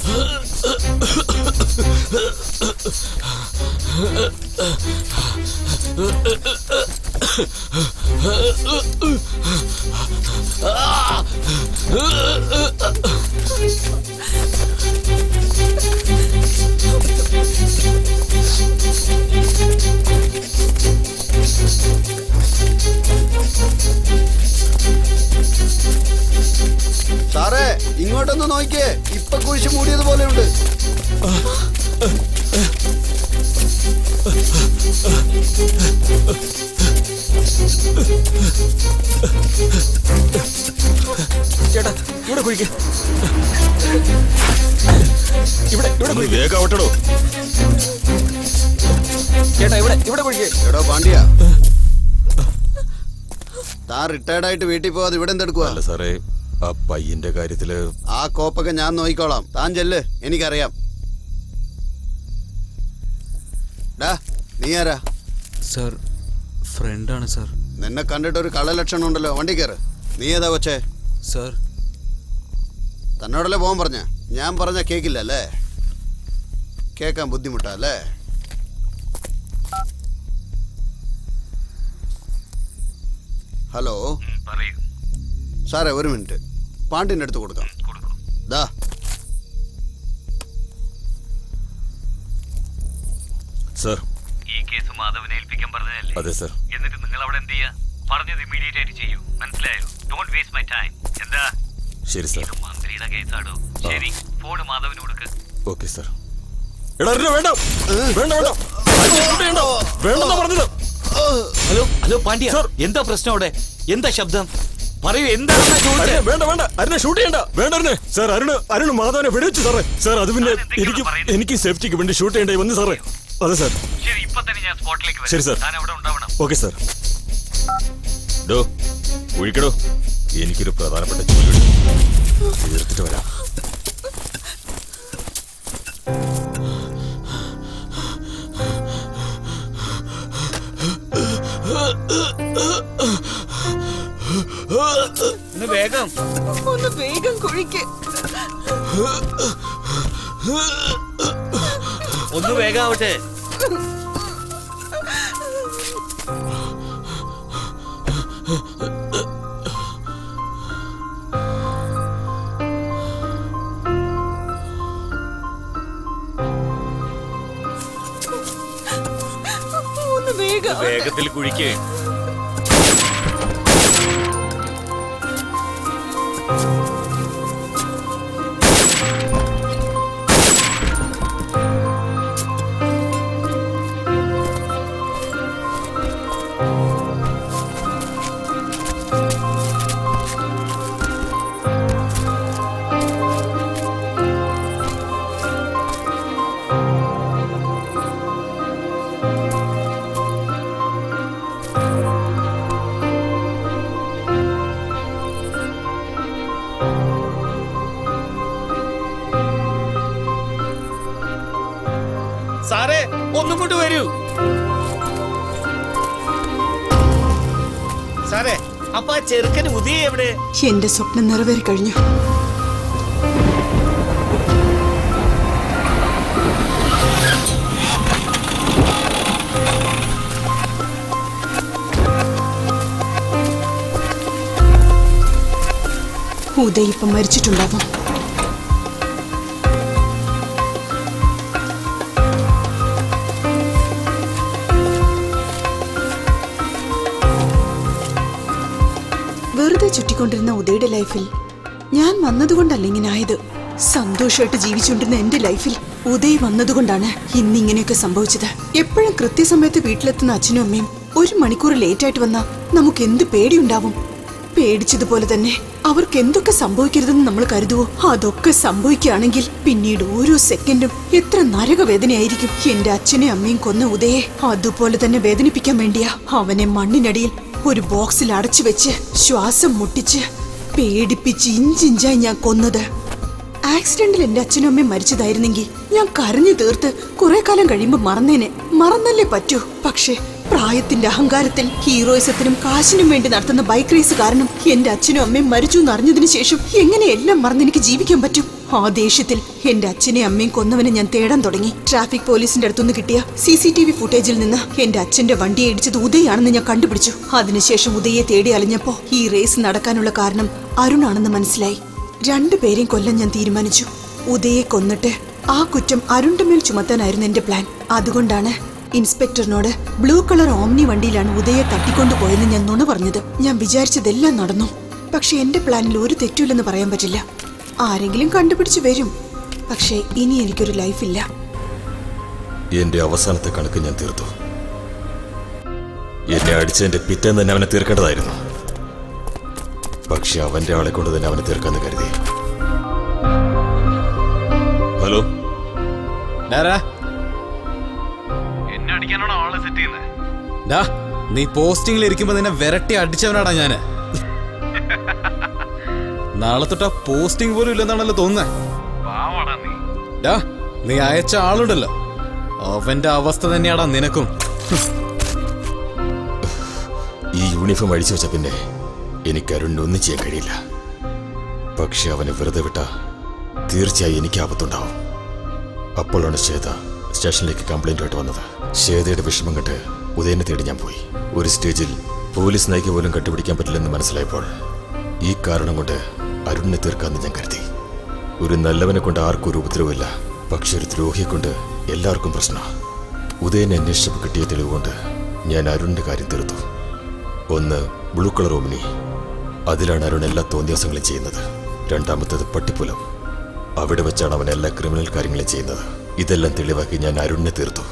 സാറേ ഇങ്ങോട്ടൊന്ന് നോക്കിയേ, ഇപ്പൊ കുഴിച്ച് മൂടിയതുപോലെ ഉണ്ട്. ചേട്ടാ ഇവിടെ കുഴിക്ക്. ഇവിടെ വേഗം ആവട്ടടോ. ചേട്ടാ ഇവിടെ കുഴിക്ക്. എടോ പാണ്ഡ്യ, താൻ റിട്ടയർഡ് ആയിട്ട് വീട്ടിൽ പോവാതെ ഇവിടെ എന്തെടുക്കുക? അല്ല സാറേ, ആ പയ്യന്റെ കാര്യത്തില് ആ കോപ്പൊക്കെ ഞാൻ നോക്കിക്കോളാം. താൻ ചെല്ല്, എനിക്കറിയാം. ഡാ, നീ ആരാ? സർ, ഫ്രണ്ടാണ് സർ. നിന്നെ കണ്ടിട്ട് ഒരു കള്ളലക്ഷണം ഉണ്ടല്ലോ. വണ്ടി കയറ്. നീ ഏതാ കൊച്ചേ? സർ, തന്നോടല്ലേ പോകാൻ പറഞ്ഞ? ഞാൻ പറഞ്ഞ കേക്കില്ല അല്ലേ? കേൾക്കാൻ ബുദ്ധിമുട്ടാ അല്ലേ? ഹലോ പറയൂ. സാറേ, ഒരു മിനിറ്റ്. പാണ്ടിൻ്റെ അടുത്ത് കൊടുക്കാം. ദാ, സർ. ഈ കേസ് മാധവനെ ഏൽപ്പിക്കാൻ പറഞ്ഞതല്ലേ? അതെ സർ. എന്നിട്ട് നിങ്ങൾ അവിടെ എന്ത് ചെയ്യാ? പറഞ്ഞത് ഇമ്മീഡിയറ്റ് ആയിട്ട് ചെയ്യൂ. മനസ്സിലായോ? Don't waste my time. എന്താ? ശരി സർ. ഇത് മന്ത്രിയുടെ കേസാടോ. ശരി, ഫോൺ മാധവന് കൊടുക്ക്. Okay sir. എടാ വേണ്ട വേണ്ട വേണ്ടെന്നാ പറഞ്ഞത്. ഹലോ പാണ്ഡ്യ, എന്താ പ്രശ്നം അവിടെ? എന്താ ശബ്ദം? പറയൂ, എന്താണെന്നാ ചോദിച്ചത്? വേണ്ട അരുണെ ഷൂട്ട് ചെയ്യണ്ട. വേണ്ട അരുണെ. സാർ, അരുണ് മാധവനെ വെടിവെച്ചു സാറേ. സാർ, അത് പിന്നെ എനിക്ക് സേഫ്റ്റിക്ക് വേണ്ടി ഷൂട്ട് ചെയ്യേണ്ടി വന്നു സാറേ. അതെ സാർ. ശരി, ഇപ്പൊ തന്നെ ഞാൻ സ്പോട്ടിലേക്ക് വരാം. ശരി സാർ. താൻ അവിടെ ഉണ്ടാവണം. Okay sir. ഡോ ഒഴിക്കടോ, എനിക്കൊരു പ്രധാനപ്പെട്ട ജോലിയുണ്ട്. തീർത്തിട്ട് വരാം. ഒന്ന് വേഗം കുഴിക്ക്. ഒന്ന് വേഗാവട്ടെ. ഒന്ന് വേഗം. വേഗത്തിൽ കുഴിക്കേ. സാറേ, ഒന്നും കൊണ്ട് വരൂ. സാറേ, അപ്പൊ ആ ചെറുക്കന് ഉദയ എവിടെ? എന്റെ സ്വപ്നം നിറവേറി കഴിഞ്ഞു. ഉദയ് ഇപ്പം മരിച്ചിട്ടുണ്ടാവും. വെറുതെ ചുറ്റിക്കൊണ്ടിരുന്ന ഉദയുടെ ലൈഫിൽ ഞാൻ വന്നതുകൊണ്ടല്ല ഇങ്ങനെ ആയത്. സന്തോഷമായിട്ട് ജീവിച്ചുകൊണ്ടിരുന്ന എന്റെ ലൈഫിൽ ഉദയ് വന്നതുകൊണ്ടാണ് ഇന്നിങ്ങനെയൊക്കെ സംഭവിച്ചത്. എപ്പോഴും കൃത്യസമയത്ത് വീട്ടിലെത്തുന്ന അച്ഛനും അമ്മയും 1 മണിക്കൂർ ലേറ്റ് ആയിട്ട് വന്നാ നമുക്ക് എന്ത് പേടിയുണ്ടാവും? പേടിച്ചതുപോലെ തന്നെ അവർക്ക് എന്തൊക്കെ സംഭവിക്കരുതെന്ന് നമ്മൾ കരുതുവോ? അതൊക്കെ സംഭവിക്കുകയാണെങ്കിൽ പിന്നീട് ഓരോ സെക്കൻഡും എത്ര നരകവേദനയായിരിക്കും. എന്റെ അച്ഛനെയും അമ്മയും കൊന്ന ഉദയെ അതുപോലെ തന്നെ വേദനിപ്പിക്കാൻ വേണ്ടിയാ അവനെ മണ്ണിനടിയിൽ ഒരു ബോക്സിൽ അടച്ചു വെച്ച് ശ്വാസം മുട്ടിച്ച് പേടിപ്പിച്ച് ഇഞ്ചിഞ്ചായി ഞാൻ കൊന്നത്. ആക്സിഡന്റിൽ എന്റെ അച്ഛനും അമ്മയും മരിച്ചതായിരുന്നെങ്കിൽ ഞാൻ കരഞ്ഞു തീർത്ത് കുറെ കാലം കഴിയുമ്പോ മറന്നല്ലേ പറ്റൂ. പക്ഷേ പ്രായത്തിന്റെ അഹങ്കാരത്തിൽ ഹീറോയിസത്തിനും കാശിനും വേണ്ടി നടത്തുന്ന ബൈക്ക് റേസ് കാരണം എന്റെ അച്ഛനും അമ്മയും മരിച്ചു എന്നറിഞ്ഞതിനു ശേഷം എങ്ങനെ എല്ലാം മറന്ന് എനിക്ക് ജീവിക്കാൻ പറ്റും? ആ ദേഷ്യത്തിൽ എന്റെ അച്ഛനെയും അമ്മയും കൊന്നവനെ ഞാൻ തേടാൻ തുടങ്ങി. ട്രാഫിക് പോലീസിന്റെ അടുത്തുനിന്ന് കിട്ടിയ CCTV ഫുട്ടേജിൽ നിന്ന് എന്റെ അച്ഛന്റെ വണ്ടിയെ ഇടിച്ചത് ഉദയാണെന്ന് ഞാൻ കണ്ടുപിടിച്ചു. അതിനുശേഷം ഉദയെ തേടി അലഞ്ഞപ്പോ ഈ റേസ് നടക്കാനുള്ള കാരണം അരുണാണെന്ന് മനസ്സിലായി. 2 പേരെയും കൊല്ലാൻ ഞാൻ തീരുമാനിച്ചു. ഉദയെ കൊന്നിട്ട് ആ കുറ്റം അരുണിന്റെ മേൽ ചുമത്താനായിരുന്നു എന്റെ പ്ലാൻ. അതുകൊണ്ടാണ് ഇൻസ്പെക്ടറിനോട് ബ്ലൂ കളർ ഓമ്നി വണ്ടിയിലാണ് ഉദയെ തട്ടിക്കൊണ്ടുപോയെന്ന് ഞാൻ നുണ പറഞ്ഞത്. ഞാൻ വിചാരിച്ചതെല്ലാം നടന്നു. പക്ഷെ എന്റെ പ്ലാനിൽ ഒരു തെറ്റുമില്ലെന്ന് പറയാൻ പറ്റില്ല. ആരെങ്കിലും കണ്ടുപിടിച്ച് വരും. പക്ഷേ ഇനി എനിക്കൊരു ലൈഫില്ല. എന്റെ അവസാനത്തെ കണക്ക് ഞാൻ തീർത്തു. എന്നെ അടിച്ചതിന്റെ പിറ്റേന്ന് തന്നെ അവനെ തീർക്കേണ്ടതായിരുന്നു. പക്ഷെ അവന്റെ ആളെ കൊണ്ട് തന്നെ അവനെ തീർക്കാന്ന് കരുതി. ഹലോ, എന്നെ അടിക്കാനാണോ ആളെ സെറ്റ് ചെയ്യുന്നത്? നീ പോസ്റ്റിംഗിൽ ഇരിക്കുമ്പോ നിന്നെ വിരട്ടി അടിച്ചവനാടാ ഞാന്. നാളെ തൊട്ടാ പോസ്റ്റിംഗ് പോലും ഇല്ലെന്നാണല്ലോ തോന്നുന്നേ. നീ അയച്ച ആളുണ്ടല്ലോ, അവന്റെ അവസ്ഥ തന്നെയാടാ നിനക്കും. ഈ യൂണിഫോം അഴിച്ചു വെച്ച പിന്നെ എനിക്ക് അരുണിനെ ഒന്നും ചെയ്യാൻ കഴിയില്ല. പക്ഷെ അവനെ വെറുതെ വിട്ട തീർച്ചയായും എനിക്ക് ആപത്തുണ്ടാവും. അപ്പോഴാണ് ശ്വേത സ്റ്റേഷനിലേക്ക് കംപ്ലൈന്റ് ആയിട്ട് വന്നത്. ശ്വേതയുടെ വിഷമം കണ്ട് ഉദയനെ തേടി ഞാൻ പോയി. ഒരു സ്റ്റേജിൽ പോലീസ് നയിക്ക് പോലും കണ്ടുപിടിക്കാൻ പറ്റില്ലെന്ന് മനസ്സിലായപ്പോൾ ഈ കാരണം കൊണ്ട് അരുണിനെ തീർക്കാമെന്ന് ഞാൻ കരുതി. ഒരു നല്ലവനെ കൊണ്ട് ആർക്കും ഒരു ഉപദ്രവമില്ല, പക്ഷെ ഒരു ദ്രോഹിയെ കൊണ്ട് എല്ലാവർക്കും പ്രശ്നമാണ്. ഉദയനെ അന്വേഷിച്ചപ്പോൾ കിട്ടിയ തെളിവ് കൊണ്ട് ഞാൻ അരുണിന്റെ കാര്യം തീർത്തു. ഒന്ന് ബ്ലൂ കളർ ഓമിനി, അതിലാണ് അരുൺ എല്ലാ തോന്നിയാസങ്ങളും ചെയ്യുന്നത്. രണ്ടാമത്തേത് പട്ടിപ്പുലം, അവിടെ വെച്ചാണ് അവൻ എല്ലാ ക്രിമിനൽ കാര്യങ്ങളും ചെയ്യുന്നത്. ഇതെല്ലാം തെളിവാക്കി ഞാൻ അരുണിനെ തീർത്തു.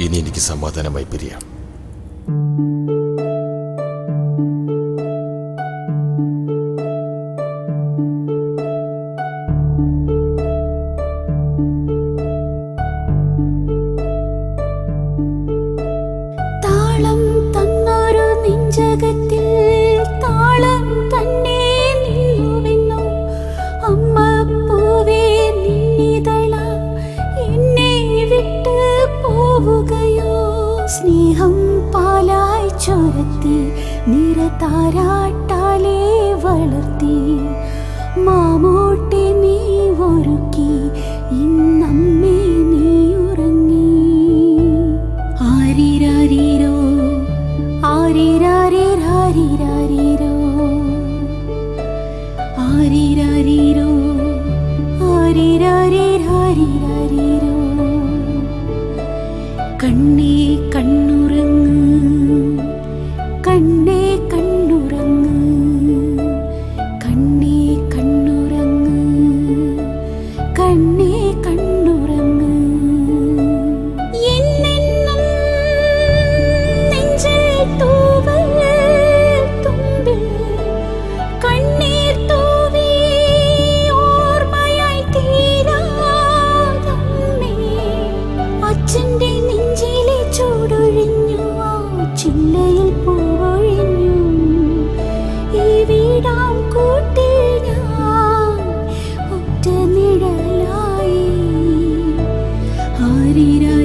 ഇനി എനിക്ക് സമാധാനമായി പിരിയാം. താളം തന്നൊരു നെഞ്ചകത്തിൽ താളം തന്നെ നിന്നുവെന്നു അമ്മ പൂവേ നിന്നിതള എന്നെ വിട്ട് പോവുകയോ? സ്നേഹം പാലായി ചൊരത്തി നിറതാരാട്ടാലെ വളർത്തി മാമൂട്ടി നീ ഒരുക്കി ഇന്നമ്മേ നീ ഉറങ്ങി. ആരിരാരിരോ ആരിരാരിരാരിരാരിരോ ആരിരാരിരോ ആരിരാരിരാരിരാരിരോ. കണ്ണേ കണ്ണുറങ്ങ് കണ്ണേ കണ്ണുറങ്ങ് കണ്ണേ കണ്ണുറങ്ങ് കണ്ണേ കണ്ണുറങ്ങ്. എന്നെന്നും നെഞ്ചിൽ തൂവൽ തുമ്പിൽ കണ്ണീർ തൂവി ഓർമ്മയായി തീരാതമ്മേ. അച്ഛൻ്റെ നെഞ്ചിലെ ചൂടൊഴിഞ്ഞു, ആ ചില്ലയിൽ പൂവൊഴിഞ്ഞു. ഈ വീടാം കൂട്ടിൽ ഞാൻ ഒറ്റ നിഴലായി. ആരിരാ